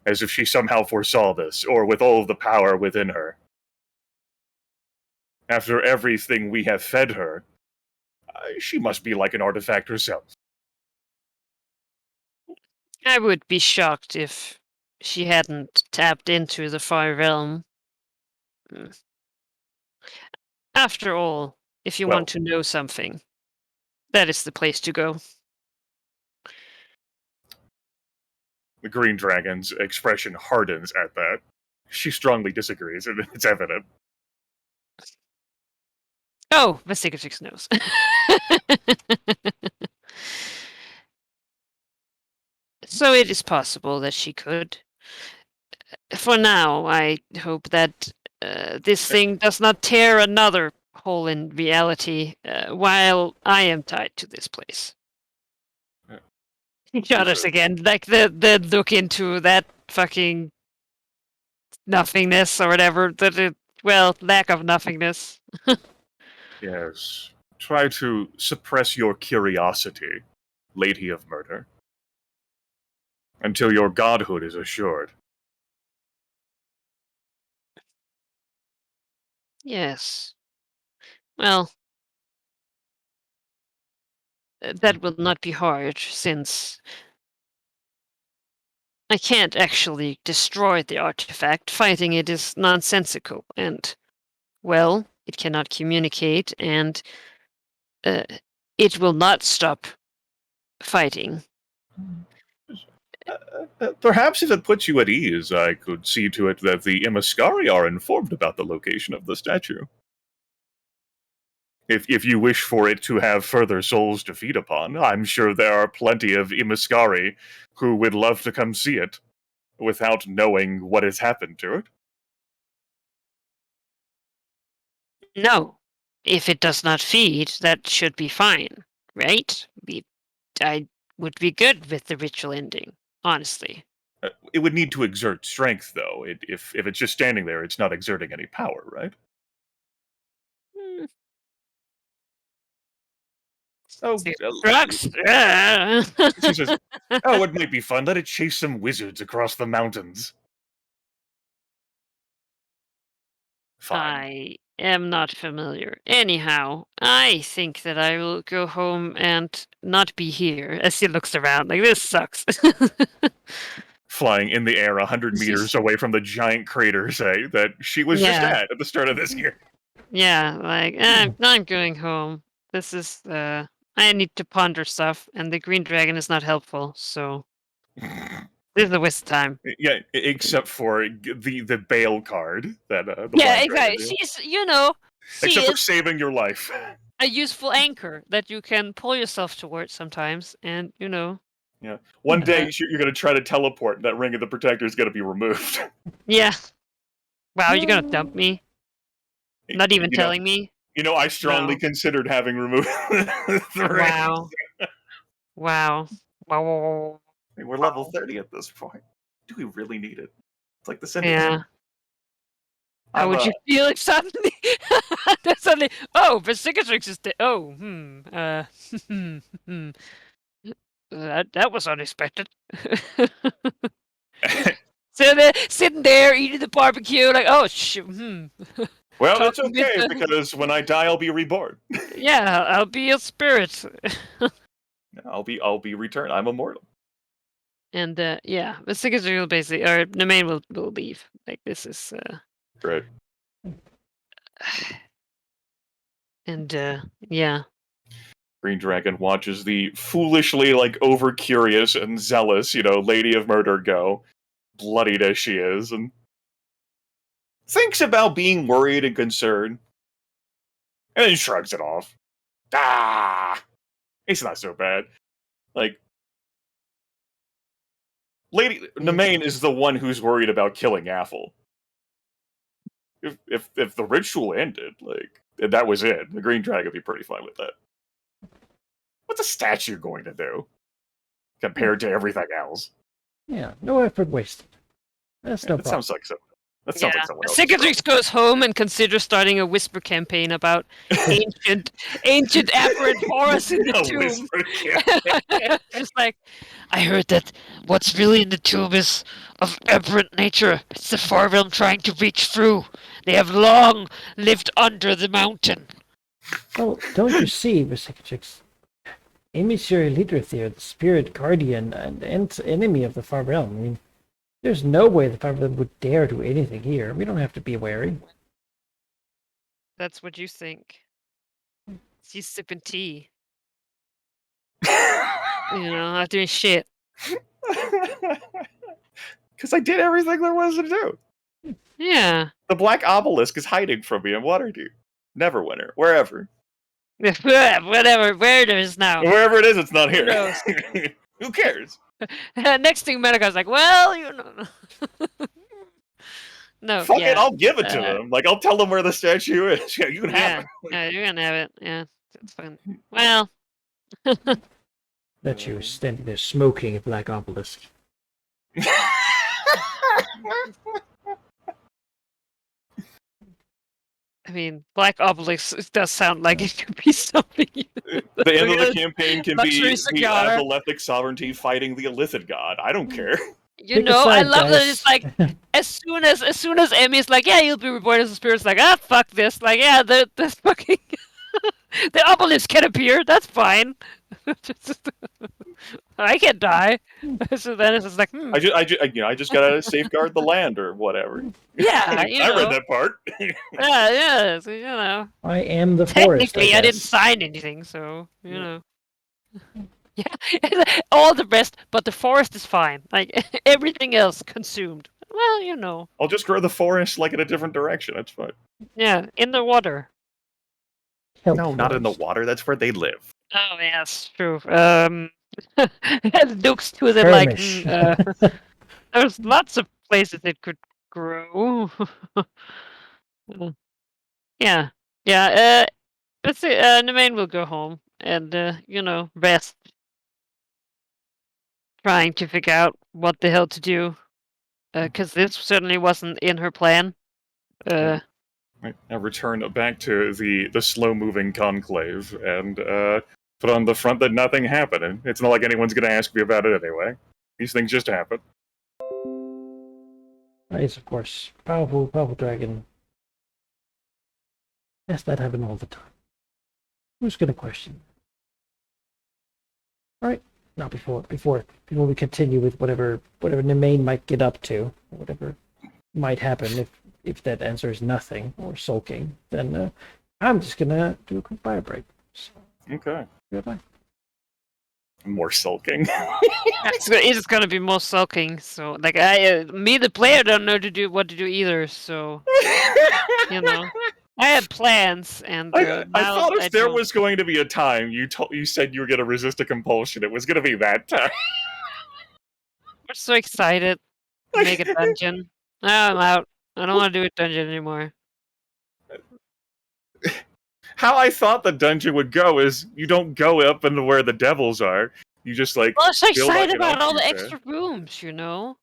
As if she somehow foresaw this, or with all of the power within her. After everything we have fed her, she must be like an artifact herself. I would be shocked if she hadn't tapped into the Fire Realm. After all, if you Well- want to know something, that is the place to go. The Green Dragon's expression hardens at that. She strongly disagrees, and it's evident. Oh, Vesicatrix knows. So it is possible that she could. For now, I hope that this thing does not tear another hole in reality while I am tied to this place. He shot us again, like the look into that fucking nothingness or whatever. Lack of nothingness. Yes. Try to suppress your curiosity, Lady of Murder, until your godhood is assured. Yes. Well, that will not be hard, since I can't actually destroy the artifact. Fighting it is nonsensical, and, well, it cannot communicate, and it will not stop fighting. Perhaps if it puts you at ease, I could see to it that the Imascari are informed about the location of the statue. If you wish for it to have further souls to feed upon, I'm sure there are plenty of Imascari who would love to come see it without knowing what has happened to it. No. If it does not feed, that should be fine, right? I would be good with the ritual ending, honestly. It would need to exert strength, though. If it's just standing there, it's not exerting any power, right? Oh, Drugs! she says, "Oh, it might be fun. Let it chase some wizards across the mountains." Fine. I am not familiar. Anyhow, I think that I will go home and not be here, as he looks around. Like, this sucks. Flying in the air 100 meters away from the giant crater, say, that she was just Yeah. at the start of this year. Yeah, like, I'm going home. This is, I need to ponder stuff, and the green dragon is not helpful, so this is a waste of time. Yeah, except for the bail card that the Yeah, Black Dragon exactly. did. She Except for is saving your life. a useful anchor that you can pull yourself towards sometimes, and, Yeah. One day Yeah. you're going to try to teleport, and that Ring of the Protector is going to be removed. yeah. Wow, you're gonna dump me? Not even You know- telling me? I strongly No. considered having removed the ring. Wow. Wow. Wow. I mean, we're level 30 at this point. Do we really need it? It's like the sentence. Yeah. How would you feel if suddenly, Vesicatrix is dead. Oh, that was unexpected. So they're sitting there eating the barbecue, like, oh, Well, it's Talking okay, with because when I die, I'll be reborn. yeah, I'll be your spirit. I'll be returned. I'm immortal. And yeah, Vesicatrix will basically, or Nemain will leave. Like, this is, Great. and yeah. Green Dragon watches the foolishly, over curious and zealous, Lady of Murder go, bloodied as she is, and thinks about being worried and concerned, and then shrugs it off. It's not so bad. Lady Nemain is the one who's worried about killing Yaffle. If the ritual ended, that was it, the Green Dragon would be pretty fine with that. What's a statue going to do compared to everything else? Yeah, no effort wasted. That's no That problem. sounds like so. That sounds like someone else's Cicatrix goes home and considers starting a whisper campaign about ancient aberrant horrors in the A tomb. whisper campaign. Just like, I heard that what's really in the tomb is of aberrant nature. It's the Far Realm trying to reach through. They have long lived under the mountain. Well, don't you see, Cicatrix? Emissary Lidrithir, the spirit guardian and enemy of the Far Realm. I mean, there's no way the Far Realm would dare do anything here. We don't have to be wary. That's what you think. She's sipping tea. Not doing shit. Because I did everything there was to do. Yeah. The Black Obelisk is hiding from me in Waterdeep. Neverwinter. Wherever. Whatever. Where it is now. Wherever it is, it's not here. Who knows? Who cares? Next thing Medica's like, well, No, Fuck yeah. it, I'll give it to them. Like, I'll tell them where the statue is. Yeah, you can have Yeah, you're gonna have it. Yeah, it's fine. Well, That you standing there smoking a black obelisk. it. I mean, Black Obelisk does sound like it could be something. The end of the Look at campaign can luxury be the cigar. Apoleptic sovereignty fighting the Illithid god. I don't care. You Pick a know, I side, love that guys. it's like as soon as Emmy's like, yeah, you'll be reborn as a spirit. It's like, ah, fuck this. Like, yeah, the fucking the obelisk can appear. That's fine. I can die. So then it's just like, I just gotta safeguard the land or whatever. yeah, I read that part. yeah. So, you know, I am the forest. technically, I didn't guess. sign anything, so you know. Yeah, all the rest, but the forest is fine. Like everything else consumed. Well, you know. I'll just grow the forest like in a different direction. That's fine. Yeah, in the water. Help No, not in the forest. water. That's where they live. Oh, yes, true. It looks to the like. Skirmish. There's lots of places it could grow. Yeah, yeah. Let's see. Nemain will go home and rest, trying to figure out what the hell to do. Because this certainly wasn't in her plan. Right. Now return back to the slow-moving conclave and put on the front that nothing happened. And it's not like anyone's going to ask me about it anyway. These things just happen. Yes, of course. Powerful dragon. Yes, that happen all the time. Who's gonna question? Alright. Now before we continue with whatever Nemain might get up to, or whatever might happen if that answer is nothing or sulking, then I'm just gonna do a quick bio break. So Okay. goodbye. More sulking. It's gonna be more sulking. So, like, me, the player, don't know what to do either. So, you know, I had plans, and I now thought if there don't. was going to be a time you said you were going to resist a compulsion, it was going to be that time. We're so excited to make a dungeon. Now I'm out. I don't want to do a dungeon anymore. How I thought the dungeon would go is you don't go up into where the devils are. You just like. Well, I'm so feel like excited an about all the offshoot extra rooms. You know.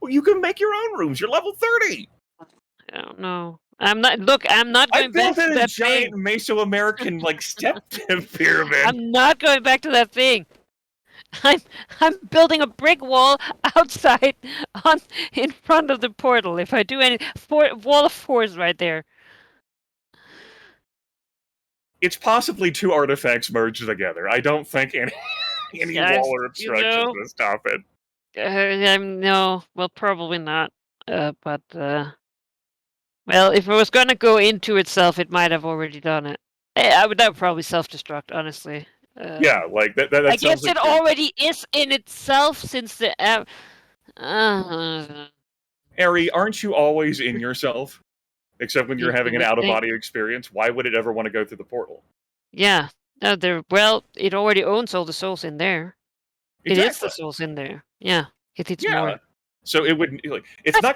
Well, you can make your own rooms. You're level 30. I don't know. I'm not. Look, I'm not I going back built to in a that giant thing. Mesoamerican like step pyramid. I'm not going back to that thing. I'm building a brick wall outside in front of the portal. If I do any wall of fours right there. It's possibly two artifacts merged together. I don't think any Guys, wall or obstruction will stop it. No, well, probably not. But well, if it was gonna go into itself, it might have already done it. That would probably self-destruct, honestly. Yeah, like that. I sounds guess like it already is in itself since the. Ari, aren't you always in yourself? Except when you're You having an would out-of-body experience. Why would it ever want to go through the portal? Yeah. Well, it already owns all the souls in there. It is the souls in there. Yeah. It eats more. So it wouldn't like it's not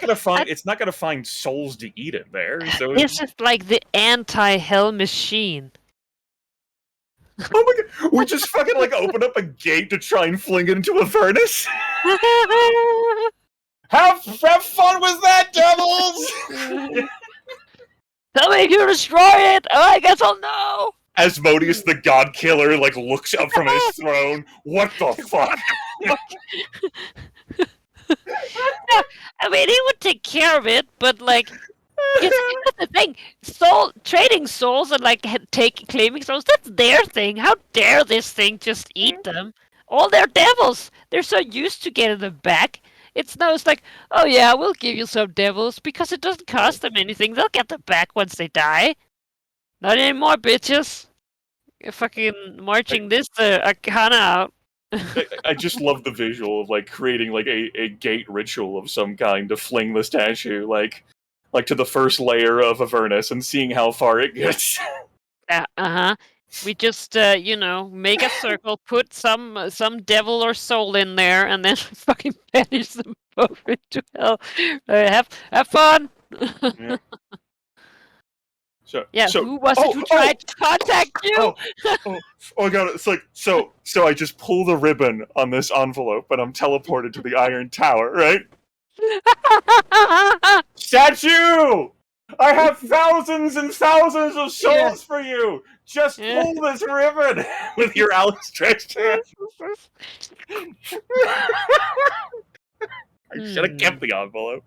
gonna find souls to eat in there. So This is like the anti-hell machine. Oh my god, we just fucking like open up a gate to try and fling it into Avernus. Have fun with that, devils! Tell me if you destroy it. Oh, I guess I'll know. Asmodeus the God Killer like looks up from his throne. What the fuck? I mean, he would take care of it, but like, here's the thing: trading souls and like claiming souls. That's their thing. How dare this thing just eat them? All they're devils. They're so used to getting them back. It's like, oh yeah, we'll give you some devils because it doesn't cost them anything. They'll get them back once they die. Not anymore, bitches. You're fucking marching this Arcana out. I just love the visual of like creating like a gate ritual of some kind to fling the statue like to the first layer of Avernus and seeing how far it gets. We just make a circle, put some devil or soul in there, and then fucking banish them both into hell. Have fun. Yeah. So who was it who tried to contact you? Oh god, it's like so I just pull the ribbon on this envelope and I'm teleported to the Iron Tower, right? Statue! I have thousands and thousands of souls for you! Just pull this ribbon with your outstretched hand. I should have kept the envelope.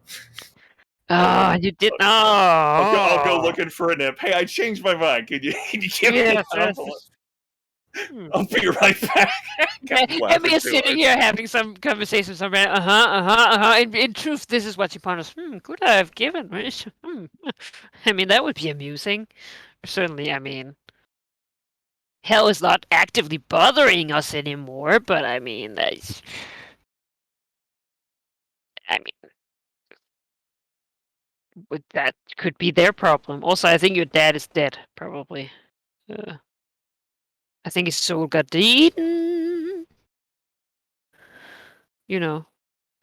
Oh, you did. Oh, I'll go looking for an imp. Hey, I changed my mind. Can you give me the envelope? I'll be right back. And we are sitting here having some conversation. In truth, this is what you ponders. Could I have given? I mean, that would be amusing. Certainly, I mean, hell is not actively bothering us anymore, but I mean, that could be their problem. Also, I think your dad is dead, probably. I think his soul got eaten.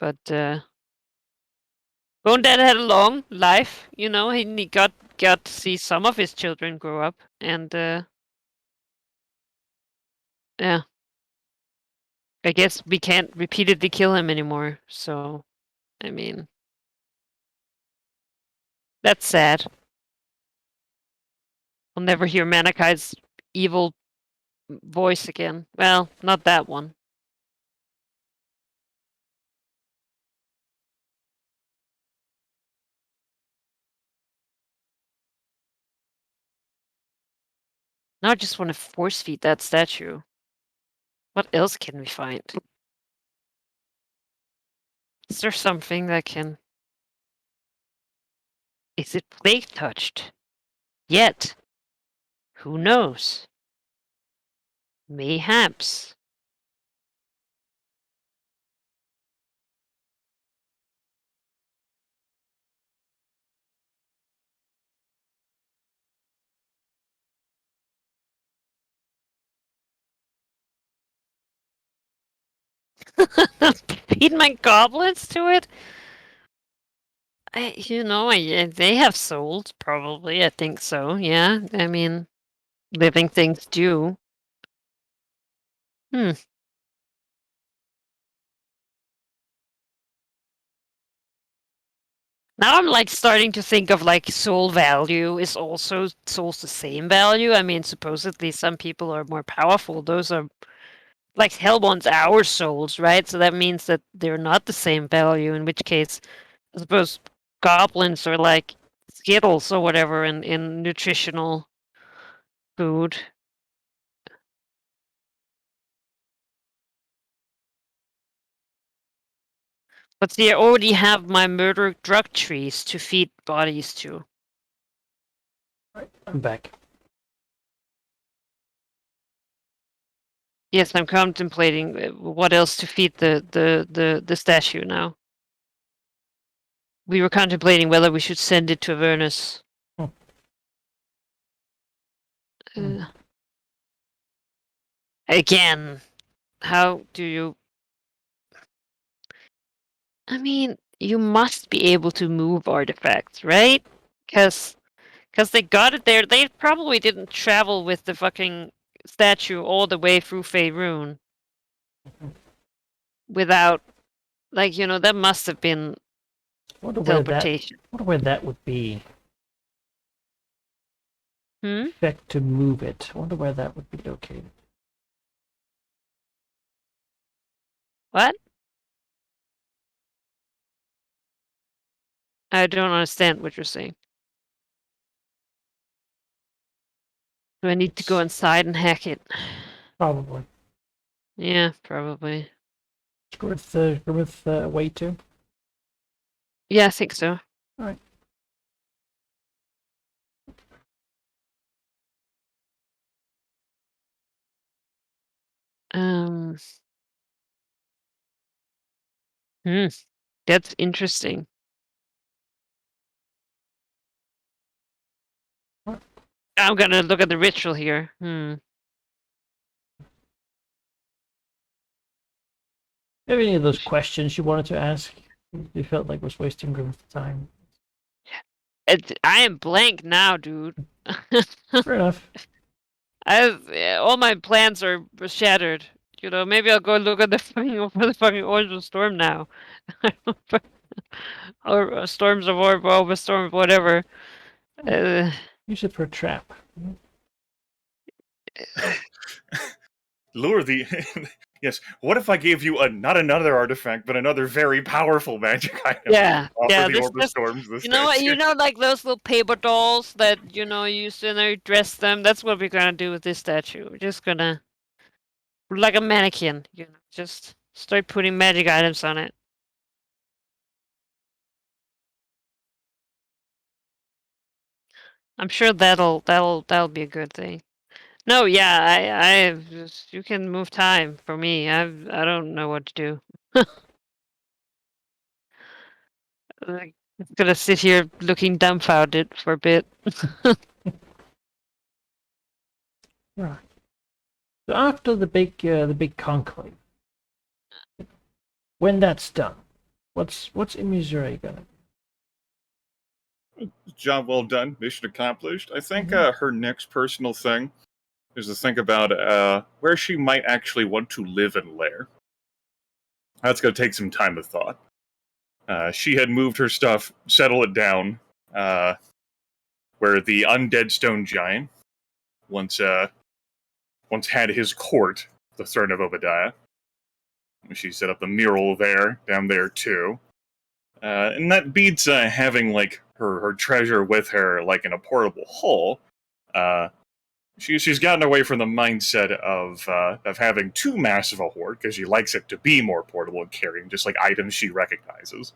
But Bone Dad had a long life. He got to see some of his children grow up, and yeah, I guess we can't repeatedly kill him anymore. So, I mean, that's sad. I'll never hear Manakai's evil voice again. Well, not that one. Now I just want to force feed that statue. What else can we find? Is there something that can... Is it plague touched? Yet? Who knows? Mayhaps. Feed my goblins to it? They have souls, probably. I think so, yeah. I mean, living things do. Now I'm like starting to think of like soul value. Is also souls the same value? I mean, supposedly some people are more powerful. Those are like hell wants our souls, right? So that means that they're not the same value, in which case I suppose goblins are like Skittles or whatever in nutritional food. But see, I already have my murder drug trees to feed bodies to. I'm back. Yes, I'm contemplating what else to feed the statue now. We were contemplating whether we should send it to Avernus. Again, how do you... I mean, you must be able to move artifacts, right? Because they got it there. They probably didn't travel with the fucking statue all the way through Faerun without, like, that must have been Wonder where that teleportation. would be. Hmm? Effect to move it. Wonder where that would be located. What? I don't understand what you're saying. Do I need to go inside and hack it? Probably. Yeah, probably. With way to. Yeah, I think so. Alright. That's interesting. What? I'm gonna look at the ritual here. Have any of those questions you wanted to ask? You felt like was wasting Grimm's time. I am blank now, dude. Fair enough. All my plans are shattered. Maybe I'll go look at the fucking Orange Storm now. Or Storms of Orb, Storm, whatever. Use it for a trap. Lure the. Yes. What if I gave you not another artifact, but another very powerful magic item? Yeah, Offer the this- Orb of Storms. This You know what? Like those little paper dolls that you used to dress them. That's what we're gonna do with this statue. We're just gonna, like a mannequin, just start putting magic items on it. I'm sure that'll be a good thing. No, yeah, you can move time for me. I don't know what to do. Like, I'm gonna sit here looking dumbfounded for a bit. Right. So after the big conclave, when that's done, what's Imizure gonna do? Job well done. Mission accomplished. I think her next personal thing is to think about where she might actually want to live and lair. That's going to take some time of thought. She had moved her stuff, settle it down, where the undead stone giant once had his court, the Throne of Obadiah. She set up the mural down there too. And that beats having like her treasure with her like in a portable hull. She's gotten away from the mindset of having too massive a hoard because she likes it to be more portable and carrying just like items she recognizes.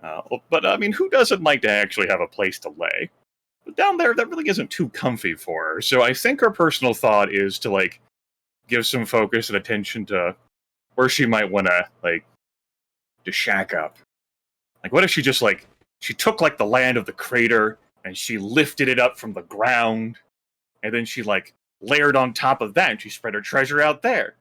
But I mean, who doesn't like to actually have a place to lay? But down there, that really isn't too comfy for her. So I think her personal thought is to like give some focus and attention to where she might want to like to shack up. Like, what if she just like she took like the land of the crater and she lifted it up from the ground, and then she like layered on top of that and she spread her treasure out there.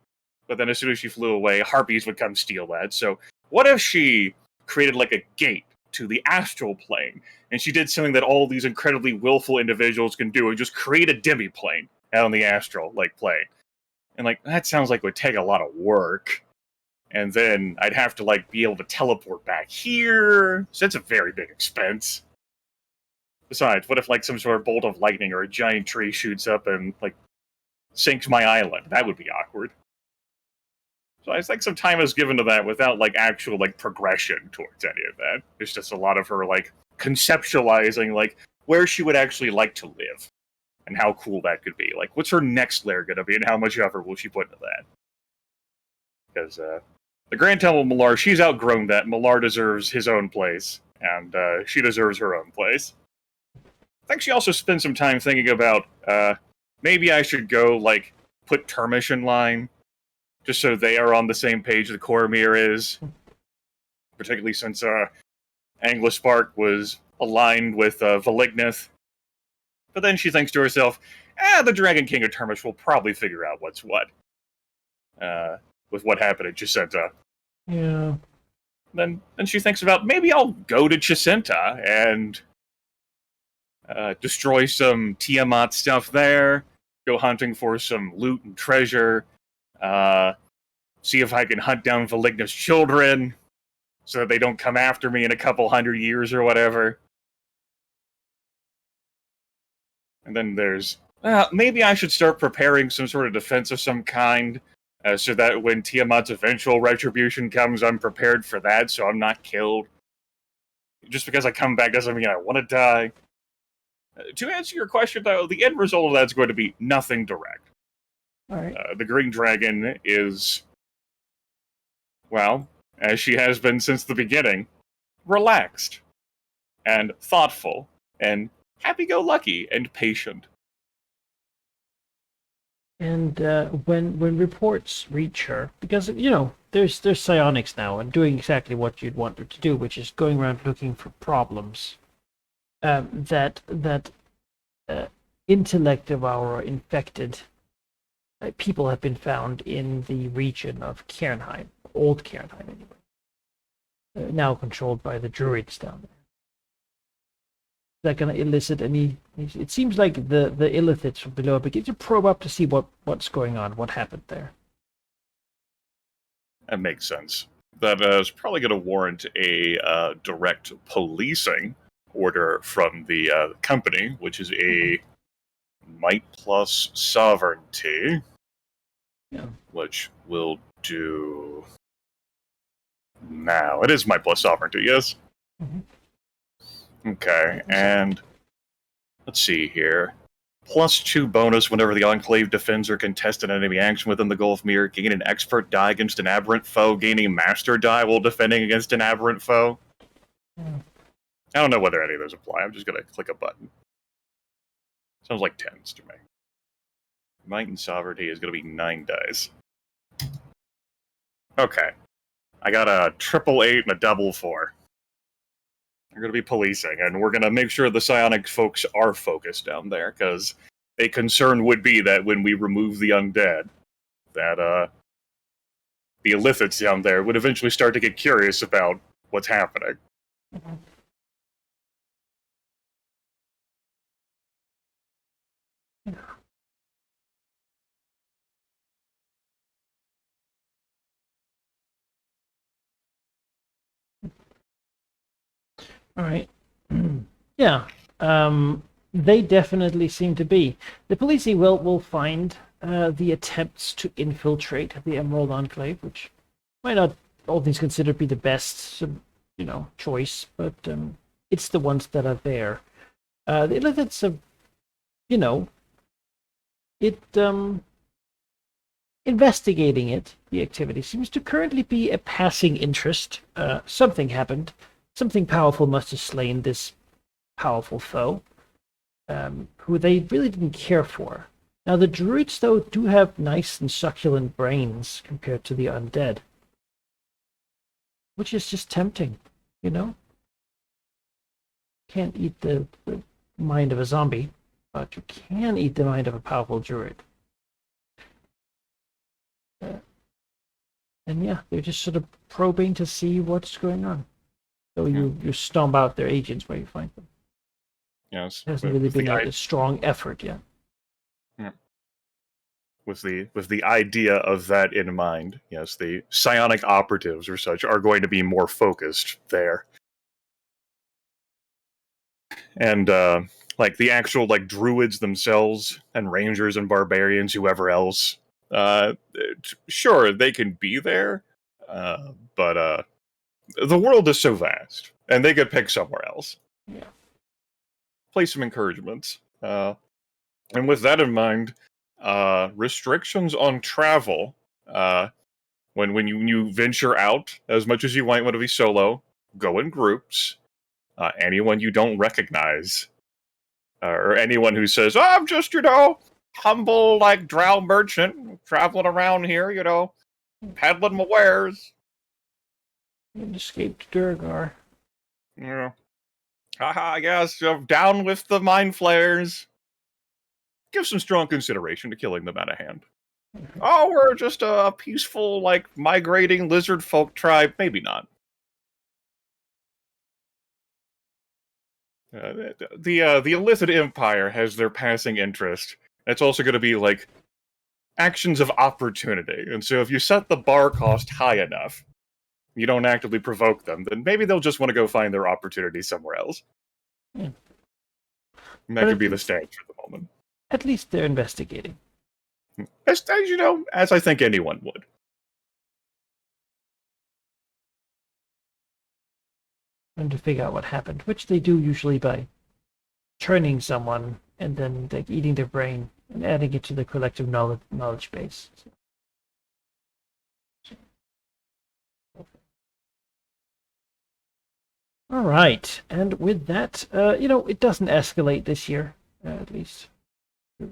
But then as soon as she flew away, harpies would come steal that. So what if she created like a gate to the astral plane, and she did something that all these incredibly willful individuals can do and just create a demi-plane out on the astral like plane? And like that sounds like it would take a lot of work. And then I'd have to like be able to teleport back here. So that's a very big expense. Besides, what if like some sort of bolt of lightning or a giant tree shoots up and like sinks my island? That would be awkward. So I think some time is given to that without like actual like progression towards any of that. It's just a lot of her like conceptualizing like where she would actually like to live and how cool that could be. Like what's her next lair going to be and how much effort will she put into that? Because the Grand Temple of Malar, she's outgrown that. Malar deserves his own place, and she deserves her own place. I think she also spent some time thinking about maybe I should go like put Termish in line, just so they are on the same page the Coromir is. Particularly since Anglispark was aligned with Valignith. But then she thinks to herself, the Dragon King of Termish will probably figure out what's what. With what happened at Jacinta. Yeah. Then she thinks about, maybe I'll go to Jacinta and destroy some Tiamat stuff there. go hunting for some loot and treasure, see if I can hunt down Valignus children, so that they don't come after me in a couple 100 years or whatever. And then there's, maybe I should start preparing some sort of defense of some kind, so that when Tiamat's eventual retribution comes, I'm prepared for that, so I'm not killed. Just because I come back doesn't mean I want to die. To answer your question, though, the end result of that's going to be nothing direct. All right. The Green Dragon is, well, as she has been since the beginning, relaxed, and thoughtful, and happy-go-lucky, and patient. And when reports reach her, because there's psionics now and doing exactly what you'd want her to do, which is going around looking for problems. That intellect of our infected people have been found in the region of Cairnheim, old Cairnheim anyway, now controlled by the druids down there. Is that going to elicit any? It seems like the illithids from below begin to probe up to see what's going on, what happened there. That makes sense. That is probably going to warrant a direct policing order from the company, which is a might plus sovereignty, Yeah. which will do now. It is might plus sovereignty, yes? Mhm. Okay, and let's see here. +2 bonus whenever the Enclave defends or contests an enemy action within the Gulf Mirror. Gain an expert die against an aberrant foe. Gaining master die while defending against an aberrant foe. Yeah. I don't know whether any of those apply. I'm just going to click a button. Sounds like 10s to me. Might and Sovereignty is going to be 9 dice. Okay. I got a 888 and a 444. We're going to be policing, and we're going to make sure the psionic folks are focused down there, because a concern would be that when we remove the undead, that the illithids down there would eventually start to get curious about what's happening. Mhm. All right. Yeah. They definitely seem to be. The policing will find the attempts to infiltrate the Emerald Enclave, which might not, all things considered, be the best, choice, but it's the ones that are there. The Illithids have, investigating it, the activity seems to currently be a passing interest. Something happened. Something powerful must have slain this powerful foe, who they really didn't care for. Now, the druids, though, do have nice and succulent brains compared to the undead, which is just tempting, Can't eat the mind of a zombie, but you can eat the mind of a powerful druid. And yeah, they're just sort of probing to see what's going on. So you stomp out their agents where you find them. Yes, It hasn't really been a strong effort yet. Yeah. With the idea of that in mind, yes, the psionic operatives or such are going to be more focused there. And like the actual druids themselves and rangers and barbarians, whoever else, sure, they can be there, but the world is so vast, and they could pick somewhere else. Yeah. Place some encouragements. And with that in mind, restrictions on travel, when you venture out, as much as you might want to be solo, go in groups. Anyone you don't recognize, or anyone who says, "Oh, I'm just, humble, drow merchant, traveling around here, peddling my wares." And escaped Durgar. Yeah. Haha, I guess, down with the mind flayers. Give some strong consideration to killing them out of hand. Oh, we're just a peaceful, migrating lizard folk tribe. Maybe not. The Illithid Empire has their passing interest, It's also going to be like actions of opportunity. And so if you set the bar cost high enough, you don't actively provoke them, then maybe they'll just want to go find their opportunity somewhere else. Yeah. And that But could at be the least- stance for the moment. At least they're investigating. As you know, as I think anyone would. Trying to figure out what happened, which they do usually by turning someone and then like eating their brain and adding it to the collective knowledge base. All right, and with that, it doesn't escalate this year, at least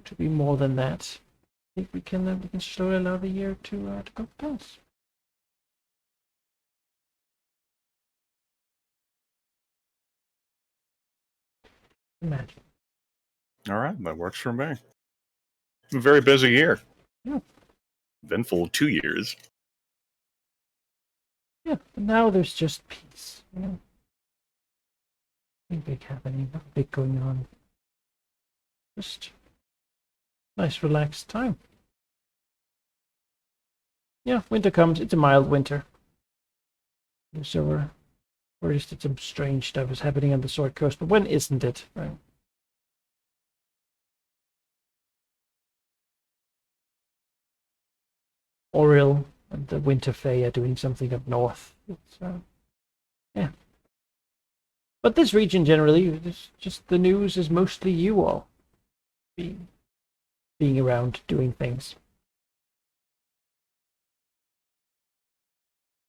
to be more than that. I think we can slowly allow the year to go past. Imagine. All right, that works for me. A very busy year. Yeah. Eventful 2 years. Yeah, but now there's just peace. Nothing big happening, nothing big going on. Just nice, relaxed time. Yeah, winter comes. It's a mild winter. So we're just at some strange stuff is happening on the Sword Coast, but when isn't it? Right. Oriel and the Winter Fae are doing something up north. It's, yeah. But this region generally, it's just the news is mostly you all being around doing things.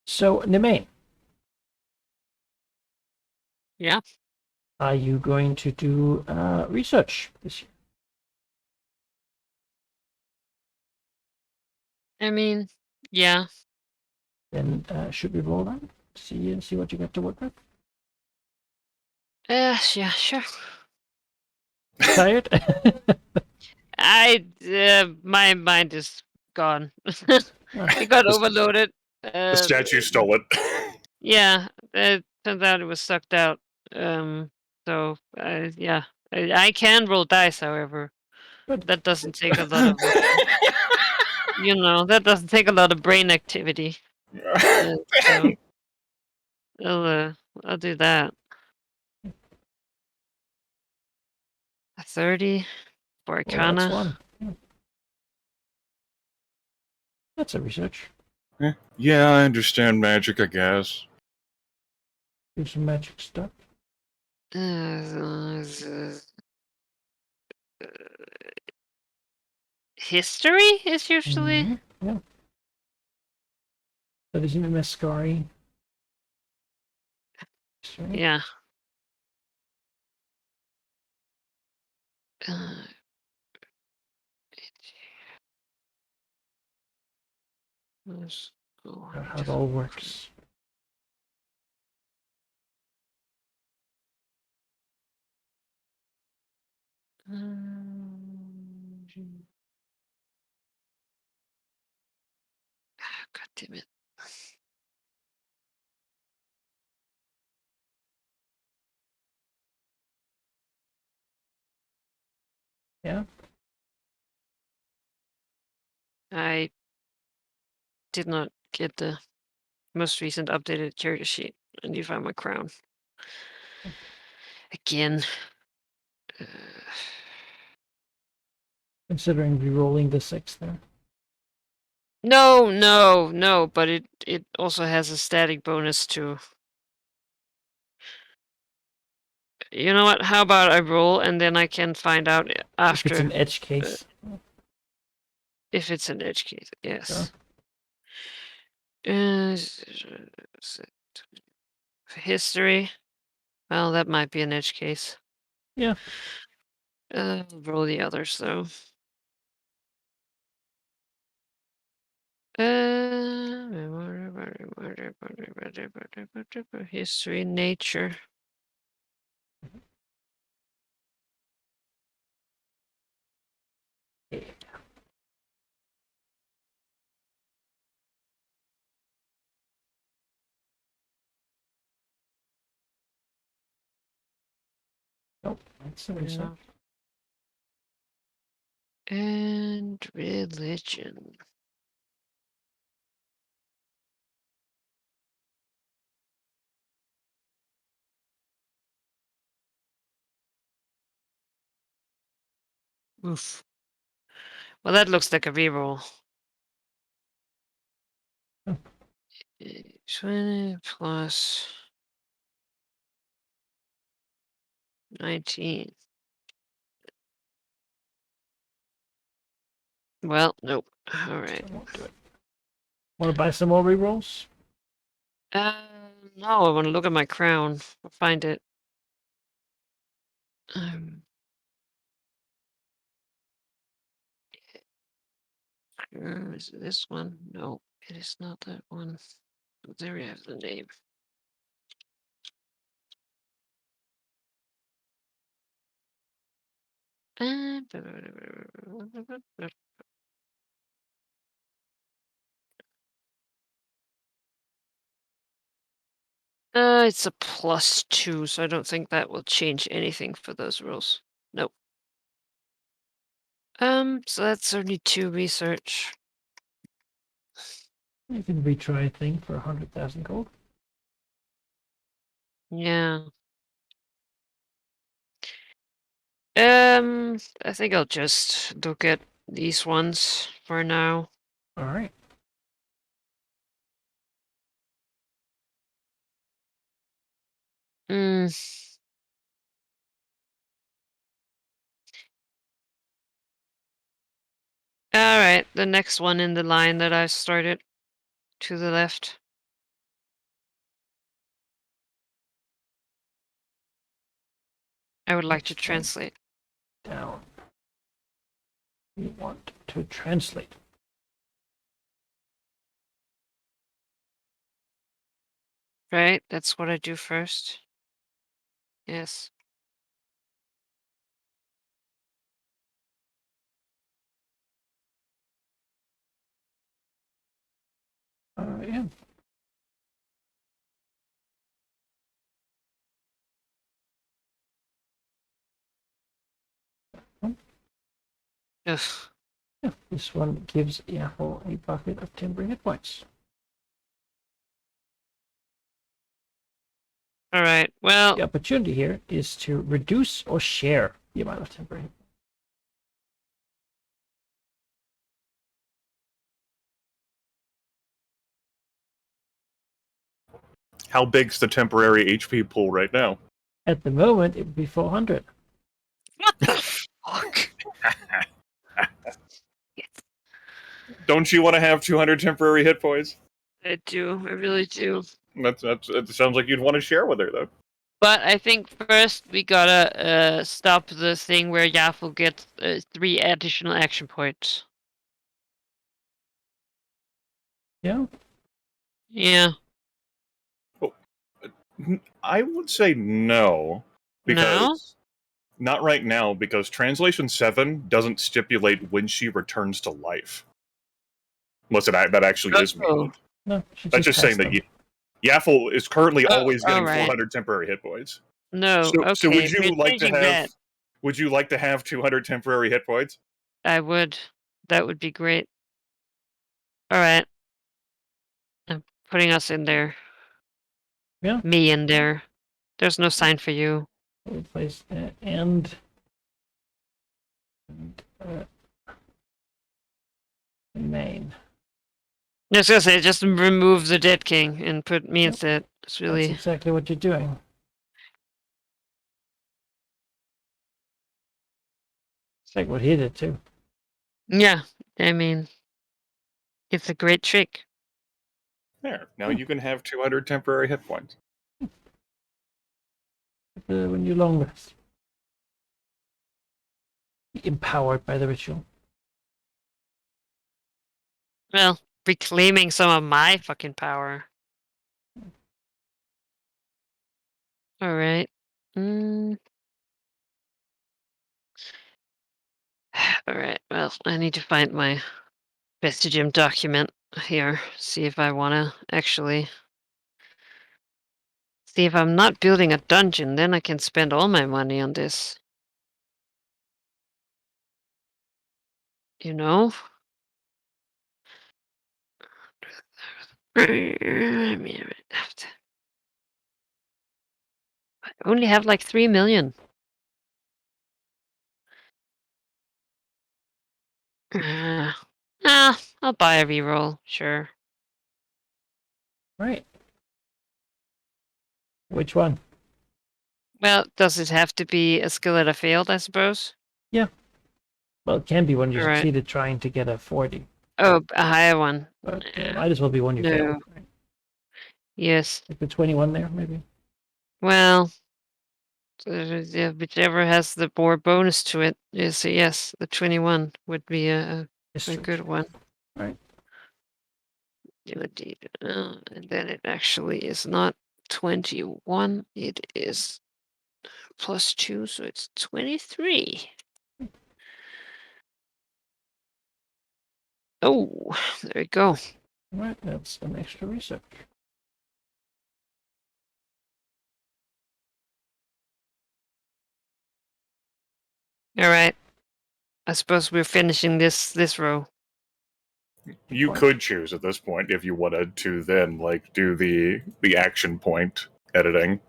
So, Nemain. Yeah. Are you going to do research this year? I mean, yeah. Then should we roll that? See what you got to work with. Yeah, sure. Tired? My mind is gone. It got overloaded. The statue stole it. Yeah, it turns out it was sucked out. So yeah, I can roll dice, however. Good. That doesn't take a lot of, that doesn't take a lot of brain activity. So I'll do that. 30 for Well, that's Arcana. one. Yeah. That's a research. Yeah, I understand magic, I guess. Do some magic stuff. History is usually. Mhm, yeah. That is in Mescari. Yeah. Let's go How it all works. God damn it. Yeah. I did not get the most recent updated character sheet. I need to find my crown. Again. Considering re-rolling the 6 there. No, but it also has a static bonus to. You know what? How about I roll and then I can find out after. If it's an edge case. If it's an edge case, yes. History. Well, that might be an edge case. Yeah. Roll the others though. History, nature. Yeah. Nope. That's a research. And religion. Oof. Well, that looks like a reroll. Oh. 20 plus 19. Well, nope. All right. So I won't do it. Want to buy some more rerolls? No, I want to look at my crown. I'll find it. Is it this one? No, it is not that one. There we have the name. It's a +2, so I don't think that will change anything for those rules. Nope. So that's only 2 research. You can retry a thing for 100,000 gold. Yeah. I think I'll just look at these ones for now. All right. Mm. All right, the next one in the line that I started to the left. I would like to Next one. translate. Down. We want to translate. Right, that's what I do first. Yes. Yeah. Ugh. Yeah. This one gives Yaffle a bucket of temporary hit points. All right. Well, The opportunity here is to reduce or share the amount of temporary hit points. How big's the temporary HP pool right now? At the moment, it would be 400. what the fuck? Don't you want to have 200 temporary hit points? I do. I really do. It sounds like you'd want to share with her, though. But I think first we gotta stop the thing where Yaffle gets 3 additional action points. Yeah. Yeah. I would say no, because not right now, because Translation 7 doesn't stipulate when she returns to life. Unless that actually is muted. No, That's just saying that Yaffle is currently always getting alright. 400 temporary hit points. No. Okay. So would you we're like to changing have? that. Would you like to have 200 temporary hit points? I would. That would be great. All right. I'm putting us in there. Yeah. Me in there. There's no sign for you. Replace and main. I was gonna say, just remove the dead king and put me instead. It's really. That's exactly what you're doing. It's like what he did too. Yeah. I mean, it's a great trick. There. Now you can have 200 temporary hit points. When you long rest. Be empowered by the ritual. Well, reclaiming some of my fucking power. All right. All right. Well, I need to find my Vestigium document here. See if I want to actually. See if I'm not building a dungeon, then I can spend all my money on this. you know. I only have like 3 million. I'll buy a reroll, sure. Right. Which one? Well, does it have to be a skill that I failed, I suppose? Well, it can be one you All right. succeeded trying to get a 40. Oh, a higher one. But Yeah. might as well be one you No. failed. Right? Yes. Like the 21 there, maybe? Well, yeah, whichever has the more bonus to it is yes. The 21 would be a History. good one. Right. And then it actually is not 21. It is +2, so it's 23. Oh, there we go. Right, that's an extra research. All right. I suppose we're finishing this row. You Point. could choose at this point if you wanted to then like do the action point editing.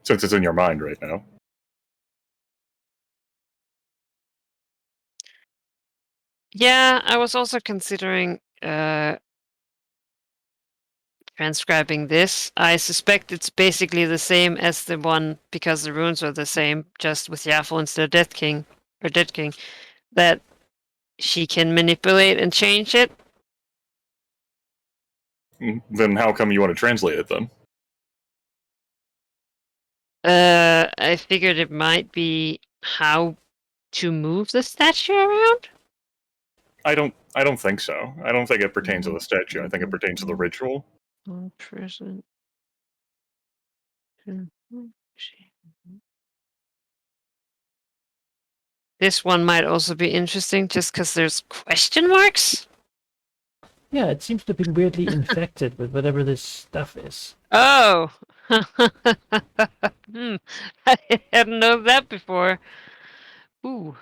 Since it's in your mind right now. Yeah, I was also considering transcribing this. I suspect it's basically the same as the one because the runes are the same, just with Yaffle instead of Death King or Dead King. That she can manipulate and change it. Then how come you want to translate it then? I figured it might be how to move the statue around. I don't think so. I don't think it pertains to the statue. I think it pertains to the ritual. Present. This one might also be interesting just because there's question marks. Yeah, it seems to have been weirdly infected with whatever this stuff is. Oh! I hadn't known that before. Ooh.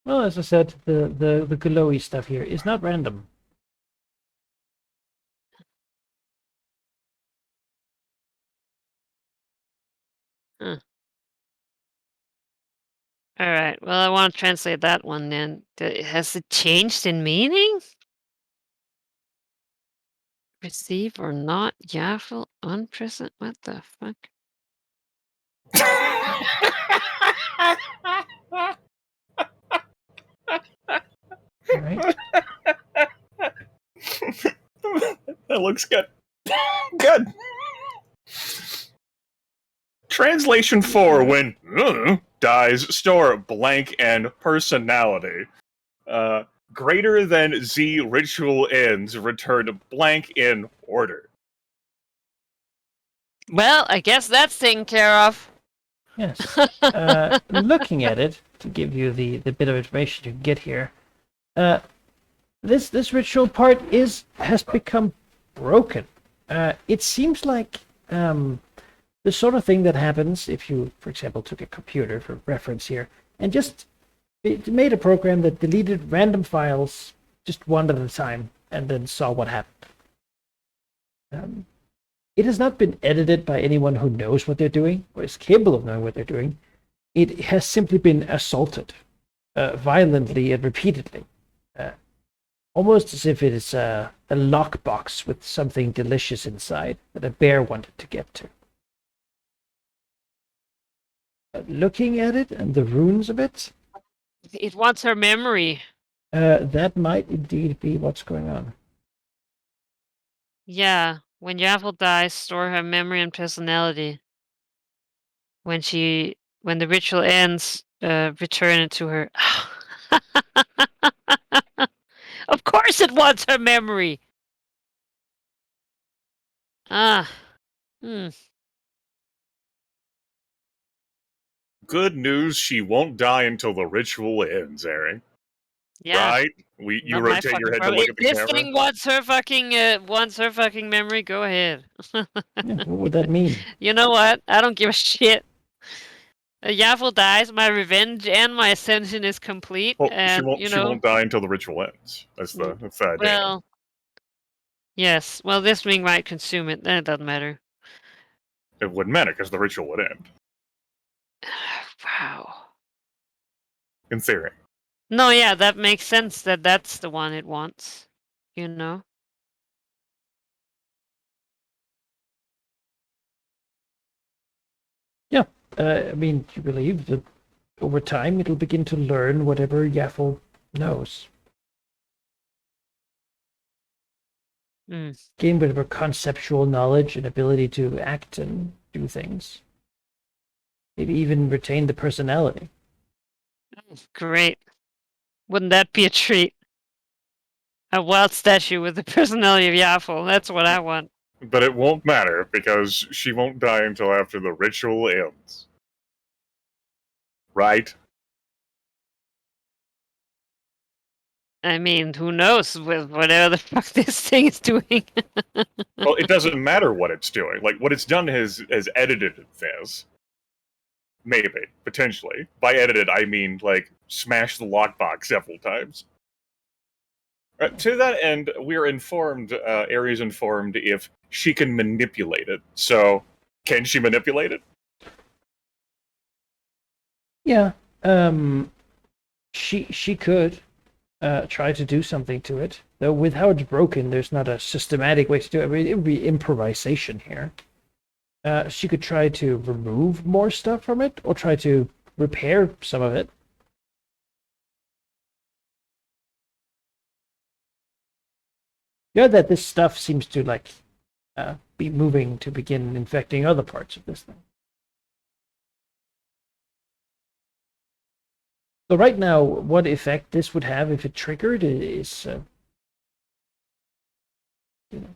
Well, as I said, the glowy stuff here is not random. Huh. Alright, well, I want to translate that one then. Has it changed in meaning? Receive or not? Yaffle unpresent? What the fuck? Right? That looks good. Good. Translation 4 when dies store blank and personality. Greater than Z ritual ends return blank in order. Well, I guess that's taken care of. Yes. Looking at it, to give you the bit of information you can get here, this ritual part has become broken. It seems like the sort of thing that happens if you, for example, took a computer for reference here and just it made a program that deleted random files just one at a time and then saw what happened. It has not been edited by anyone who knows what they're doing or is capable of knowing what they're doing. It has simply been assaulted violently and repeatedly. Almost as if it is a lockbox with something delicious inside that a bear wanted to get to. Looking at it and the runes of it, It wants her memory. that might indeed be what's going on. Yeah, when Yaffle dies, store her memory and personality. When the ritual ends, return it to her. Of course it wants her memory! Ah. Good news, she won't die until the ritual ends, Aaron. Yeah. Right? You Not my rotate your fucking head to problem. look If at the this camera. thing wants her fucking memory, go ahead. Yeah, what would that mean? You know what? I don't give a shit. Yaffle dies, my revenge and my ascension is complete. Well, And she won't die until the ritual ends. That's the idea. well, yes. Well, this ring might consume it. Then it doesn't matter. It wouldn't matter because the ritual would end. Wow. In theory. No, yeah, that makes sense. That's the one it wants. You know. I mean, you believe that over time it'll begin to learn whatever Yaffle knows. Mm. Gain whatever conceptual knowledge and ability to act and do things. Maybe even retain the personality. Great. Wouldn't that be a treat? A wild statue with the personality of Yaffle. That's what I want. But it won't matter because she won't die until after the ritual ends. Right? I mean, who knows with whatever the fuck this thing is doing. Well, it doesn't matter what it's doing. Like, what it's done has edited this. Maybe. Potentially. By edited, I mean, like, smash the lockbox several times. To that end, we're informed, Ares informed if she can manipulate it. So, can she manipulate it? Yeah. She could try to do something to it. Though with how it's broken, there's not a systematic way to do it. I mean, it would be improvisation here. She could try to remove more stuff from it, or try to repair some of it. Yeah, that this stuff seems to like be moving to begin infecting other parts of this thing. So right now, what effect this would have if it triggered is, you know.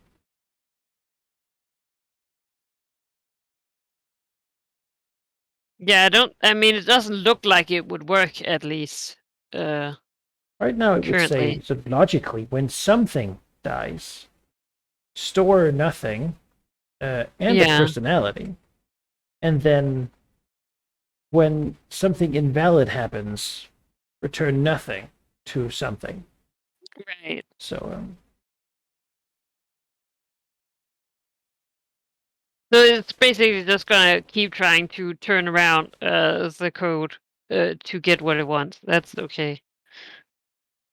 Yeah, I mean, it doesn't look like it would work, at least. Right now, it would say, currently. sort of logically, when something dies, store nothing, and the Yeah. personality, and then when something invalid happens, return nothing to something. Right. So, So it's basically just gonna keep trying to turn around the code to get what it wants. That's okay.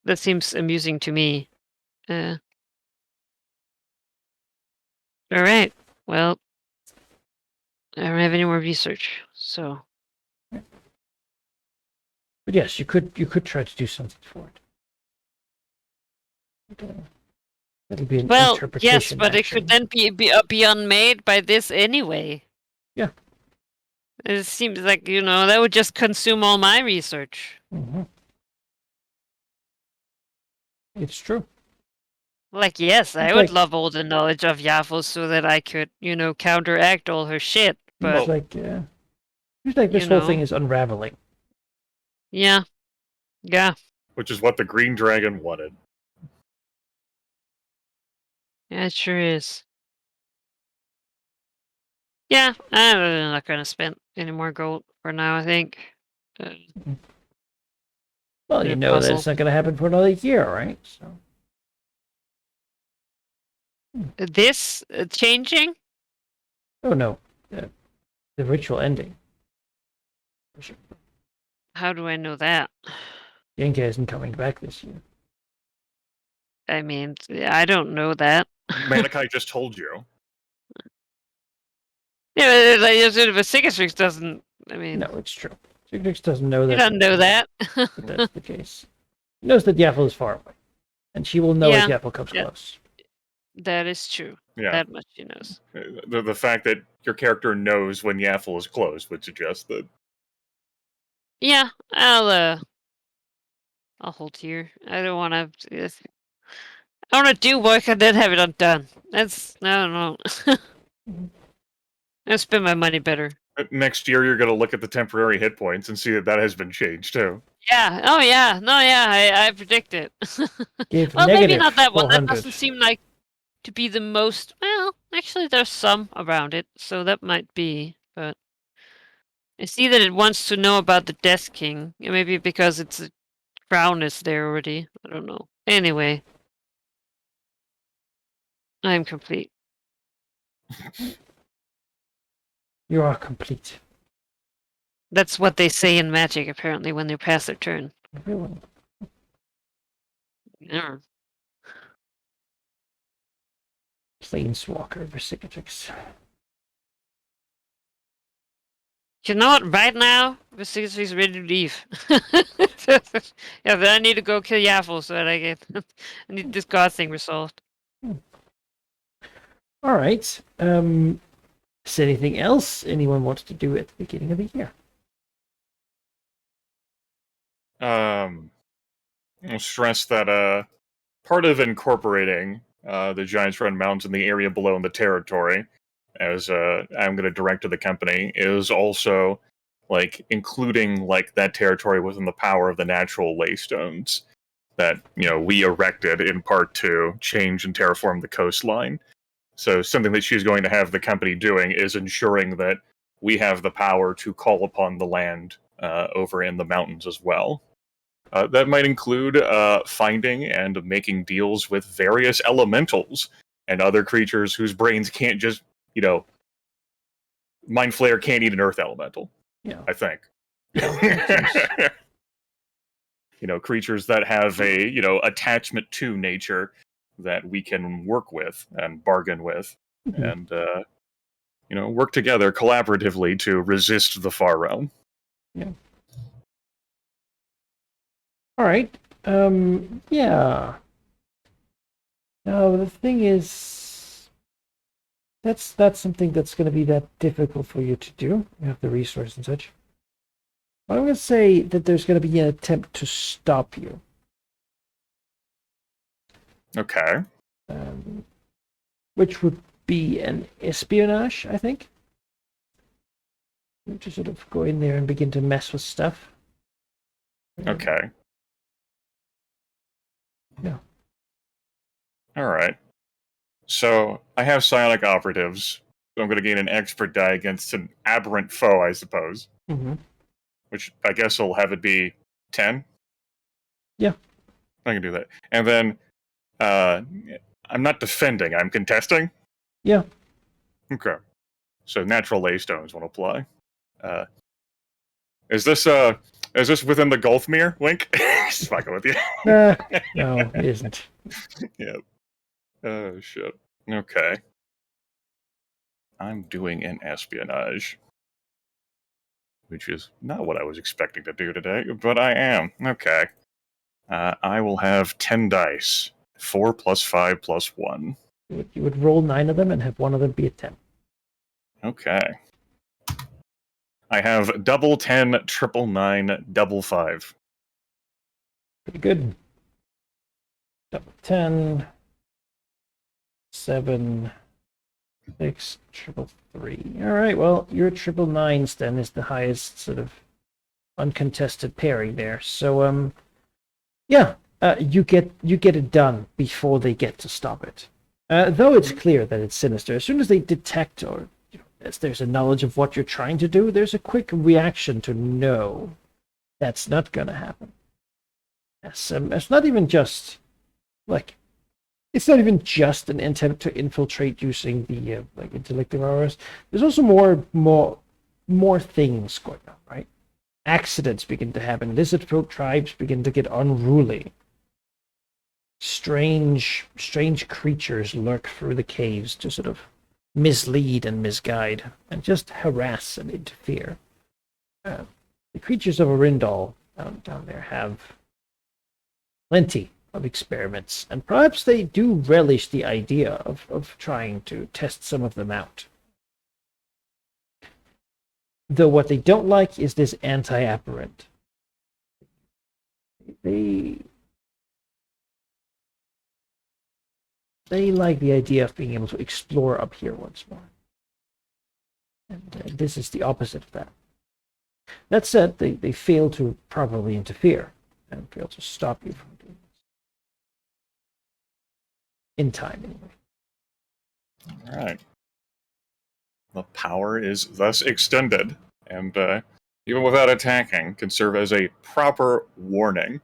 That seems amusing to me. All right. Well, I don't have any more research, so but yes, you could try to do something for it. But, that'll be an well, interpretation. yes, but action. it could then be unmade by this anyway. Yeah. It seems like that would just consume all my research. Mm-hmm. It's true. Like, yes, I It's would like- love all the knowledge of Yaffle so that I could, counteract all her shit. But It's like this whole thing is unraveling. yeah. Which is what the Green Dragon wanted. Yeah, it sure is. Yeah, I'm not gonna spend any more gold for now, I think. Well, Yeah, you know that puzzle. it's not going to happen for another year, right? So This changing? oh no, the ritual ending. How do I know that? Yenka isn't coming back this year. I mean, I don't know that. Manikai just told you. Yeah, but if Cicatrix doesn't. I mean, No, it's true. Cicatrix doesn't know that. he doesn't know that. That's the case. He knows that Yaffle is far away, and she will know as Yeah. Yaffle comes Yeah. close. That is true. Yeah. That much she knows. The fact that your character knows when Yaffle is closed would suggest that. Yeah, I'll hold here. I don't want to. I want to do work and then have it undone. I don't know. I'll spend my money better. Next year, you're going to look at the temporary hit points and see that has been changed too. Yeah. Oh, yeah. No, yeah. I predict it. Give Well, maybe negative not that one. That 400. doesn't seem like to be the most. Well, actually, there's some around it, so that might be. But I see that it wants to know about the Death King. Maybe because its crown is there already. I don't know. Anyway. I'm complete. You are complete. That's what they say in Magic, apparently, when they pass their turn. Everyone. Yeah. Planeswalker Vercicatrix. You know what? Right now, Vesicatrix is ready to leave. Yeah, but I need to go kill Yaffle so that I get. I need this god thing resolved. All right. Is anything else anyone wants to do at the beginning of the year? I'll stress that part of incorporating the Giants Run Mountains in the area below in the territory, as I'm going to direct to the company, is also like including like that territory within the power of the natural laystones that we erected in part to change and terraform the coastline. So something that she's going to have the company doing is ensuring that we have the power to call upon the land over in the mountains as well. That might include finding and making deals with various elementals and other creatures whose brains can't just, Mind Flayer can't eat an earth elemental. Yeah. I think. Yeah, creatures that have a, attachment to nature that we can work with and bargain with Mhm. and, work together collaboratively to resist the Far Realm. Yeah. All right. Yeah. No, the thing is, that's something that's going to be that difficult for you to do. You have the resource and such. But I'm going to say that there's going to be an attempt to stop you. Okay. Which would be an espionage, I think. To sort of go in there and begin to mess with stuff. Okay. Yeah. All right. So I have psionic operatives. So I'm going to gain an expert die against an aberrant foe, I suppose. Mm-hmm. Which I guess will have it be 10. Yeah. I can do that. And then I'm not defending, I'm contesting. Yeah. Okay. So natural laystones won't apply. Is this within the Gulfmere, Link? Just fucking with you. No, it isn't. Yep. Oh shit. Okay. I'm doing an espionage. Which is not what I was expecting to do today, but I am. Okay. I will have 10 dice. 4 plus 5 plus 1. You would roll 9 of them and have one of them be a 10. Okay. I have double 10, triple 9, double 5. Pretty good. Double 10, 7, 6, triple 3. All right, well, your triple 9s then is the highest sort of uncontested pairing there. So, yeah, you get it done before they get to stop it. Though it's clear that it's sinister, as soon as they detect or as there's a knowledge of what you're trying to do, there's a quick reaction to no, that's not going to happen. It's not even just like it's not even just an attempt to infiltrate using the like intellective hours. There's also more things going on, right? Accidents begin to happen. Lizard folk tribes begin to get unruly. Strange creatures lurk through the caves to sort of mislead and misguide and just harass and interfere. The creatures of Arindal down there have plenty of experiments, and perhaps they do relish the idea of trying to test some of them out. Though what they don't like is this anti-apparent. They like the idea of being able to explore up here once more. And this is the opposite of that. That said, they fail to properly interfere and fail to stop you from doing this. In time, anyway. All right. The power is thus extended, and even without attacking, can serve as a proper warning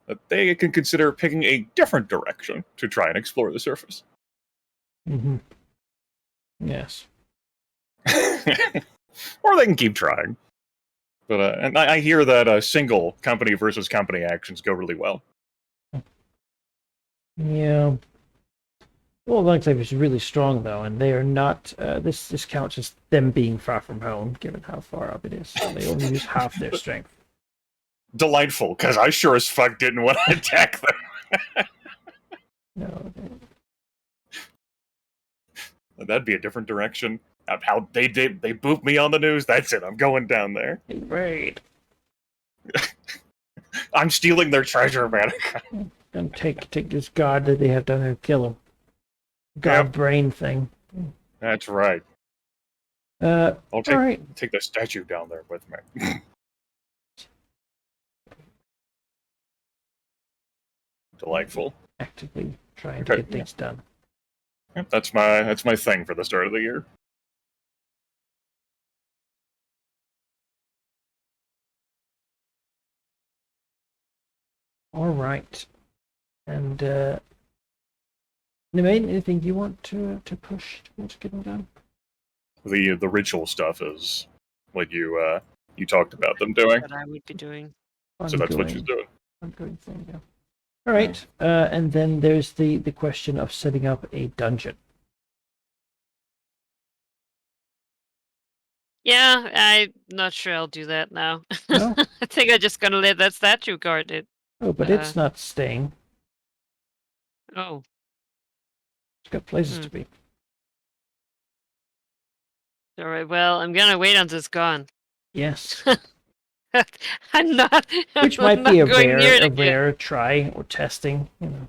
that they can consider picking a different direction to try and explore the surface. Mm-hmm. Yes. Or they can keep trying. But and I hear that single company versus company actions go really well. Yeah. Well, the Enclave is really strong, though, and they are not. This counts as them being far from home, given how far up it is. So they only use half their strength. Delightful, because I sure as fuck didn't want to attack them. No. That'd be a different direction. How they booped me on the news. That's it. I'm going down there. Right. I'm stealing their treasure, man. And take this god that they have down there and kill him. God Yep. brain thing. That's right. All I'll right. take the statue down there with me. Delightful. Actively trying to Okay, get things done. Yep, that's my thing for the start of the year. All right. And Nemain, anything you want to push towards getting done? The ritual stuff is what you talked about them doing. That I would be doing. So that's what she's doing. Ongoing thing, yeah. All right. And then there's the question of setting up a dungeon. Yeah, I'm not sure I'll do that now. No? I think I'm just gonna let that statue guard it. Oh, but it's not staying. Oh, It's got places to be. all right. Well, I'm gonna wait until it's gone. Yes. I'm not. Which I'm might not be a going near it again. rare try or testing, you know.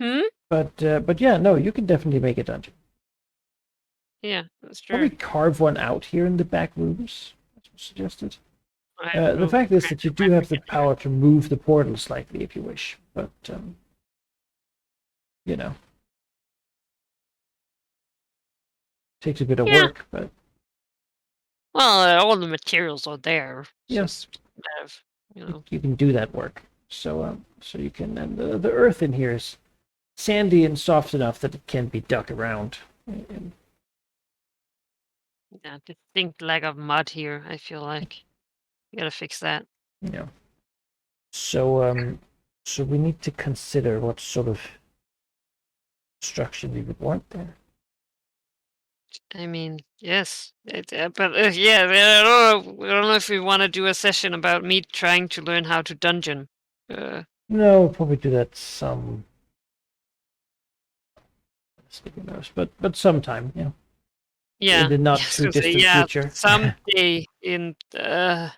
Hmm? But yeah, no, you can definitely make a dungeon. Yeah, that's true. Probably carve one out here in the back rooms, as was suggested. I don't The know. fact is that you do have the power to move the portal slightly if you wish, but you know, takes a bit of Yeah. work. But Well, all the materials are there. Yeah. Just have, you know. you can do that work. So so you can, and the earth in here is sandy and soft enough that it can be dug around. And Yeah, distinct lack of mud here. I feel like you gotta fix that. you know, so we need to consider what sort of structure we would want there. I mean, yes, but yeah, I don't know if we want to do a session about me trying to learn how to dungeon. No, we'll probably do that some. But sometime, you know. Yeah, In the not I was too gonna say, distant yeah, future. someday in that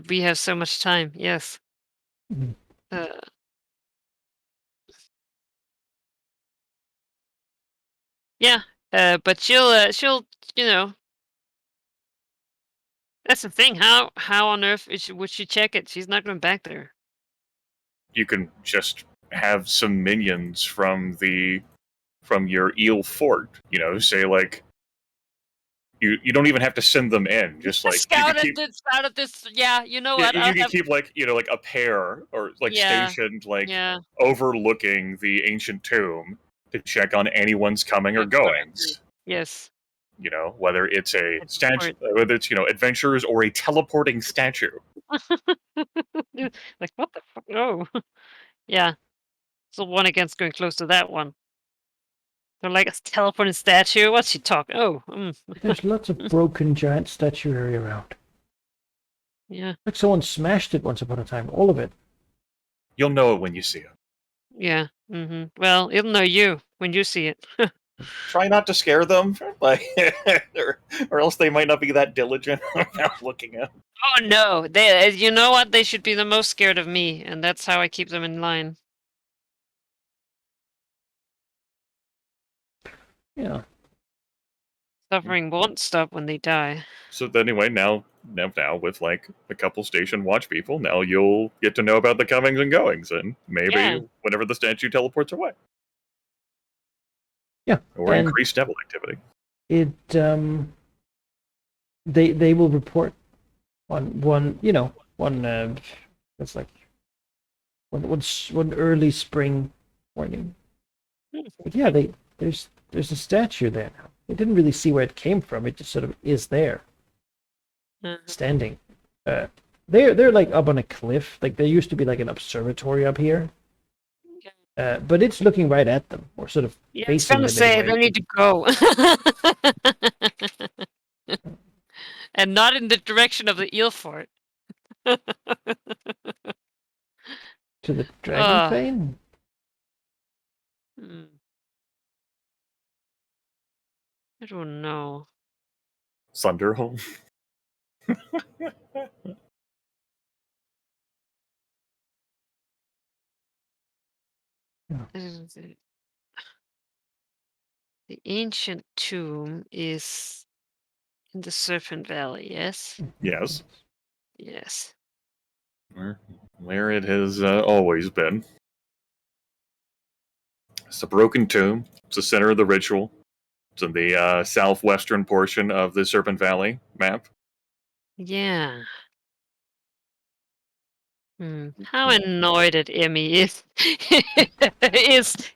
we have so much time. Yes. Mhm. Yeah, but she'll, you know, that's the thing. How on earth would she check it? She's not going back there. You can just have some minions from your eel fort. You know, say like you don't even have to send them in. Just like Scout at this. Yeah, you know what? you can keep like like a pair or like Yeah, stationed like yeah, overlooking the ancient tomb to check on anyone's coming or Absolutely. goings. yes. You know, whether it's a That's statue, whether it's adventurers or a teleporting statue. Like what the fuck? Oh, yeah. So one against going close to that one. They're like a teleporting statue. What's she talking? Oh, There's lots of broken giant statuary around. yeah, Like someone smashed it once upon a time. All of it. You'll know it when you see it. yeah. Well, it'll know you when you see it. Try not to scare them, like, or else they might not be that diligent about looking at. Oh no, they. You know what? They should be the most scared of me, and that's how I keep them in line. Yeah. Suffering won't stop when they die. So anyway, now with like a couple station watch people, now you'll get to know about the comings and goings, and maybe Yeah. whenever the statue teleports away. Yeah. Or And increased devil activity. it they will report on one, you know, one that's like one early spring morning. But yeah, there's a statue there now. They didn't really see where it came from. It just sort of is there, standing. They're like up on a cliff. Like there used to be like an observatory up here. But it's looking right at them, or sort of Yeah, I was facing gonna them say anyway. they need to go. And not in the direction of the eel fort. To the dragon Uh, fane. hmm. I don't know. Thunderhome. The ancient tomb is in the Serpent Valley, yes? Yes, Yes. where it has always been. It's a broken tomb. It's the center of the ritual. It's in the southwestern portion of the Serpent Valley map. Yeah. How annoyed at Emmy is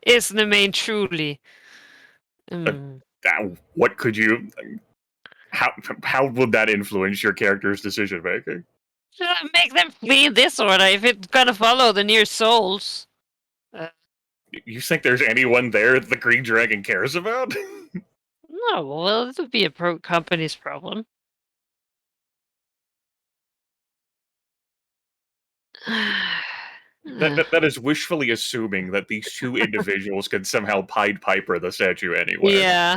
is the main truly. What could you? How would that influence your character's decision making? Make them flee in this order if it's gonna follow the near souls. You think there's anyone there that the Green Dragon cares about? No, well, it would be a company's problem. That is wishfully assuming that these two individuals can somehow Pied Piper the statue anyway. Yeah.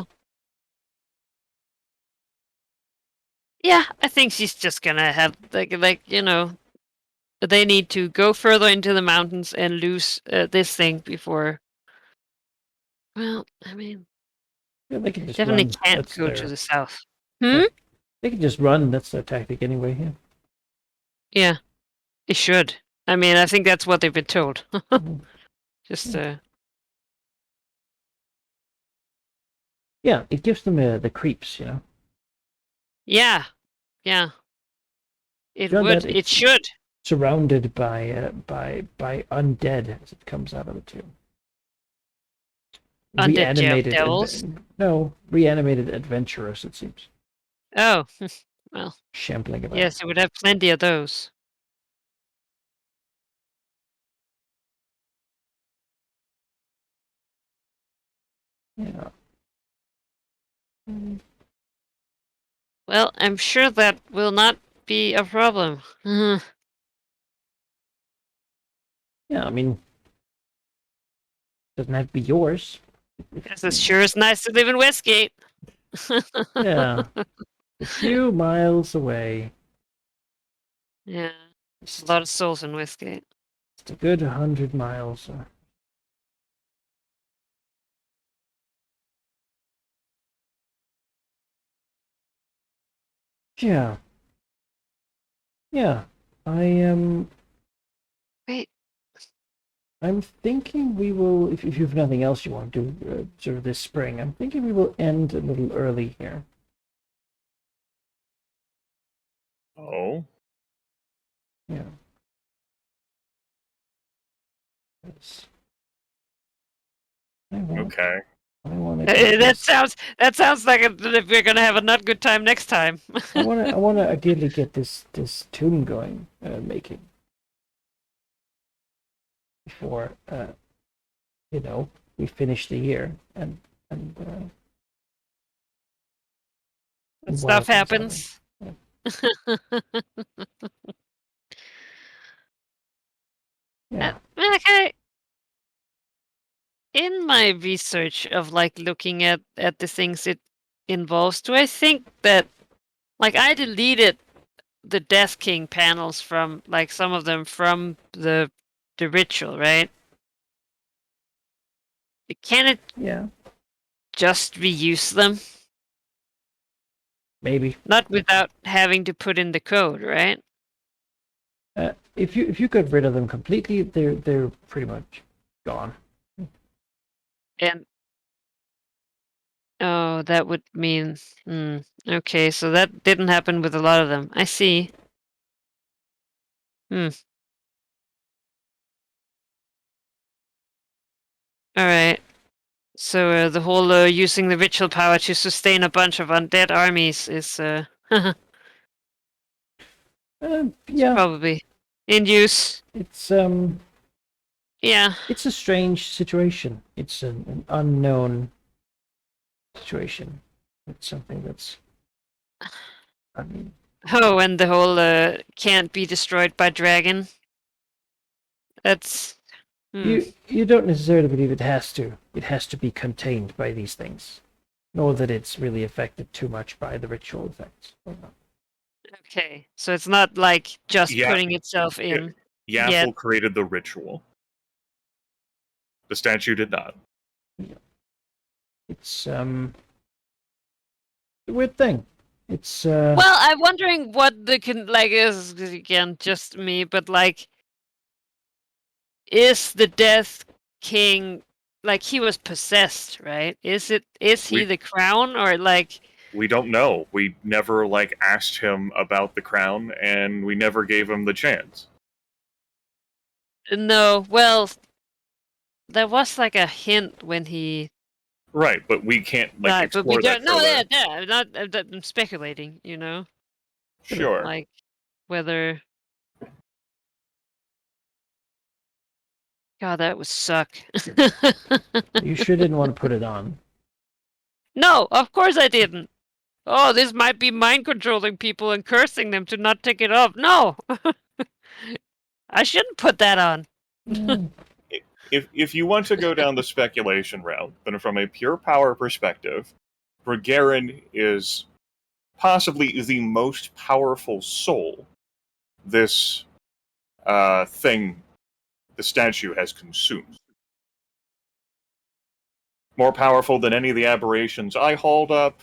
Yeah, I think she's just gonna have like you know, they need to go further into the mountains and lose this thing before. Well, I mean, Yeah, they can just definitely run. can't That's go their, to the south. They can just run. That's their tactic anyway. Yeah. Yeah, it should. I mean, I think that's what they've been told. Just Yeah, it gives them the creeps, you know. yeah, yeah. It Beyond would. that, It it's should. surrounded by undead as it comes out of the tomb. Undead devils. Reanimated adventurers. It seems Oh, well, shambling about. yes, it would have plenty of those. Yeah. Well, I'm sure that will not be a problem. Yeah, I mean, doesn't have to be yours. Because it sure is nice to live in Westgate. Yeah, a few miles away. Yeah, a lot of souls in Westgate. It's a good 100 miles. Yeah. Yeah. I am. Wait. I'm thinking we will, if you have nothing else you want to do sort of this spring, I'm thinking we will end a little early here. Oh, Yeah. Yes. okay. I want That sounds like we're gonna have a not good time next time. I want to ideally get this tomb going, making before you know, we finish the year and Stuff wild happens. things Yeah. Okay. In my research of like looking at the things it involves, do I think that like I deleted the Death King panels from like some of them from the ritual, right? Can it Yeah. just reuse them? Maybe. Not without having to put in the code, right? If you got rid of them completely, they're pretty much gone. And Oh, that would mean. Okay, so that didn't happen with a lot of them. I see. All right. So the whole using the ritual power to sustain a bunch of undead armies is Yeah, probably in use. it's Yeah. it's a strange situation. It's an unknown situation. It's something that's. I mean, Oh, and the whole can't be destroyed by dragon. That's. you don't necessarily believe it has to. It has to be contained by these things, nor that it's really affected too much by the ritual effects. Okay, so it's not like just Yeah, putting itself in. Yaffle created the ritual. The statue did not. It's a weird thing. It's Well, I'm wondering what the is again just me, but like, is the Death King like he was possessed, right? Is he the crown or like? We don't know. We never asked him about the crown, and we never gave him the chance. No, well, there was like a hint when he. Right, but we can't Right, but we explore that don't. No, further. yeah. I'm not. I'm speculating. You know, Sure. like whether. God, that would suck. you sure didn't want to put it on. No, of course I didn't. Oh, this might be mind controlling people and cursing them to not take it off. No, I shouldn't put that on. If you want to go down the speculation route, then from a pure power perspective, Gagarin is possibly the most powerful soul this thing, the statue, has consumed. More powerful than any of the aberrations I hauled up,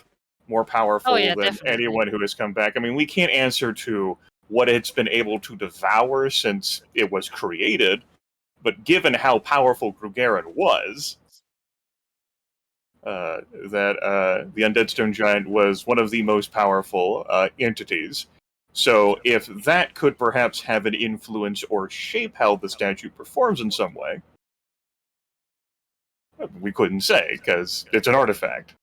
more powerful than Definitely. anyone who has come back. I mean, we can't answer to what it's been able to devour since it was created, but given how powerful Gagarin was, the Undead Stone Giant was one of the most powerful entities. So if that could perhaps have an influence or shape how the statue performs in some way, we couldn't say, because it's an artifact.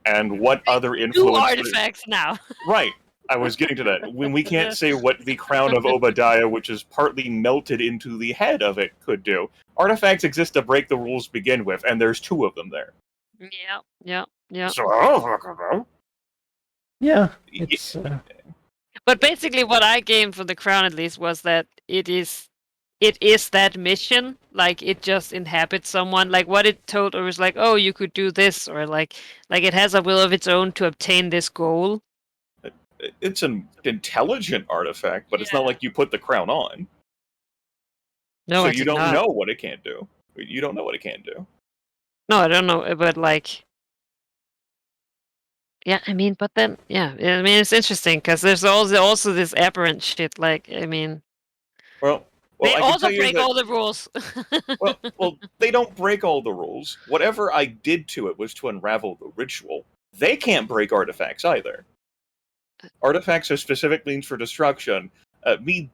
And what other influence... Two artifacts now. Right. I was getting to that. When we can't say what the crown of Obadiah, which is partly melted into the head of it, could do. Artifacts exist to break the rules to begin with, and there's two of them there. Yeah. So I don't fucking know. Yeah, it's. But basically, what I gained from the crown, at least, was that it is that mission. Like it just inhabits someone. Like what it told her was like, oh, you could do this, or like it has a will of its own to obtain this goal. It's an intelligent artifact, but it's not like you put the crown on. No, so you don't know what it can do. You don't know what it can do. No, I don't know, but like. Yeah, I mean, but then, yeah, I mean, it's interesting because there's also this aberrant shit. Like, I mean, well they I also break all the rules. well, they don't break all the rules. Whatever I did to it was to unravel the ritual. They can't break artifacts either. Artifacts are specific means for destruction. Me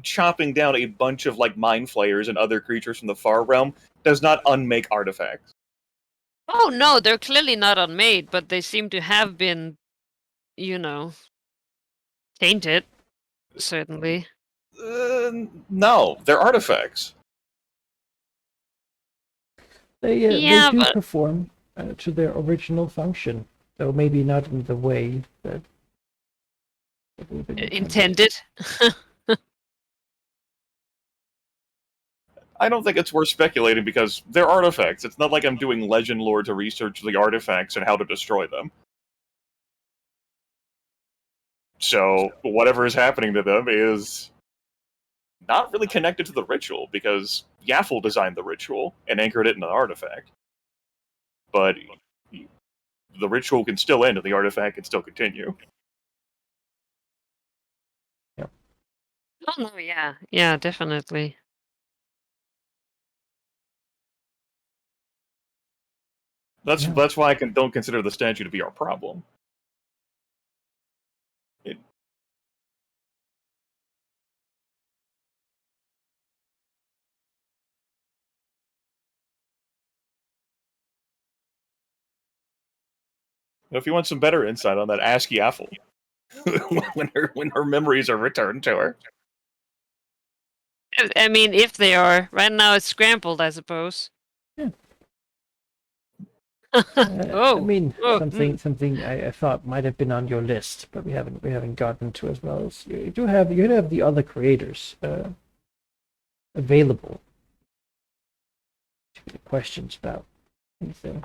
chopping down a bunch of mind flayers and other creatures from the far realm does not unmake artifacts. Oh no, they're clearly not unmade, but they seem to have been, tainted. Certainly. No, they're artifacts. They do perform to their original function, though maybe not in the way that intended. I don't think it's worth speculating because they're artifacts. It's not like I'm doing legend lore to research the artifacts and how to destroy them. So whatever is happening to them is not really connected to the ritual because Yaffle designed the ritual and anchored it in an artifact. But the ritual can still end and the artifact can still continue. Yep. Oh no, yeah, definitely. That's why I don't consider the statue to be our problem. If you want some better insight on that, ask Yaffle. when her memories are returned to her. I mean, if they are. Right now it's scrambled, I suppose. Yeah. Oh. I mean, Oh, something I thought might have been on your list, but we haven't gotten to as well. As you do have the other creators available to get questions about anything,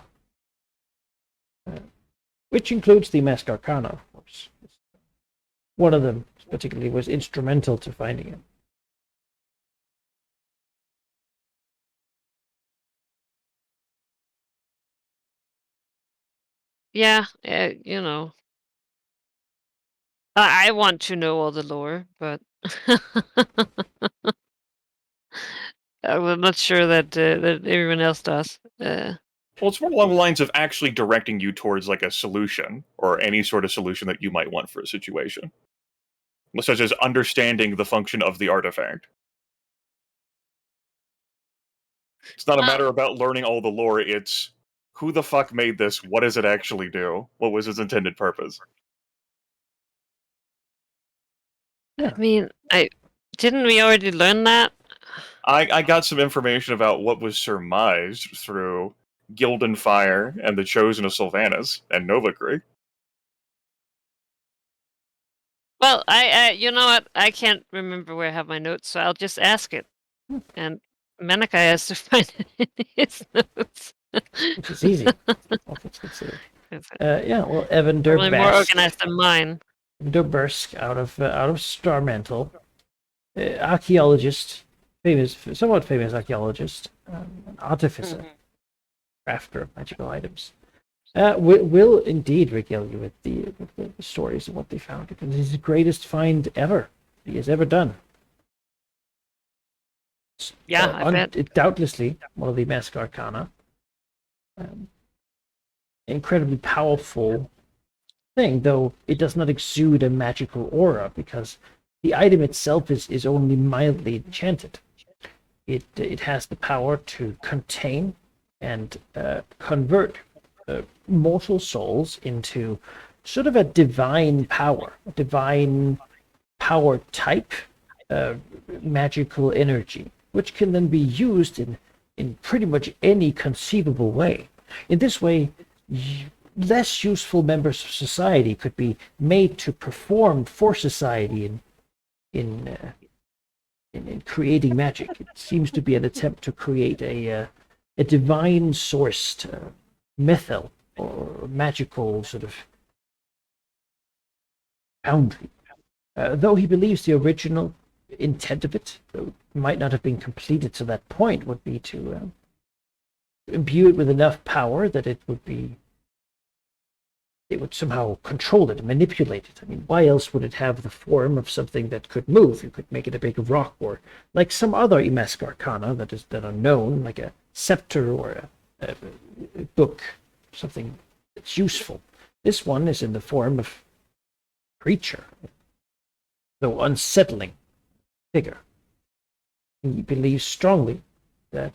which includes the Mask Arcana, of course. One of them particularly was instrumental to finding it. yeah, you know. I want to know all the lore, but I'm not sure that everyone else does. Well, it's more along the lines of actually directing you towards like a solution or any sort of solution that you might want for a situation, such as understanding the function of the artifact. It's not a matter about learning all the lore. It's who the fuck made this? What does it actually do? What was its intended purpose? I mean, didn't we already learn that? I got some information about what was surmised through Gildan Fire and the Chosen of Sylvanas and Nova Creek. Well, I you know what? I can't remember where I have my notes, so I'll just ask it. And Menaka has to find it in his notes. Which is easy. All things considered. Yeah, well, Evan der Probably more Best. organized than mine. Durbursk out of Starmantle, archaeologist, somewhat famous archaeologist, an artificer, crafter of magical items. Will indeed regale you with the stories of what they found, because it's the greatest find ever he has ever done. Yeah, I bet. Doubtlessly one of the Mask Arcana. Incredibly powerful thing, though it does not exude a magical aura because the item itself is only mildly enchanted. It has the power to contain and convert mortal souls into sort of a divine power type, magical energy, which can then be used in pretty much any conceivable way. In this way, less useful members of society could be made to perform for society in creating magic. It seems to be an attempt to create a divine sourced mythal or magical sort of boundary. Though he believes the original intent of it, though it might not have been completed to that point, would be to imbue it with enough power that it would somehow control it, manipulate it. I mean, why else would it have the form of something that could move? You could make it a big rock, or like some other Mask Arcana that are known, like a scepter or a book, something that's useful. This one is in the form of a creature, though unsettling figure. He believes strongly that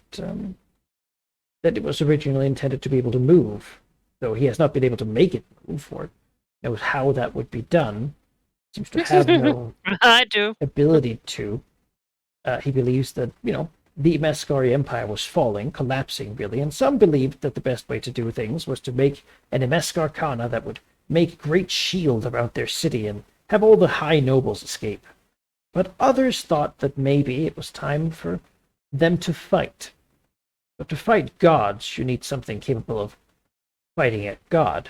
it was originally intended to be able to move, though he has not been able to make it move or knows how that would be done. Seems to have no I do. ability to. He believes that, the Mascari Empire was falling, collapsing really, and some believed that the best way to do things was to make an Mask Arcana that would make a great shield around their city and have all the high nobles escape. But others thought that maybe it was time for them to fight. But to fight gods, you need something capable of fighting a god.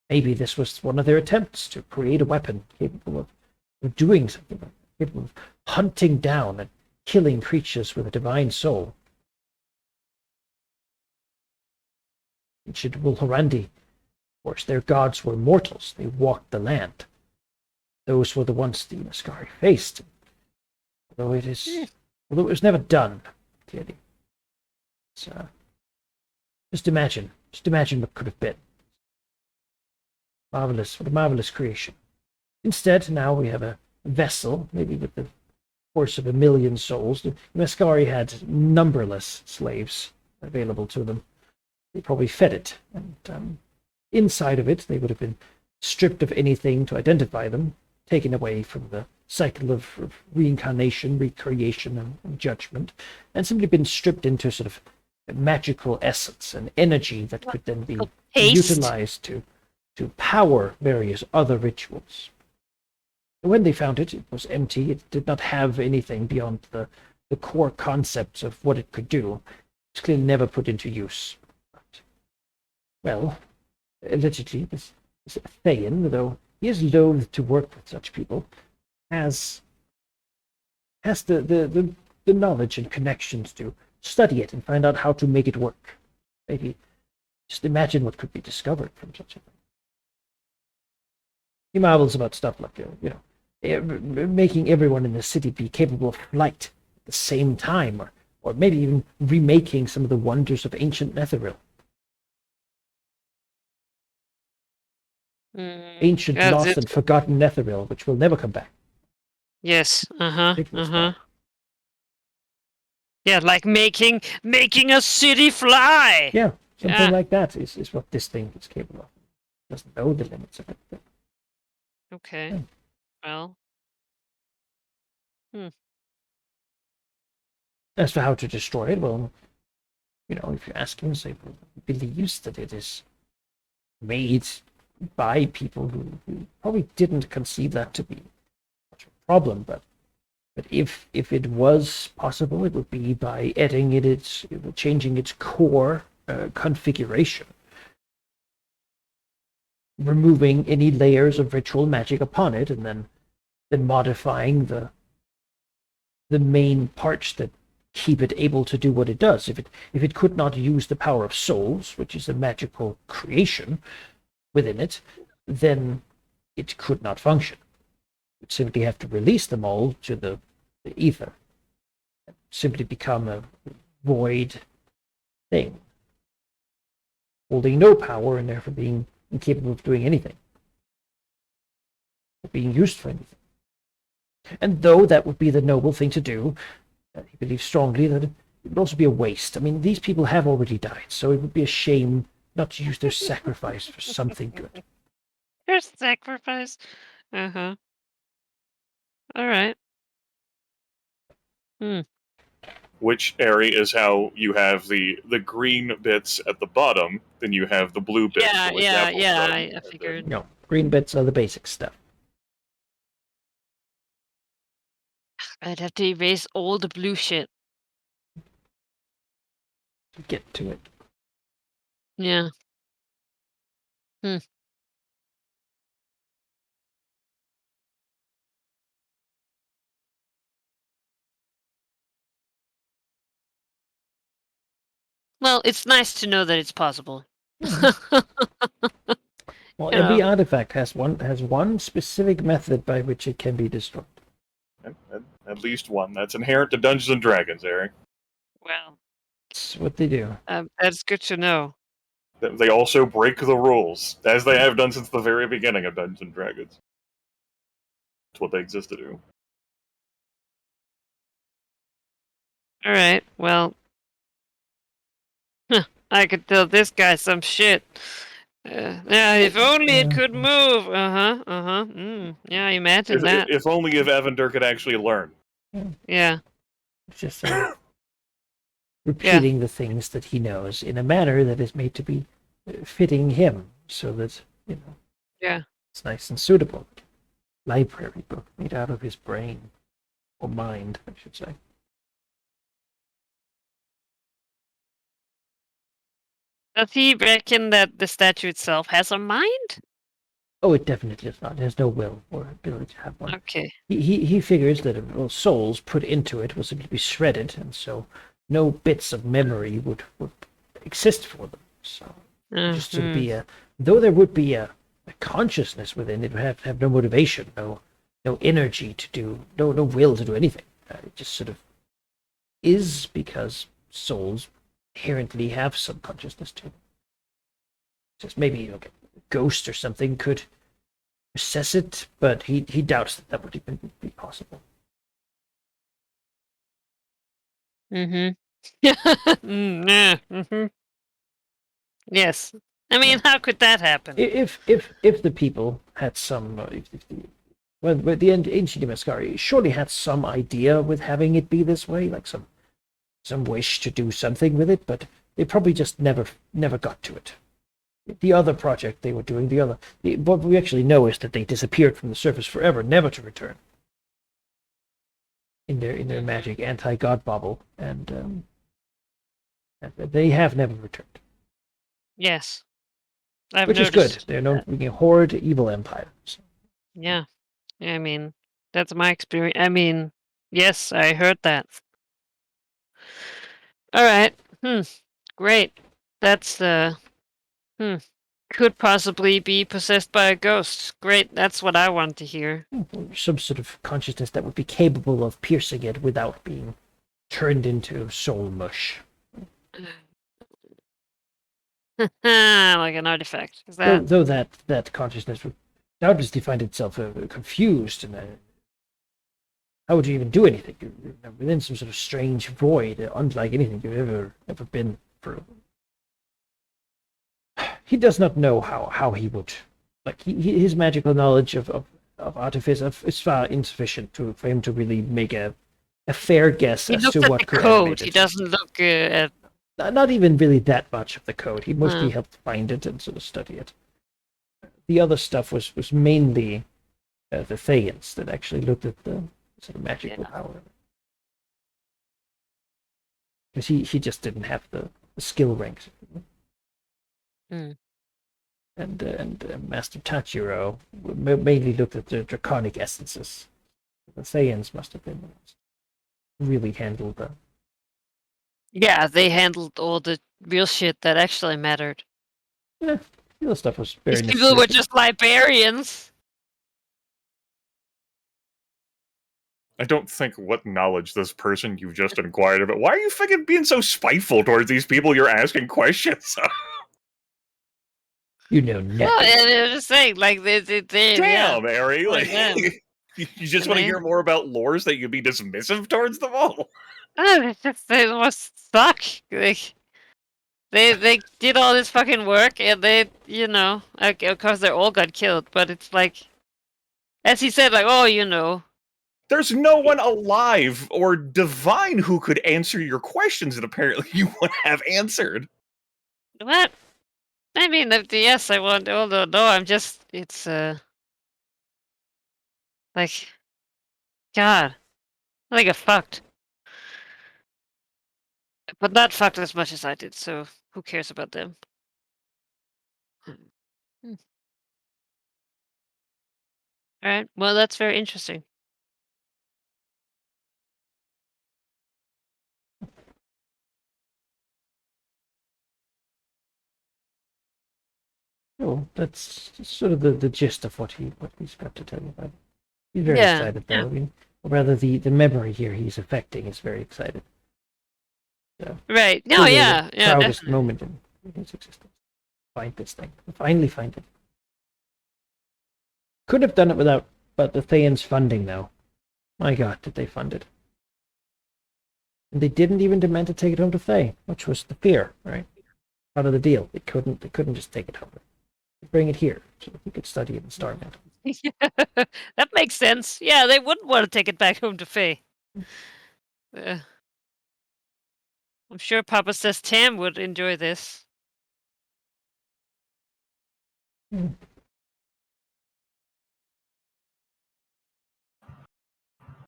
Maybe this was one of their attempts to create a weapon capable of doing something, capable of hunting down and killing creatures with a divine soul. Ancient Wulhorandi, of course, their gods were mortals. They walked the land. Those were the ones the Mascari faced. Although it was never done, clearly. Just imagine Just imagine what could have been. Marvelous, what a marvelous creation. Instead, now we have a vessel, maybe with the force of 1,000,000 souls. The Mascari had numberless slaves available to them. They probably fed it, and inside of it, they would have been stripped of anything to identify them, taken away from the cycle of reincarnation, recreation, and judgment, and simply been stripped into sort of magical essence and energy that could then be Taste. utilized to power various other rituals. When they found it, it was empty. It did not have anything beyond the core concepts of what it could do. It's clearly never put into use. But, well, allegedly, this Thayan, though he is loath to work with such people, has the knowledge and connections to study it and find out how to make it work. Maybe just imagine what could be discovered from such a thing. He marvels about stuff like, making everyone in the city be capable of flight at the same time, or maybe even remaking some of the wonders of ancient Netheril. Ancient, That's lost, it. and forgotten Netheril, which will never come back. Yes. Ridiculous stuff. Yeah, like making a city fly. Yeah, something Yeah. like that is what this thing is capable of. It doesn't know the limits of it. But Okay. Yeah. Well. as for how to destroy it, well, if you ask him, say, he believes that it is made by people who probably didn't conceive that to be much of a problem, but if it was possible, it would be by changing its core configuration, removing any layers of ritual magic upon it, and then modifying the main parts that keep it able to do what it does. If it could not use the power of souls, which is a magical creation within it, then it could not function. It would simply have to release them all to the ether, simply become a void thing, holding no power and therefore being incapable of doing anything, or being used for anything. And though that would be the noble thing to do, he believes strongly that it would also be a waste. I mean, these people have already died, so it would be a shame not to use their sacrifice for something good. Their sacrifice. All right. Which area is how you have the green bits at the bottom, then you have the blue bits. Yeah, with yeah, apples yeah. on, I and then- figured. No, green bits are the basic stuff. I'd have to erase all the blue shit. To get to it. Yeah. Well, it's nice to know that it's possible. Well, You every know. artifact has one specific method by which it can be destroyed. At least one. That's inherent to Dungeons and Dragons, Eric. Well, It's what they do. that's good to know. They also break the rules, as they have done since the very beginning of Dungeons and Dragons. It's what they exist to do. All right. Well, I could tell this guy some shit. Yeah, if only it could move. Yeah, imagine that. If only if Evander could actually learn. Yeah. It's just repeating the things that he knows in a manner that is made to be fitting him, so that Yeah. it's nice and suitable. Library book made out of his brain, or mind, I should say. Does he reckon that the statue itself has a mind? Oh, it definitely does not. It has no will or ability to have one. Okay. He figures that souls put into it will simply be shredded, and so no bits of memory would exist for them. So just to be though there would be a consciousness within it, would have no motivation, no energy to do, no will to do anything. It just sort of is, because souls inherently have some consciousness to them. Just maybe a ghost or something could assess it, but he doubts that would even be possible. Mm-hmm. Yeah. Mm-hmm. Yes. I mean, how could that happen? If the people had some, if the ancient Imaskari surely had some idea with having it be this way, like some wish to do something with it, but they probably just never got to it. The other project they were doing, what we actually know is that they disappeared from the surface forever, never to return. In their magic anti-god bubble, and they have never returned. Yes. I've Which is good. noticed They're known that. for being a horrid, evil empire. So. Yeah. I mean, that's my experience. I mean, yes, I heard that. All right. Great. That's could possibly be possessed by a ghost. Great. That's what I want to hear. Some sort of consciousness that would be capable of piercing it without being turned into soul mush. Like an artifact. Is that? Though that consciousness would doubtlessly find itself confused, and how would you even do anything? You're within some sort of strange void, unlike anything you've ever been through. He does not know how he would, like his magical knowledge of artifice is far insufficient for him to really make a fair guess He as looks to at what the could code. animate He it. doesn't look at. Not even really that much of the code. He mostly helped find it and sort of study it. The other stuff was mainly the Thayans that actually looked at the sort of magical power. Because he just didn't have the skill ranks. And Master Tachiro mainly looked at the draconic essences. The Thayans must have been really handled the. Yeah, they handled all the real shit that actually mattered. Yeah, the other stuff was very These people were necessary. just librarians. I don't think what knowledge this person you've just inquired about. Why are you fucking being so spiteful towards these people you're asking questions of? You know No, nothing. I'm just saying, like they yeah. Damn, Ari, like them. you just want to hear more about lores that you'd be dismissive towards them all. They must suck. They did all this fucking work, and they, like, of course they all got killed. But it's like, as he said, like, oh, There's no one alive or divine who could answer your questions that apparently you want to have answered. what? I mean, yes, I want. Although no, it's like, God, I think I fucked, but not fucked as much as I did. So who cares about them? Hmm. All right. Well, that's very interesting. Oh, that's sort of the gist of what he's got to tell you about. He's very Yeah, excited, though. yeah. I mean, or rather, the memory here he's affecting is very excited. So, Right. No. truly Yeah. the Yeah. proudest Definitely. moment in his existence. Find this thing. Finally find it. Could have done it without, but the Thayans funding, though. My God, did they fund it? And they didn't even demand to take it home to Thay, which was the fear, right? Part of the deal. They couldn't just take it home. They'd bring it here so that he could study it in Starman. That makes sense. Yeah, they wouldn't want to take it back home to Faye. I'm sure Papa says Tam would enjoy this.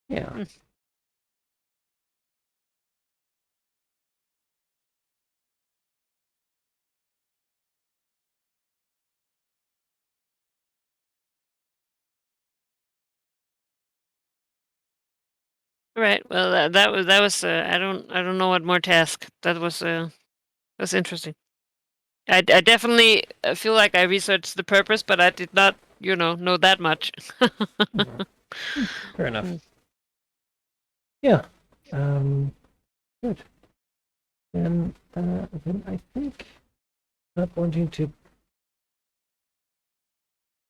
Yeah. Right. Well, that was. I don't know what more to ask. That was interesting. I definitely feel like I researched the purpose, but I did not, know that much. Fair enough. Yeah. Good. Then I think not wanting to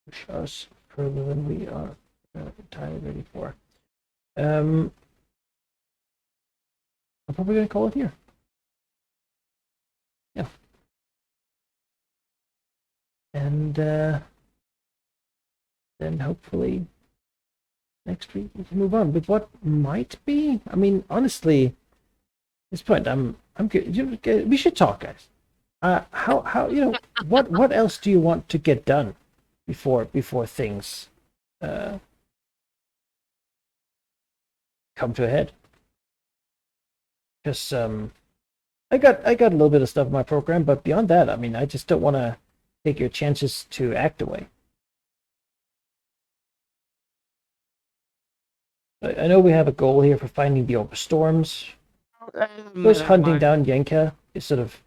push us further than we are entirely ready for. I'm probably going to call it here. Yeah. And then hopefully next week we can move on with what might be. I mean, honestly, at this point, I'm good. We should talk, guys. How what else do you want to get done before things come to a head? Because I got a little bit of stuff in my program, but beyond that, I mean, I just don't want to take your chances to act away. I know we have a goal here for finding the Orb of Storms. Those hunting down Yenka is sort of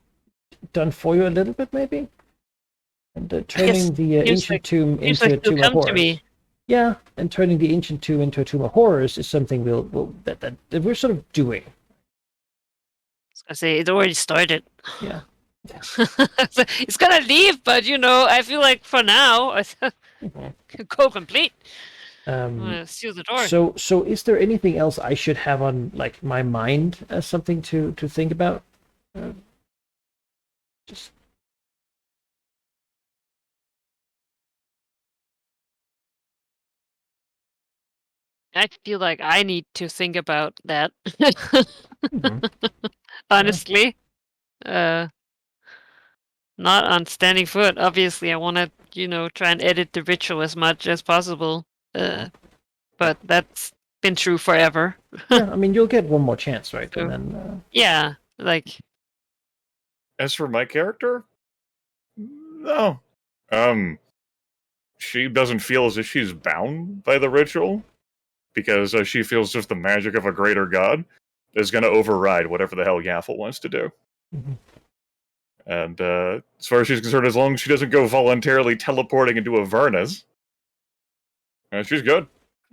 done for you a little bit, maybe? And turning the ancient tomb into a tomb of horrors. Yeah, and turning the ancient tomb into a tomb of horrors is something that we're sort of doing. I say it already started. Yeah. It's gonna leave, but I feel like for now, go complete. Seal the door. So is there anything else I should have on like my mind as something to think about? Just I feel like I need to think about that. Honestly. Not on standing foot. Obviously, I want to, try and edit the ritual as much as possible. But that's been true forever. Yeah, I mean, you'll get one more chance, right? So, and then, yeah, like. As for my character, no. She doesn't feel as if she's bound by the ritual, because she feels just the magic of a greater god is going to override whatever the hell Yaffle wants to do. Mm-hmm. And as far as she's concerned, as long as she doesn't go voluntarily teleporting into Avernus, she's good.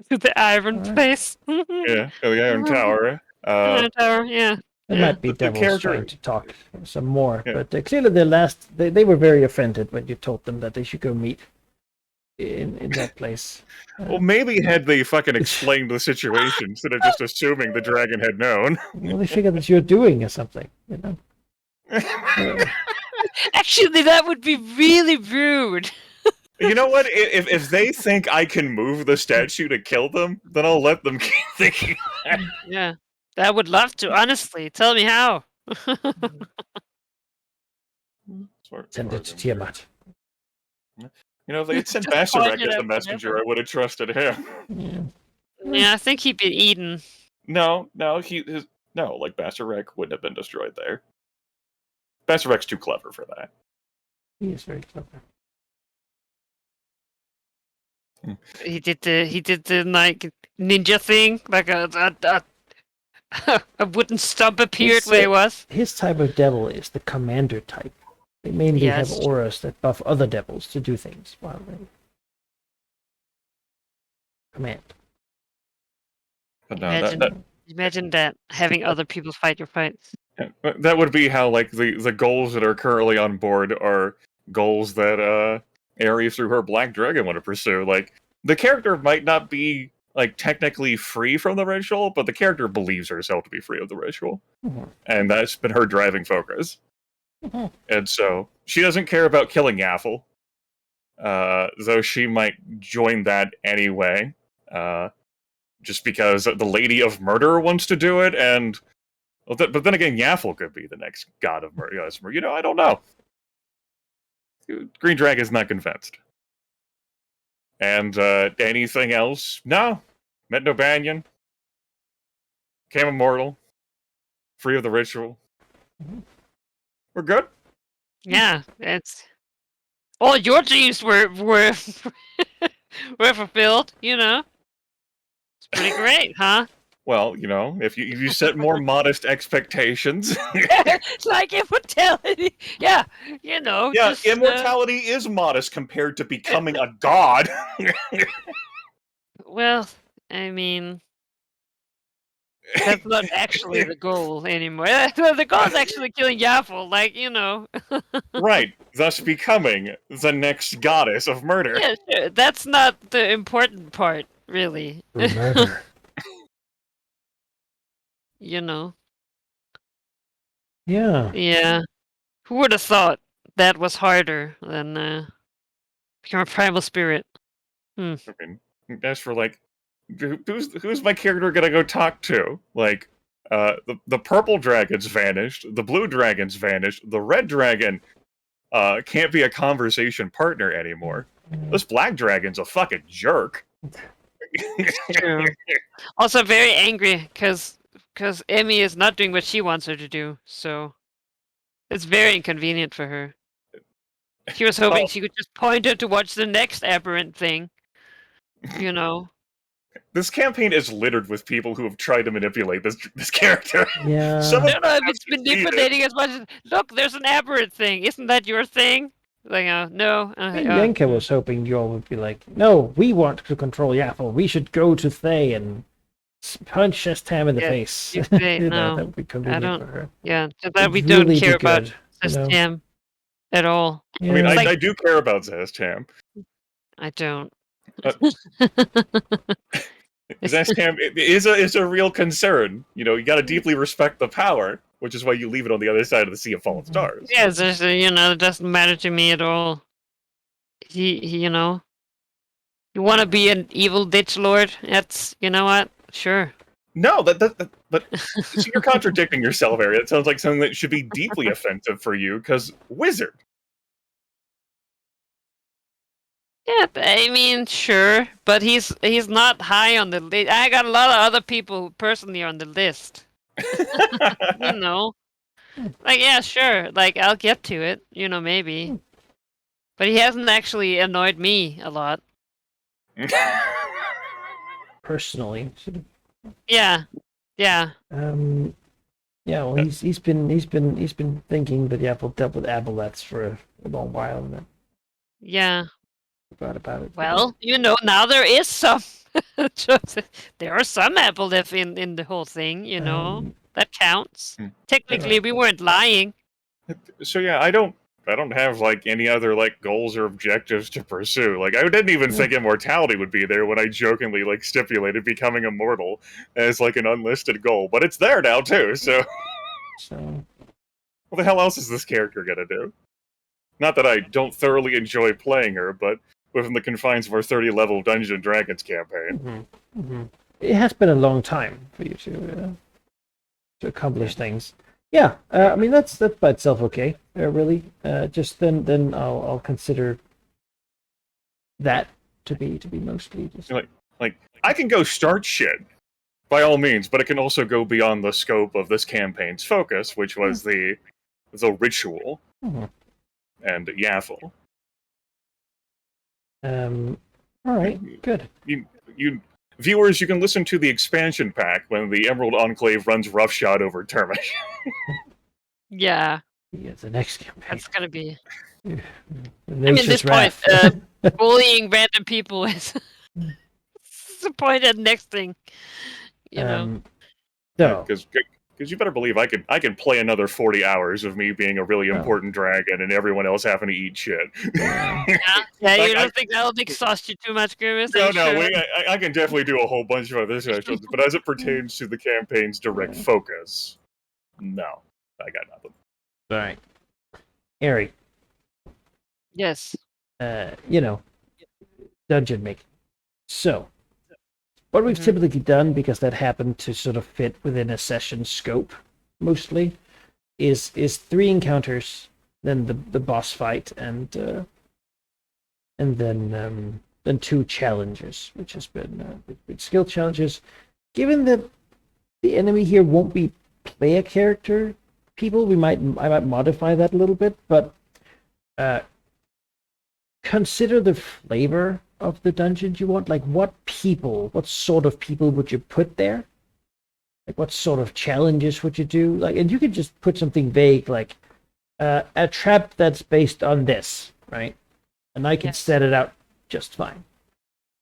To the Iron Place. Yeah, the Iron Tower. Iron Tower, yeah. It might be Devils trying to talk some more, but clearly they were very offended when you told them that they should go meet in that place. Well, maybe had they fucking explained the situation instead of just assuming the dragon had known. Well, they figured that you're doing or something, Actually, that would be really rude. You know what? If they think I can move the statue to kill them, then I'll let them keep thinking that. Yeah, I would love to. Honestly, tell me how. Send it to Tiamat. If they had sent Basarek as the messenger, I would have trusted him. Yeah, I think he'd been eaten. No, Basarek wouldn't have been destroyed there. Basarek's too clever for that. He is very clever. He did the like ninja thing, like a wooden stump appeared where he was. His type of devil is the commander type. They mainly have auras that buff other devils to do things while they command. But no, imagine that, having other people fight your fights. Yeah, that would be how like the goals that are currently on board are goals that Aerie through her Black Dragon want to pursue. Like, the character might not be like technically free from the ritual, but the character believes herself to be free of the ritual. Mm-hmm. And that's been her driving focus. Mm-hmm. And so she doesn't care about killing Yaffle, though she might join that anyway, just because the Lady of Murder wants to do it, and but then again, Yaffle could be the next god of murder. I don't know. Green Dragon's not convinced. And anything else? No. Met no Banyan. Became immortal. Free of the ritual. We're good. Yeah, it's all your dreams were were fulfilled. It's pretty great, huh? Well, if you set more modest expectations. It's like immortality. Yeah, Yeah, just, immortality is modest compared to becoming a god. Well, I mean, That's not actually the goal anymore. The goal is actually killing Yaffle, like, Right, thus becoming the next goddess of murder. Yeah, sure. That's not the important part, really. Murder. You know? Yeah. Yeah. Who would have thought that was harder than become a primal spirit? I mean, as for like, who's my character gonna go talk to? Like, the purple dragon's vanished, the blue dragon's vanished, the red dragon can't be a conversation partner anymore. This black dragon's a fucking jerk. True. Also very angry because Emmy is not doing what she wants her to do, so it's very inconvenient for her. She was hoping Oh. she could just point her to watch the next aberrant thing. You know? This campaign is littered with people who have tried to manipulate this character. Yeah. Some of No, no, if them it's succeeded. manipulating as much as look, there's an aberrant thing. Isn't that your thing? Like, no. And Yenka was hoping you all would be like, no, we want to control Yaffle. We should go to Thay and punch Shestam in the Yeah, face. you say, You no, know, that would be convenient don't- for her. Yeah, so that we It'd don't really care be about good, you know? System at all. I mean, Yeah. Like- I do care about Zastam. I don't. Zastam is a real concern. You know, you got to deeply respect the power, which is why you leave it on the other side of the Sea of Fallen Stars. Yeah, it's just, it doesn't matter to me at all. He you want to be an evil ditch lord? That's, you know what? Sure. No, but so you're contradicting yourself, Ari. It sounds like something that should be deeply offensive for you, because wizard. Yeah, I mean, sure, but he's not high on the list. I got a lot of other people who personally are on the list. You know, like yeah, sure, like I'll get to it. Maybe, but he hasn't actually annoyed me a lot. Personally. Yeah, yeah. Yeah, well, he's been thinking that Yaffle dealt with Aboleths for a long while and then Yeah. forgot about it. Well, now there is some. There are some Aboleth in the whole thing. That counts. Hmm. Technically, we weren't lying. So yeah, I don't have like any other like goals or objectives to pursue. Like I didn't even think immortality would be there when I jokingly like stipulated becoming immortal as like an unlisted goal, but it's there now too. So So what the hell else is this character gonna do? Not that I don't thoroughly enjoy playing her, but within the confines of our 30-level Dungeons and Dragons campaign. it has been a long time for you to accomplish things. Yeah, I mean that's by itself okay. Really, just then I'll consider that to be mostly just Like I can go start shit by all means, but it can also go beyond the scope of this campaign's focus, which was the ritual Mhm. and Yaffle. All right, good. You viewers, you can listen to the expansion pack when the Emerald Enclave runs roughshod over Termish. Yeah, Yeah, the next campaign. that's gonna be. The I mean, Nature's this point, Wrath. bullying random people is the point at next thing. So Because you better believe I can play another 40 hours of me being a really important dragon and everyone else having to eat shit. Yeah, Like, you don't think that'll exhaust you too much, Grimace? No, Are you sure? I can definitely do a whole bunch of other sessions, but as it pertains to the campaign's direct focus, no, I got nothing. all right, Ari, Yes. dungeon making. So, what we've Mhm. typically done, because that happened to sort of fit within a session scope, mostly, is 3 encounters, then the boss fight, and then 2 challenges, which has been with skill challenges. Given that the enemy here won't be player character people, I might modify that a little bit, but consider the flavor of the dungeons you want. Like, what sort of people would you put there? Like, what sort of challenges would you do? Like, and you could just put something vague, like a trap that's based on this, right? And I can Yes. set it out just fine,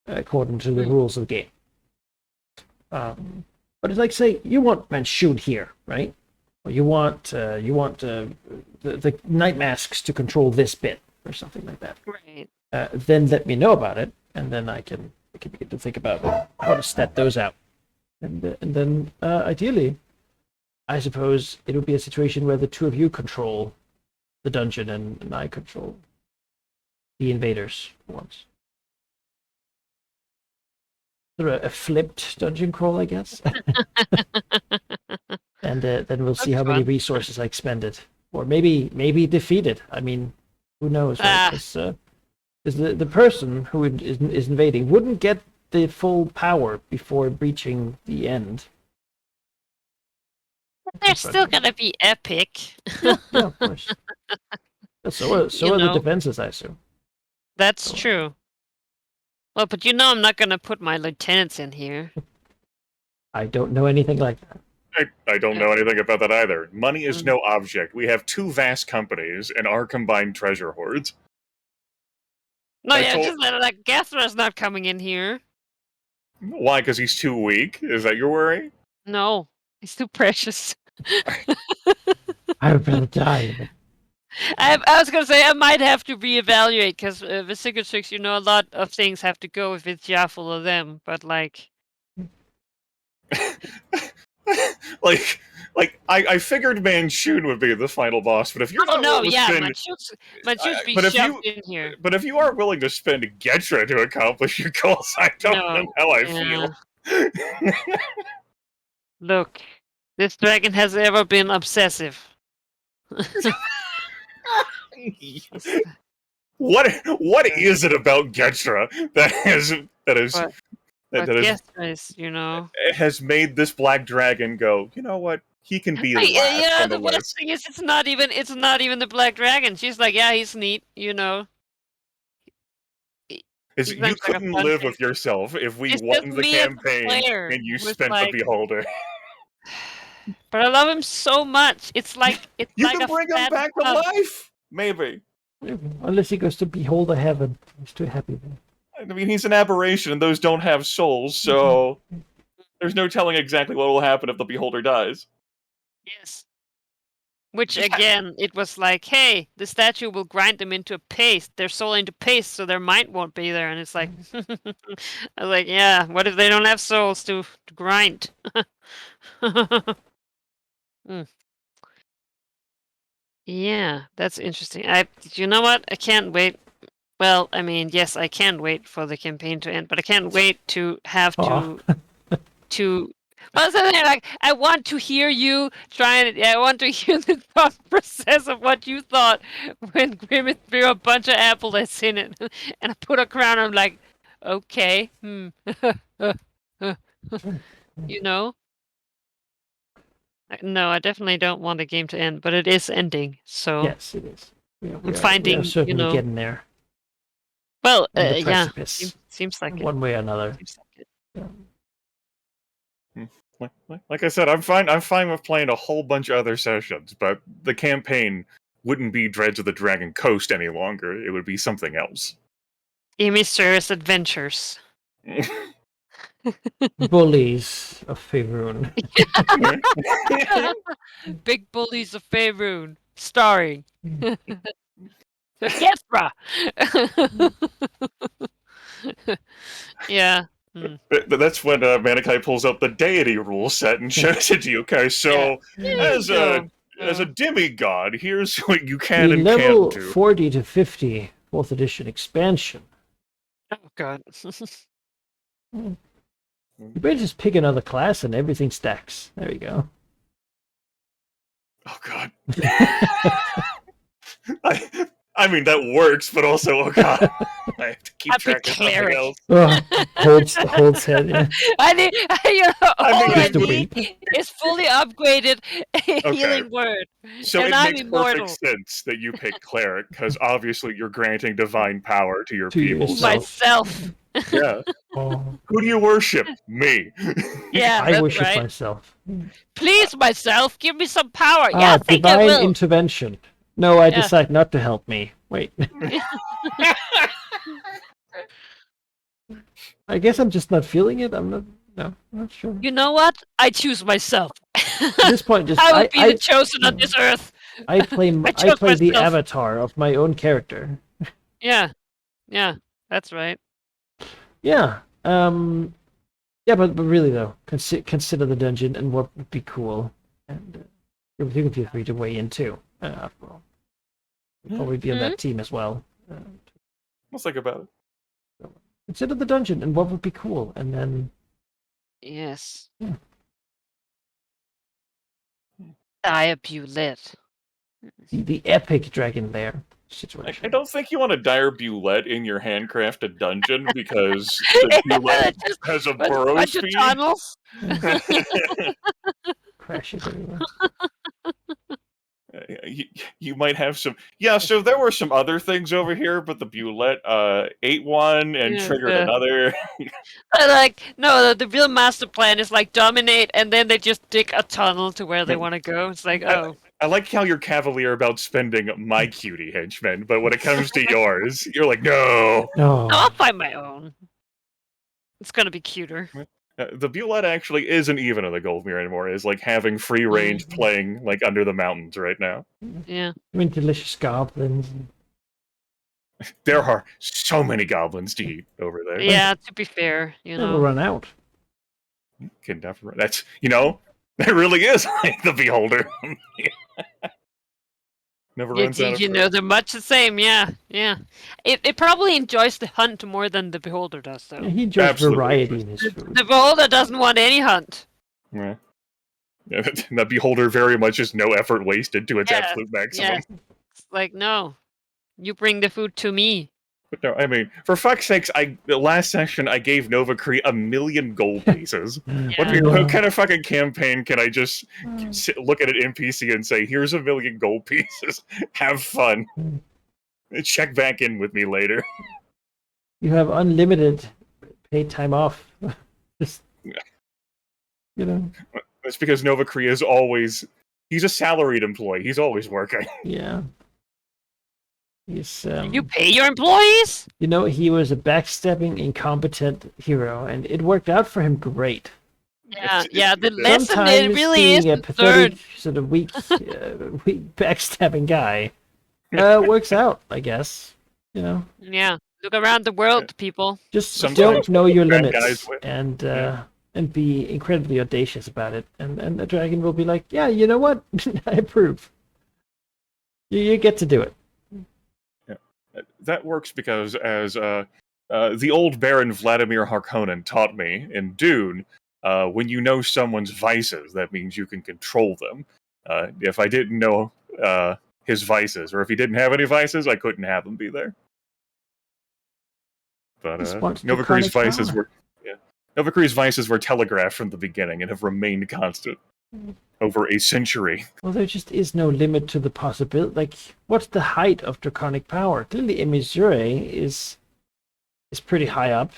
according to the rules of the game. But But it's like, say, you want Manshoon here, right? Or you want the night masks to control this bit or something like that. Right. Then let me know about it, and then I can begin to think about how to stat those out. And then ideally, I suppose it would be a situation where the two of you control the dungeon and I control the invaders once. Sort of a flipped dungeon crawl, I guess. And then we'll see That's how many fun. resources I expended, or maybe defeat it. I mean, who knows? Right? 'Cause the person who is invading wouldn't get the full power before reaching the end. They're still gonna be epic. Yeah, of course. So are the know. defenses, I assume. That's true. Well, but I'm not gonna put my lieutenants in here. I don't know anything like that. I don't know anything about that either. Money is no object. We have two vast companies and our combined treasure hoards. No, I yeah, told- just like Gathra's not coming in here. Why? Because he's too weak? Is that your worry? No, he's too precious. I would rather die. I was gonna say I might have to reevaluate because with Secret Six, a lot of things have to go if it's Jaffel or them. But like, I figured Manshoon would be the final boss, but if you're oh not no, willing to yeah, spend, Manshoon's be but if shoved in here. but if you aren't willing to spend Getra to accomplish your goals, I don't know how I feel. Look, this dragon has ever been obsessive. What is it about Getra that But has Gestra is, has made this black dragon go, you know what? He can be Hey, last on the the worst list. thing is it's not even the black dragon. She's like, yeah, he's neat. Is He's you like a couldn't fun live thing. with yourself if we It's won just the me as a campaign player and you with, spent like- the beholder. But I love him so much. It's like You like can a bring him fat back to pup. life, maybe. Unless he goes to Beholder Heaven. He's too happy there. I mean, he's an aberration, and those don't have souls, so there's no telling exactly what will happen if the beholder dies. Yes. Which again, it was like, hey, the statue will grind them into a paste, their soul into paste, so their mind won't be there. And it's like, I was like, yeah, what if they don't have souls to grind? Yeah, that's interesting. You know what? I can't wait. Well, I mean, yes, I can wait for the campaign to end, but I can't wait to have Aw. to. Well, so they're like, I want to hear you trying. I want to hear the thought process of what you thought when Grimmett threw a bunch of applets in it, and I put a crown. I'm like, okay, No, I definitely don't want the game to end, but it is ending. So Yes, it is. We are finding, certainly getting there. Well, on the yeah, precipice, seems like it. one way or another. Seems like it. Like I said, I'm fine with playing a whole bunch of other sessions, but the campaign wouldn't be Dreads of the Dragon Coast any longer. It would be something else. Emissaries Adventures. Bullies of Faerun. Big Bullies of Faerun, starring Gathra. Yeah. That's when Manikai pulls out the deity rule set and shows it to you. Okay, so as a demigod, here's what you can The and level can't do. 40 to 50 4th edition expansion. Oh God. You better just pick another class and everything stacks. There you go. Oh God. I mean that works, but also oh God, I have to keep Happy track of something cleric. else. Holds head. Yeah. I need, all think I it's the need is fully upgraded healing word. So And it I'm makes immortal. perfect sense that you pick cleric because obviously you're granting divine power to your To people. yourself. So, Myself. yeah, Oh, who do you worship? Me. Yeah, I that's worship right. myself. Please, myself, give me some power. Yeah, I think I divine will. intervention. No, I Yeah. decide not to help me. Wait. I guess I'm just not feeling it. I'm not. No, not sure. You know what? I choose myself. At this point, just I would be I the chosen on this earth. I play I I chose play the myself. avatar of my own character. Yeah, that's right. Yeah. Yeah, but really though, consider the dungeon and what would be cool, and you can feel free to weigh in too. After all, we'll probably be on that team as well. Let's think about it. Consider the dungeon and what would be cool, and then Yes. Yeah. Diabulette. the epic dragon lair situation. I don't think you want a dire bulette in your handcrafted dungeon because the bulette Just has a bunch burrow of speed. tunnels. Crash it everywhere. You might have some. Yeah, so there were some other things over here, but the bulette ate one and Yeah, triggered the- another. Like, no, the real master plan is like dominate, and then they just dig a tunnel to where they want to go. It's like, oh, I like how you're cavalier about spending my cutie henchmen, but when it comes to yours, you're like, no. No. I'll find my own. It's gonna be cuter. The bulette actually isn't even in the Goldmere anymore. Is like having free range playing like under the mountains right now. Yeah. I mean, delicious goblins. There are so many goblins to eat over there. Yeah, to be fair, you Never know. run out. Can never. That's that really is like the beholder. Never runs out of You know, they're much the same, yeah. It probably enjoys the hunt more than the beholder does, though. Yeah, he enjoys Absolutely. variety in his food. The beholder doesn't want any hunt. Yeah. That beholder very much is no effort wasted to its Yeah, absolute maximum. Yeah. It's like, no. You bring the food to me. But no, I mean, for fuck's sakes, the last session I gave Nova Cree 1 million gold pieces. What kind of fucking campaign can I just look at an NPC and say, "Here's 1 million gold pieces. Have fun. Check back in with me later." You have unlimited paid time off. Just, That's because Nova Cree is he's a salaried employee. He's always working. Yeah. He's You pay your employees? he was a backstabbing, incompetent hero, and it worked out for him great. Yeah. The lesson Sometimes it really being is a the pathetic, third. sort of weak backstabbing guy works out, I guess. Yeah. Look around the world, people. Just Sometimes don't know your bad limits guys win. and be incredibly audacious about it, and the dragon will be like, yeah, you know what, I approve. You get to do it. That works because, as the old Baron Vladimir Harkonnen taught me in Dune, when you know someone's vices, that means you can control them. If I didn't know his vices, or if he didn't have any vices, I couldn't have him be there. But Nova Cree's vices were telegraphed from the beginning and have remained constant over a century. Well, there just is no limit to the possibility. Like, what's the height of draconic power? Clearly, Emissure is pretty high up,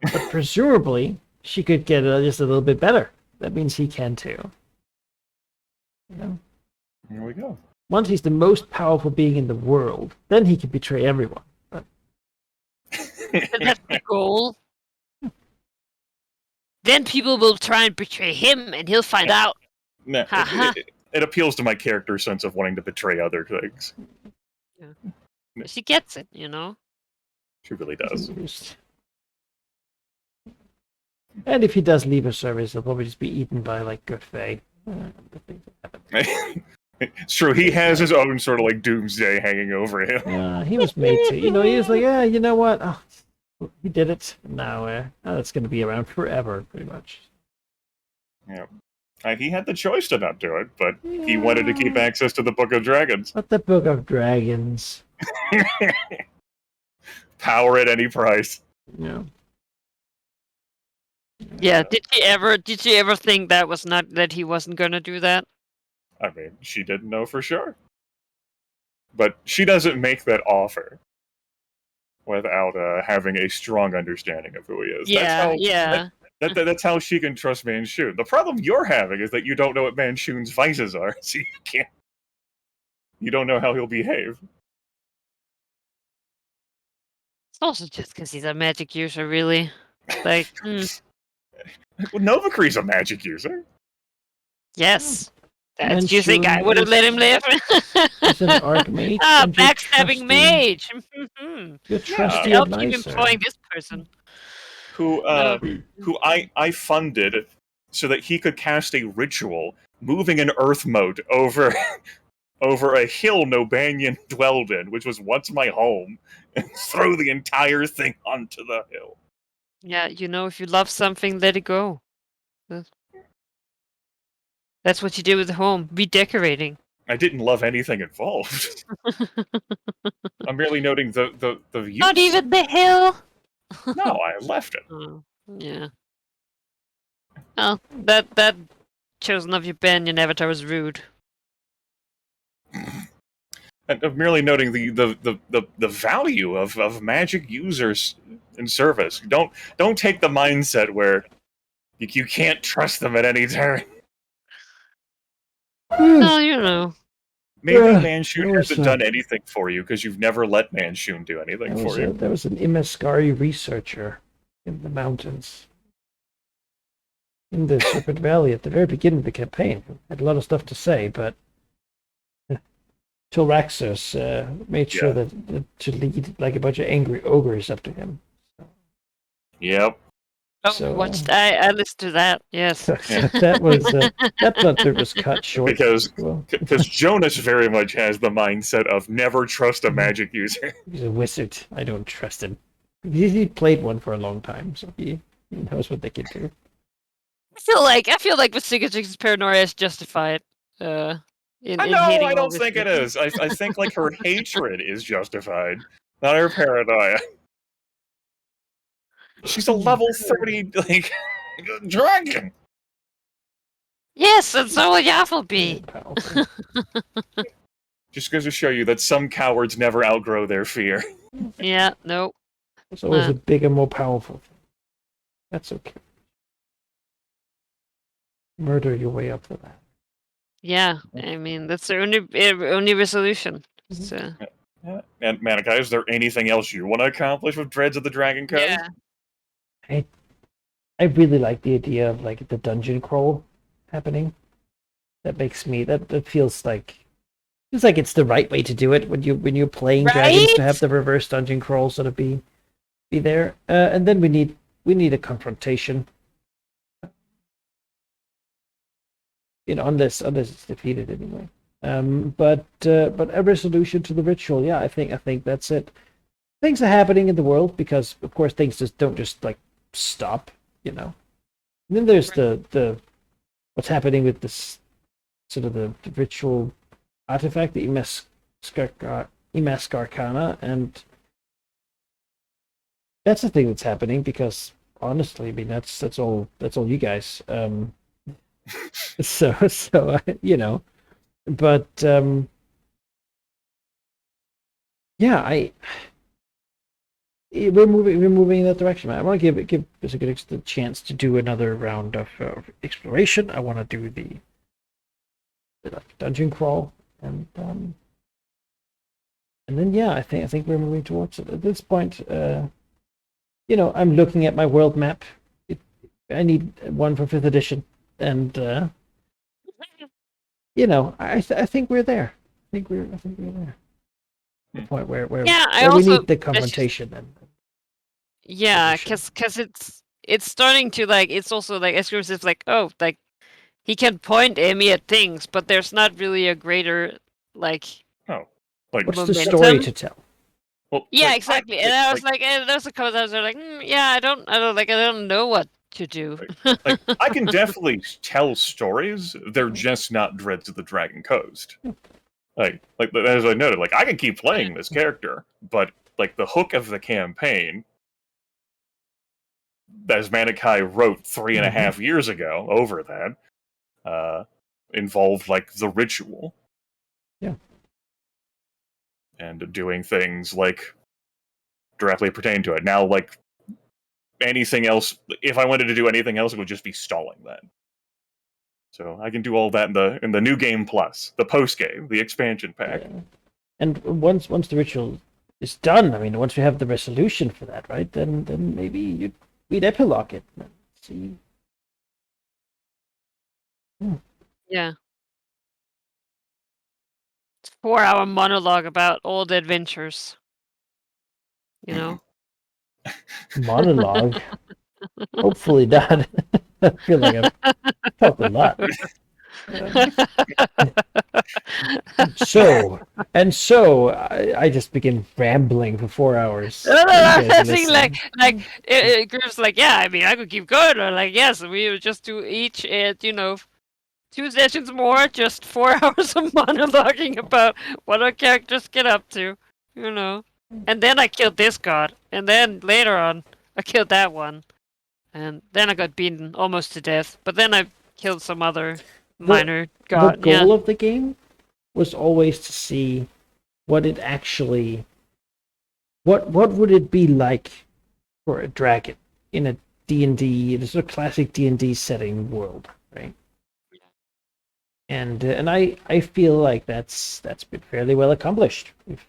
but presumably she could get just a little bit better. That means he can too. There we go. Once he's the most powerful being in the world, then he can betray everyone. But That's the goal. Then people will try and betray him, and he'll find out. Nah, it appeals to my character sense of wanting to betray other things. She gets it, you know? She really does. And if he does leave a service, he'll probably just be eaten by like good fae. It's true. He has his own sort of like doomsday hanging over him. He was made to. He was like, yeah, you know what? Oh, he did it. Now that's going to be around forever, pretty much. Yeah. He had the choice to not do it, but he wanted to keep access to the Book of Dragons. But the Book of Dragons. Power at any price. Yeah. Yeah, did she ever think that he wasn't gonna do that? I mean, she didn't know for sure. But she doesn't make that offer without having a strong understanding of who he is. That's how she can trust Manshoon. The problem you're having is that you don't know what Manshoon's vices are, so you don't know how he'll behave. It's also just because he's a magic user, really. Like, Well, Novakri's a magic user. Yes. And You think I Shun would have let him live? He's an archmage. Ah, and you're backstabbing trusty- mage. You're trusty I'll and keep nicer. employing this person. Who I funded so that he could cast a ritual moving an earth moat over over a hill Nobanian dwelled in, which was once my home, and throw the entire thing onto the hill. Yeah, if you love something, let it go. That's what you do with the home. Redecorating. I didn't love anything involved. I'm merely noting the use. Not even the hill. No, I left it. Oh, yeah. Well, that chosen of your Banyan avatar was rude. And I'm merely noting the value of magic users in service. Don't take the mindset where you can't trust them at any turn. Well, Maybe Yeah, Manshun there was hasn't done anything for you because you've never let Manshun do anything for you. There was an Imeskari researcher in the mountains. In the Serpent Valley at the very beginning of the campaign. Had a lot of stuff to say, but Tilraxos made sure that to lead like a bunch of angry ogres up to him. Yep. Oh, So, I listened to that. Yes. that was that bit was cut short. Because Well, Jonas very much has the mindset of never trust a magic user. he's a wizard. I don't trust him. He played one for a long time, so he knows what they can do. I feel like with Sigurd's paranoia is justified. I don't think it is. I think like her hatred is justified, not her paranoia. She's a level 30 like dragon. Yes, and so will Yaffle be. Powerful. Just goes to show you that some cowards never outgrow their fear. Yeah, no. It's always a bigger, more powerful thing. That's okay. Murder your way up to that. Yeah, I mean that's the only resolution. So. Yeah. And Manikai, is there anything else you want to accomplish with Dreads of the Dragon Code? Yeah. I really like the idea of like the dungeon crawl happening. That makes me that feels like it's the right way to do it when you're playing dragons, to have the reverse dungeon crawl sort of be there. And then we need a confrontation. Unless it's defeated anyway. But a resolution to the ritual. Yeah, I think that's it. Things are happening in the world because, of course, things don't just like stop. And then there's the what's happening with this sort of the ritual artifact, the Imaskarkana, and that's the thing that's happening because honestly, I mean that's all you guys. So but yeah, we're moving in that direction. I want to give Sigurd the chance to do another round of exploration. I want to do the dungeon crawl, and then yeah, I think we're moving towards it at this point. I'm looking at my world map. I need one for 5th edition. And I think we're there. I think we're there. The point where we need the confrontation. Because it's starting to like it's also like Escrims is like he can point Emmy at things, but there's not really a greater what's the story to tell? Well, yeah, exactly. And I was like, and those comments are like, I don't know what to do. I can definitely tell stories. They're just not Dreads of the Dragon Coast. Like as I noted, I can keep playing this character, but the hook of the campaign, as Manikai wrote 3.5 years ago, over that, involved the ritual. Yeah. And doing things directly pertain to it. Now, anything else, if I wanted to do anything else, it would just be stalling that. So I can do all that in the new game plus, the post game, the expansion pack. Yeah. And once the ritual is done, I mean, once we have the resolution for that, right? Then maybe we'd epilogue it. See Yeah. It's 4-hour monologue about all the adventures. You know? Monologue. Hopefully not. I feel like I've talked a lot. So I just begin rambling for 4 hours. No, no, You no, guys are I think listening. Griff's like, yeah, I mean, I could keep going, or like, yes, we would just do each, 2 sessions more, just 4 hours of monologuing about what our characters get up to, you know. And then I killed this god, and then later on, I killed that one, and then I got beaten almost to death. But then I killed some other minor The god. Yeah, goal of the game was always to see what it actually what would it be like for a dragon in a D&D, the sort of classic D&D setting world, right? And I feel like that's been fairly well accomplished. We've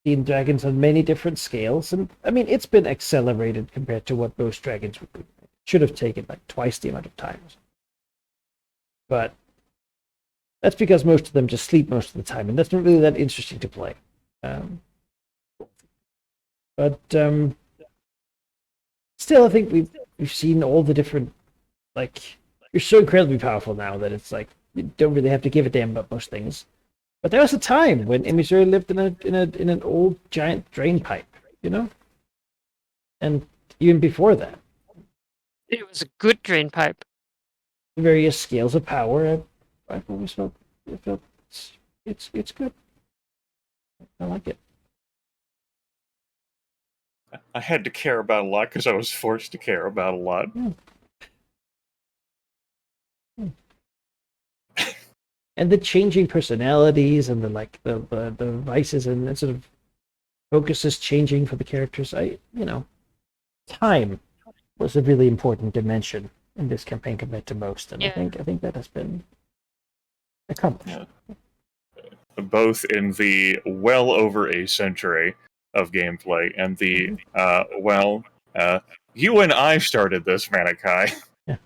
seen dragons on many different scales, and I mean it's been accelerated compared to what most dragons would do. It should have taken like twice the amount of time. But that's because most of them just sleep most of the time, and that's not really that interesting to play. Um, but still, I think we've seen all the different, like, you're so incredibly powerful now that it's like you don't really have to give a damn about most things. But there was a time when Emissary lived in an old giant drain pipe, you know, and even before that, it was a good drain pipe. various scales of power. I've always felt it's good. I like it. I had to care about a lot because I was forced to care about a lot. And the changing personalities and the vices and sort of focuses changing for the characters. Time was a really important dimension in this campaign compared to most, and Yeah. I think that has been accomplished. Both in the well over a century of gameplay and the you and I started this, Manikai. Yeah.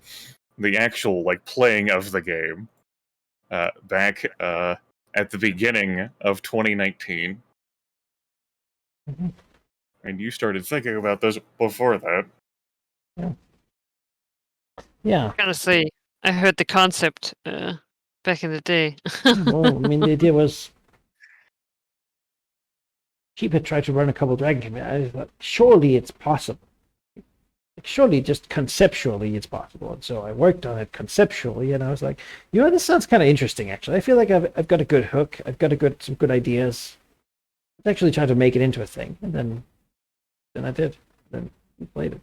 The actual playing of the game back at the beginning of 2019. Mhm. And you started thinking about this before that. Yeah. Honestly, I heard the concept back in the day. Well, I mean, the idea was Sheep had tried to run a couple dragon campaigns. I thought, surely it's possible. Surely, just conceptually, it's possible. And so I worked on it conceptually, and I was like, this sounds kind of interesting. Actually, I feel like I've got a good hook. I've got some good ideas. I actually tried to make it into a thing, and then I did. Then we played it.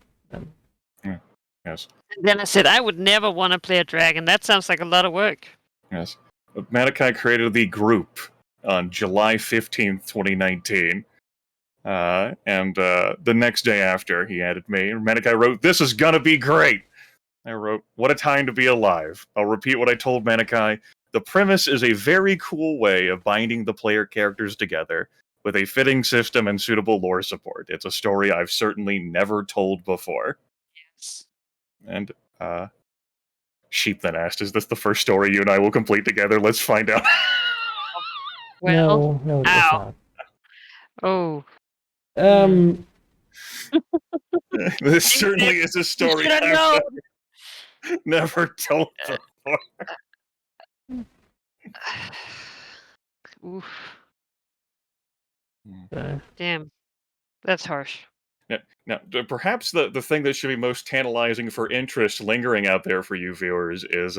Yes. And then I said, I would never want to play a dragon. That sounds like a lot of work. Yes. Manikai created the group on July 15th, 2019. And the next day after, he added me. And Manikai wrote, "This is gonna be great." I wrote, "What a time to be alive." I'll repeat what I told Manikai. The premise is a very cool way of binding the player characters together with a fitting system and suitable lore support. It's a story I've certainly never told before. Yes. And Sheep then asked, "Is this the first story you and I will complete together? Let's find out." Well, no, it's ow. not. Oh. This certainly is a story You should have I've known. never told before. Oof. Uh, Damn. That's harsh. Now, perhaps the thing that should be most tantalizing for interest lingering out there for you viewers is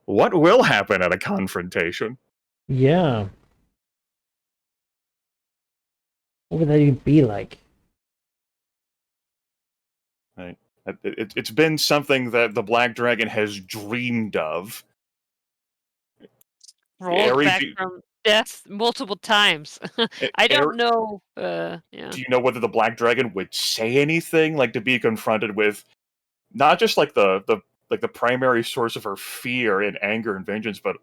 what will happen at a confrontation? yeah. What would that even be like? Right. It's been something that the Black Dragon has dreamed of. Rolled back from death multiple times. I don't know. Yeah. Do you know whether the Black Dragon would say anything, like to be confronted with not just the primary source of her fear and anger and vengeance, but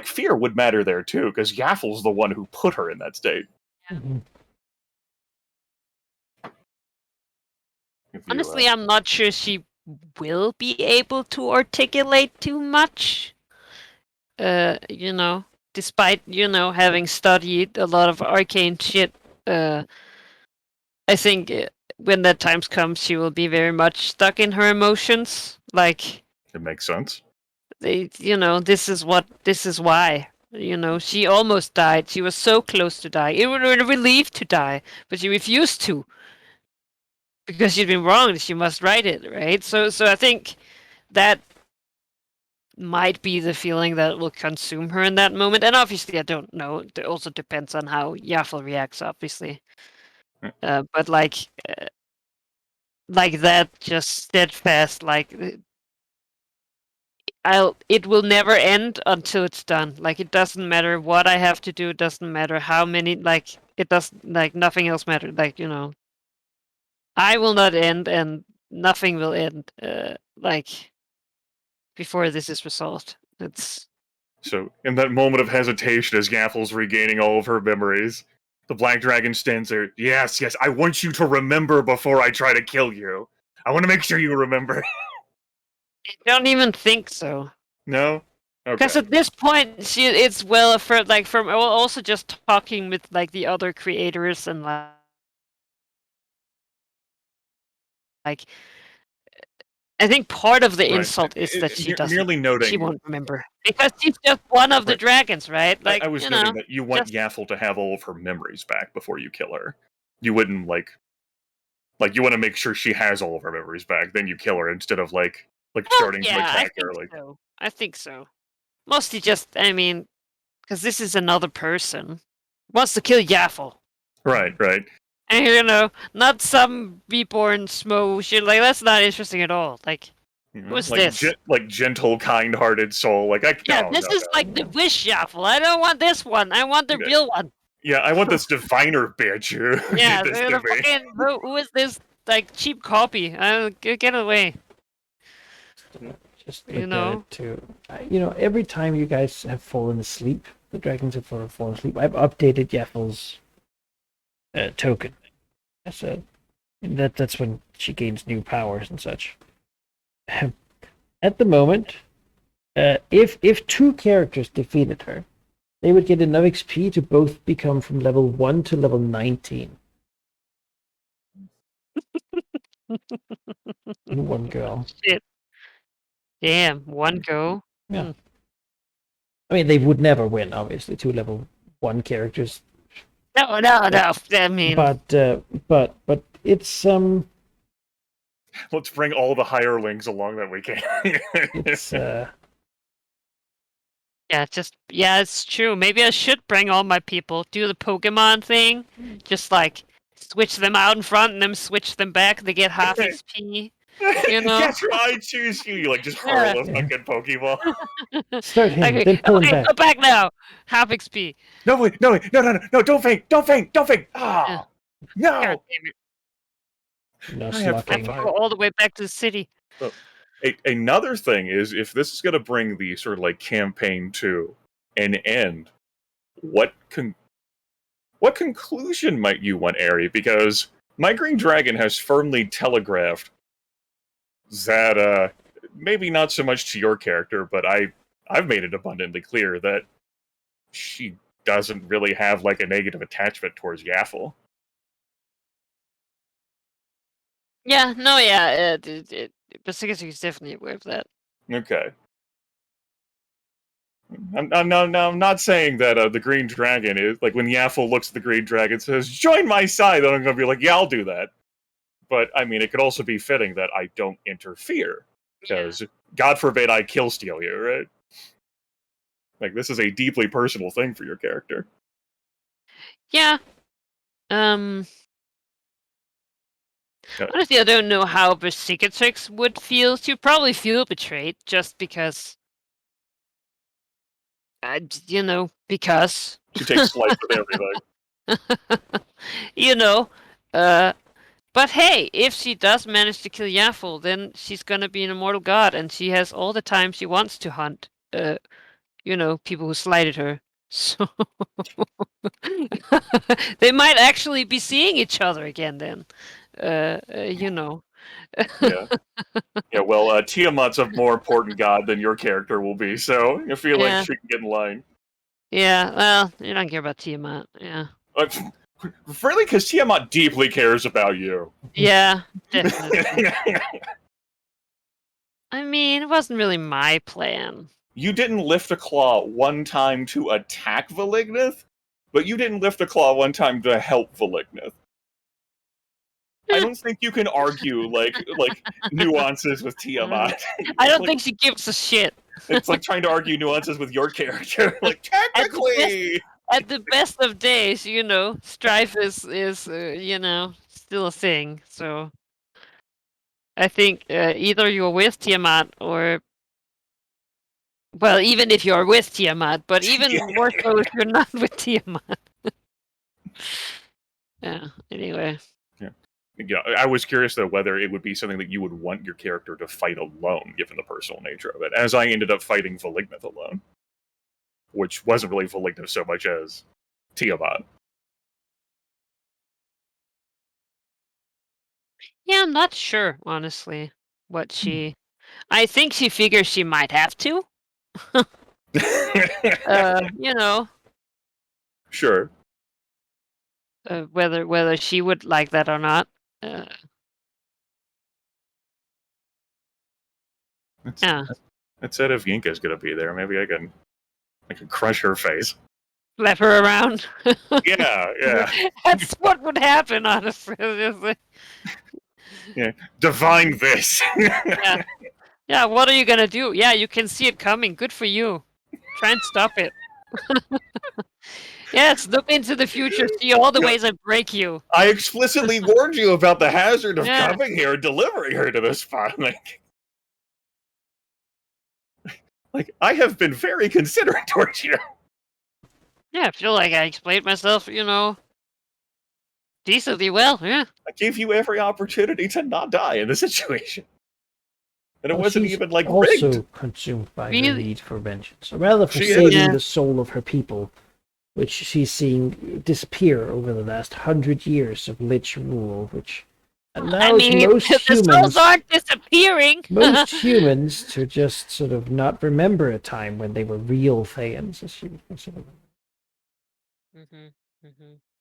fear would matter there too, because Yaffel's the one who put her in that state. Mhm. Honestly, I'm not sure she will be able to articulate too much. You know, despite having studied a lot of arcane shit, I think when that time comes, she will be very much stuck in her emotions. Like It makes sense. this is why. She almost died. She was so close to die. It was a relief to die, but she refused to because she'd been wronged. She must right it, right? So I think that might be the feeling that will consume her in that moment. And obviously, I don't know. It also depends on how Yaffle reacts, obviously. But like that, just steadfast, like it will never end until it's done. Like it doesn't matter what I have to do. It doesn't matter how many. Like it doesn't. Like nothing else matters. Like I will not end, and nothing will end. Like before this is resolved. It's So, in that moment of hesitation as Yaffle's regaining all of her memories, the Black Dragon stands there. Yes, I want you to remember before I try to kill you. I want to make sure you remember. I don't even think so. No? Because Okay. at this point, it's well affirmed, like from also just talking with like the other creators and like I think part of the Right. insult is that she Merely noting. she won't remember because she's just one of the Right. dragons, right? Like I was noting that you want Yaffle to have all of her memories back before you kill her. You wouldn't like you want to make sure she has all of her memories back, then you kill her instead of like starting to attack her. Like so. I think so. Mostly just, I mean, because this is another person wants to kill Yaffle. Right. And not some reborn smo shit. Like that's not interesting at all. Like what's like this? Like gentle, kind-hearted soul. Like this is like the wish Yaffle. I don't want this one. I want the real one. Yeah, I want this diviner bitch who Yeah, did this to me. fucking, who is this like cheap copy? Get away. Just look at it too. Every time you guys have fallen asleep, the dragons have fallen asleep. I've updated Yaffle's token. I said that's when she gains new powers and such. At the moment, if two characters defeated her, they would get enough XP to both become from level 1 to level 19. In one girl. Shit. Damn, one go. Yeah. I mean, they would never win, obviously, two level 1 characters. No. I mean, but it's Let's bring all the hirelings along that we can. it's yeah, it's true. Maybe I should bring all my people, do the Pokemon thing, just like switch them out in front and then switch them back. They get half XP. That's right, I choose you. You like just hurl a fucking Pokeball. Start him, then pull him back. Go back now. Half XP. No, don't faint. Ah, no. God damn it. No I have slucking. Go all the way back to the city. Another thing is, if this is going to bring the sort of like campaign to an end, what conclusion might you want, Aerie? Because my Green Dragon has firmly telegraphed that maybe not so much to your character, but I've made it abundantly clear that she doesn't really have like a negative attachment towards Yaffle. Yeah, Basilisk is definitely aware of that. Okay. I'm not saying that the Green Dragon is like when Yaffle looks at the Green Dragon says, "Join my side." Then I'm going to be like, "Yeah, I'll do that." But I mean, it could also be fitting that I don't interfere because God forbid I kill steal you, right? Like this is a deeply personal thing for your character. Yeah. Honestly, I don't know how Besikatix would feel. She'd probably feel betrayed just because. Because. She takes slice with everything. But hey, if she does manage to kill Yaffle, then she's gonna be an immortal god, and she has all the time she wants to hunt. People who slighted her. So they might actually be seeing each other again then. Yeah. Well, well, Tiamat's a more important god than your character will be, so I feel Yeah. like she can get in line. Yeah, well, you don't care about Tiamat. Yeah. Really, because Tiamat deeply cares about you. Yeah, definitely. I mean, it wasn't really my plan. You didn't lift a claw one time to attack Valignith, but you didn't lift a claw one time to help Valignith. I don't think you can argue like nuances with Tiamat. I don't Like, think she gives a shit. it's like trying to argue nuances with your character. Like technically, At the best of days, you know, strife is you know, still a thing. So I think either you're with Tiamat or, well, even if you're with Tiamat, but even Yeah. more so if you're not with Tiamat. Yeah. Anyway. yeah, I was curious though whether it would be something that you would want your character to fight alone, given the personal nature of it. As I ended up fighting Valignith alone, which wasn't really Valignith so much as Tiamat. Yeah, I'm not sure, honestly, what she. I think she figures she might have to. You know, Sure. whether she would like that or not. Yeah. That said, if Yinka's gonna be there, maybe I can crush her face. Slap her around. Yeah. That's what would happen, honestly. Divine this. Yeah, what are you gonna do? Yeah, you can see it coming. Good for you. Try and stop it. Yes, look into the future. See all the ways I break you. I explicitly warned you about the hazard of Yeah. coming here and delivering her to this spot. Like, I have been very considerate towards you. Yeah, I feel like I explained myself, you know, decently well. Yeah. I gave you every opportunity to not die in this situation. And it Well, wasn't she's even, like, also rigged. consumed by her Really? need for vengeance, or rather for She is. saving Yeah. the soul of her people, which she's seeing disappear over the last 100 years of Lich rule, which allows I mean, most the souls humans aren't disappearing. most humans to just sort of not remember a time when they were real Thaans, as she would consider them.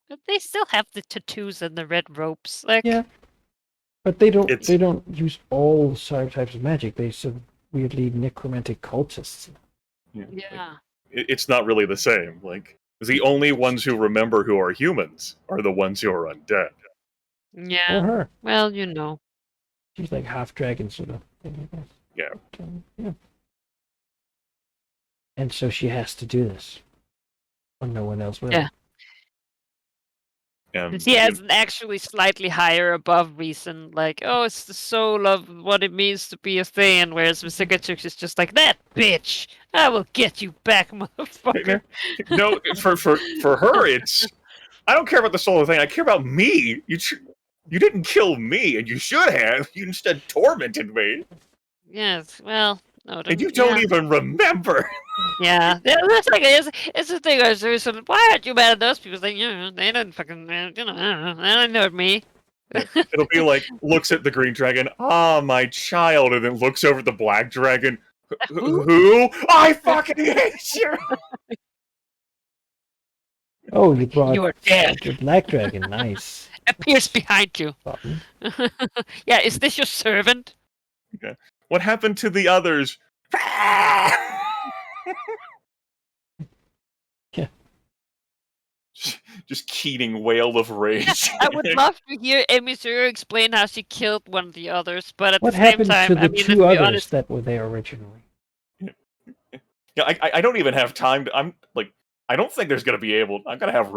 But they still have the tattoos and the red ropes. Like, Yeah. But they don't It's- they don't use all types of magic. They sort of weirdly necromantic cultists. yeah. It's not really the same. Like, the only ones who remember who are humans are the ones who are undead. Or Yeah. her. Well, you know. She's like half dragon sort of thing, I guess. Yeah. But, yeah. And so she has to do this. When no one else will. Yeah. And She has an actually slightly higher above reason, like, oh, it's the soul of what it means to be a Thayan, whereas Mr. is just like, that bitch! I will get you back, motherfucker. no, for her, it's I don't care about the soul thing. I care about me. You didn't kill me, and you should have. You instead tormented me, Yes, well, no, and you don't even remember. Yeah, that's like it's the thing. I was always sort of, why aren't you mad at those people? Like, you know, they didn't fucking, you know, I don't know me. It'll be like looks at the green dragon, ah, my child, and then looks over at the black dragon. Who? I fucking hate you. Oh, you brought You're dead. the black dragon. Nice. Appears behind you. Button. Yeah, is this your servant? What happened to the others? Yeah. Just Keating wail of rage. I would love to hear Amy Sue explain how she killed one of the others, but at What the same happened time, to the I mean, let's two be others honest, that were there originally? Yeah, I don't even have time to. I'm like, I don't think there's gonna be able. I'm not gonna have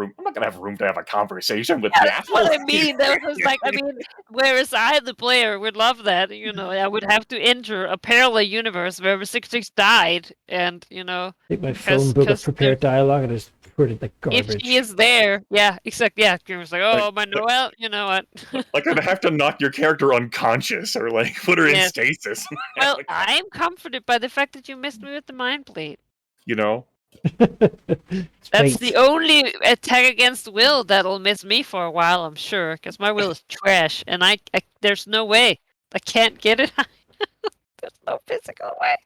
room to have a conversation with yeah, the that's what I assholes. mean. That was like, I mean, whereas I, the player, would love that. You know, I would have to enter a parallel universe where 66 died, and you know, Take my Because- phone book of because prepared dialogue and just put it like garbage. if she is there, yeah, exactly. Yeah, it was like, oh, my Noel, you know what? Like, I'd have to knock your character unconscious or like put her in Yes. stasis. Well, Like, I'm comforted by the fact that you missed me with the mind blade. you know, It's That's fate. the only attack against will that'll miss me for a while, I'm sure, because my will is trash, and I there's no way I can't get it. go away.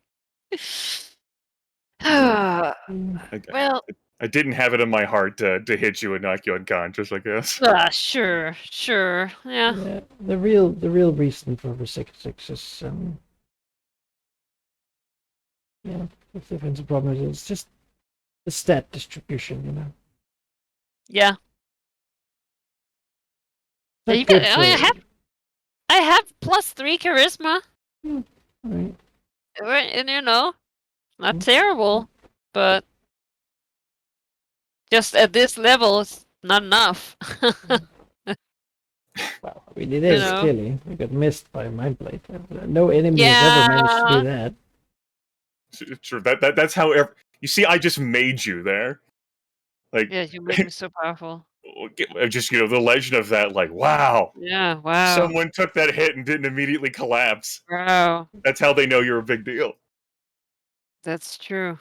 Well, I didn't have it in my heart to hit you and knock you unconscious, I guess. sure, yeah. Yeah, the real reason for the 6/6 is yeah, if the defensive problem is it's just the stat distribution, you know. Yeah. Not You good got- for I have +3 charisma, right? and not Mm. terrible, but just at this level, it's not enough. Well, I mean, it is know. clearly. We got missed by Mind Blade. No enemy has ever managed to do that. Sure, that's how. You see, I just made you there. Like, Yeah, you make me so powerful. just the legend of that. Like, wow, Yeah, wow. someone took that hit and didn't immediately collapse. Wow, That's how they know you're a big deal. that's true.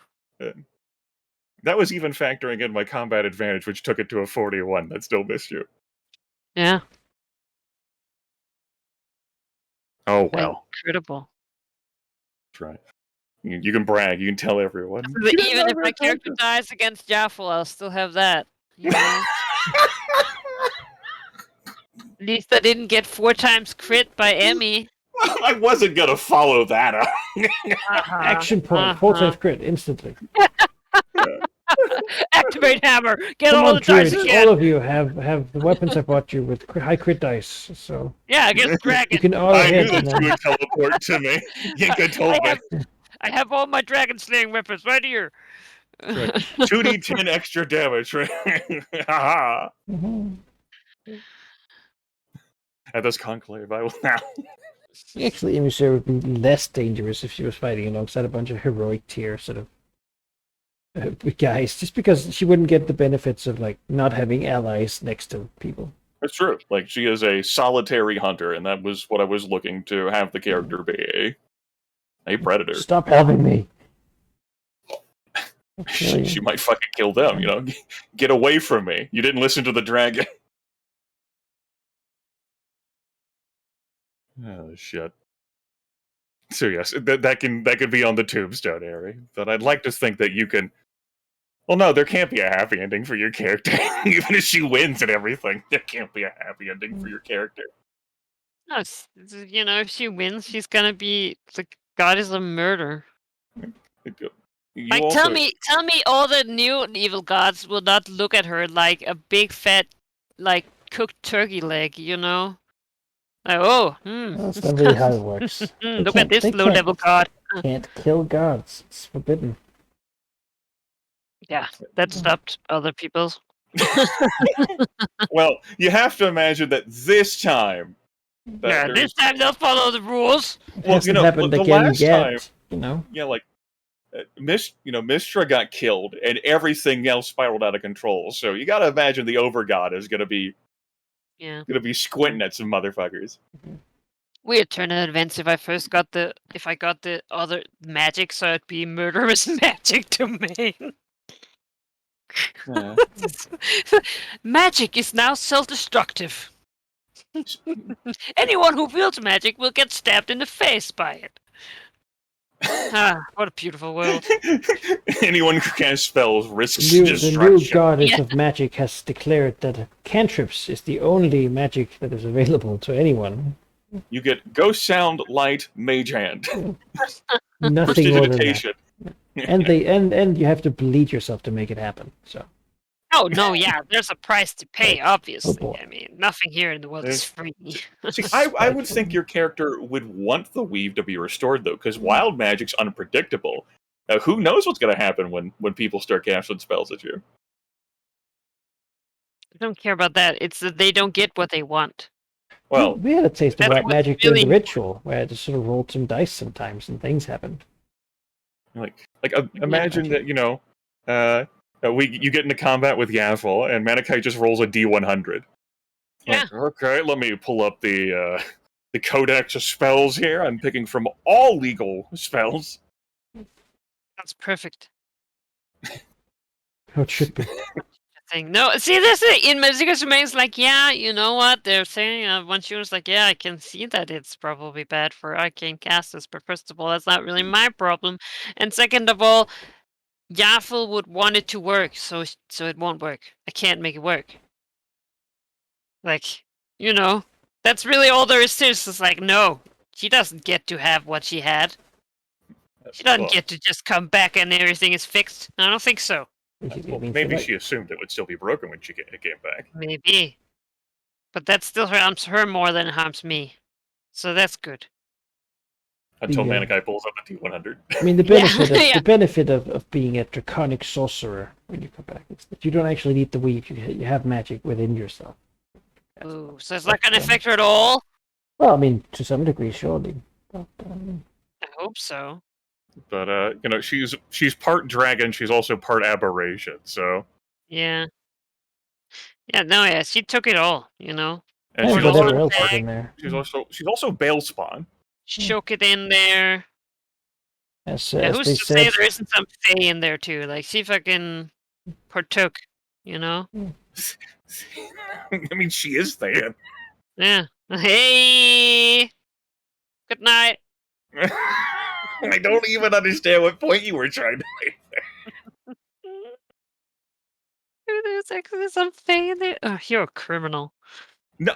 That was even factoring in my combat advantage, which took it to a 41. That still missed you. Yeah, Oh well, incredible. that's right. You can brag. You can tell everyone. Even if my character dies against Jaffel, I'll still have that. You know? At least I didn't get 4 times crit by Emmy. I wasn't gonna follow that up. Action point, 4 times crit instantly. Activate hammer. Get Come all on, the dice Druids, again. all of you have the weapons I bought you with high crit dice, so Yeah, against you dragon. can all I hit. knew And that you then, would teleport to me. Yinka told me. I have all my dragon slaying weapons right here. 2d10 extra damage. Haha. Mhm. At this conclave, I will now. Actually, Emissary would be less dangerous if she was fighting alongside a bunch of heroic tier sort of guys, just because she wouldn't get the benefits of like not having allies next to people. That's true. Like, she is a solitary hunter, and that was what I was looking to have the character be. A predator. Stop helping me. She might fucking kill them, you know? Get away from me. You didn't listen to the dragon. Oh, shit. So yes, that can be on the tombstone, Harry. But I'd like to think that you can... Well, no, there can't be a happy ending for your character. Even if she wins and everything, there can't be a happy ending for your character. No, you know, if she wins, she's gonna be the goddess of murder. Like, tell me, all the new evil gods will not look at her like a big fat, like cooked turkey leg, you know? Like, oh, That's not really how it works. look at this low-level god. Can't kill gods. It's forbidden. Yeah, that stopped other people's. Well, you have to imagine that this time. Yeah, this time they'll follow the rules. It Well, hasn't you know, happened the again last yet. time- You know. Yeah, like Mistra got killed, and everything else spiraled out of control. So you got to imagine the Overgod is gonna be squinting at some motherfuckers. Weird turn of events if I got the other magic, so it'd be murderous magic domain. Yeah. Magic is now self-destructive. Anyone who wields magic will get stabbed in the face by it. What a beautiful world. Anyone who casts spells risks The new destruction. goddess of magic has declared that cantrips is the only magic that is available to anyone. You get Ghost Sound, Light, Mage Hand. Nothing more than that. Prestidigitation. And you have to bleed yourself to make it happen. So Oh no, yeah, there's a price to pay, obviously. boy. I mean, nothing here in the world is free. See, I would think your character would want the weave to be restored, though, because wild magic's unpredictable. Now, who knows what's going to happen when people start casting spells at you? I don't care about that. It's that they don't get what they want. Well, we had a taste of that's white what's magic during really the ritual, where I had to sort of roll some dice sometimes, and things happened. imagine that, you know, you get into combat with Yaffle, and Manakite just rolls a D100. Yeah. Like, okay, let me pull up the codex of spells here. I'm picking from all legal spells. That's perfect. How it should be. anything. No, see, this is in Magica's Remains. Like, yeah, you know what they're saying. One student's like, yeah, I can see that it's probably bad for arcane casters, but first of all, that's not really my problem, and second of all, Yaffle would want it to work, so it won't work. I can't make it work. Like, that's really all there is to it. It's just like, no, she doesn't get to have what she had. She doesn't Well, get to just come back and everything is fixed. I don't think so. well, maybe she assumed it would still be broken when she came back. Maybe. But that still harms her more than it harms me. So that's good. Until Yeah. Manikai pulls up the T100. I mean, the benefit Yeah. the benefit of being a draconic sorcerer when you come back is that you don't actually need the weave. You have magic within yourself. Ooh, so it's not going to affect her at all? Well, I mean, to some degree, surely. But, I hope so. But she's part dragon. She's also part aberration. So Yeah. Yeah, no, yeah, she took it all, and and she's Lord whatever also else is Tag. in there. she's also Balespawn. Shook it in there. As, Yeah, as who's they to say said, there isn't some Fae in there too? Like, she fucking partook, I mean, she is Thayan. Yeah. Hey! Good night. I don't even understand what point you were trying to make. There's actually some Fae in there. Oh, you're a criminal. No,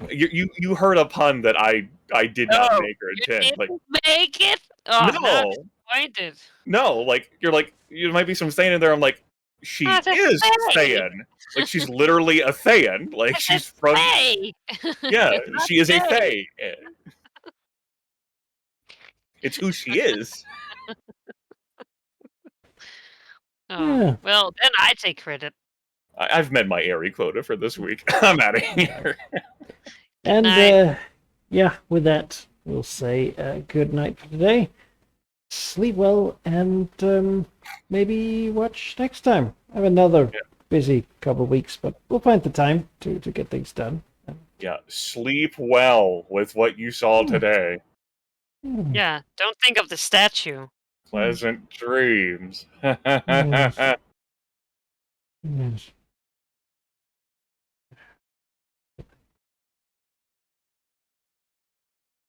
you heard a pun that I did not make or You intend. Like, didn't make it? Oh, now I'm no, disappointed. no, like you're like there might be some Thayan in there. I'm like, she Not a is Fae. Thayan. Like she's literally a Thayan. Like It's she's a from Fae. yeah, It's not she is a Fae. Fae. It's who she is. Oh, Yeah. well, then I take credit. I've met my airy quota for this week. I'm out of here. and night. yeah, with that, we'll say good night for today. Sleep well, and maybe watch next time. I have another busy couple of weeks, but we'll find the time to get things done. Yeah, sleep well with what you saw today. Yeah, don't think of the statue. Pleasant dreams. Yes.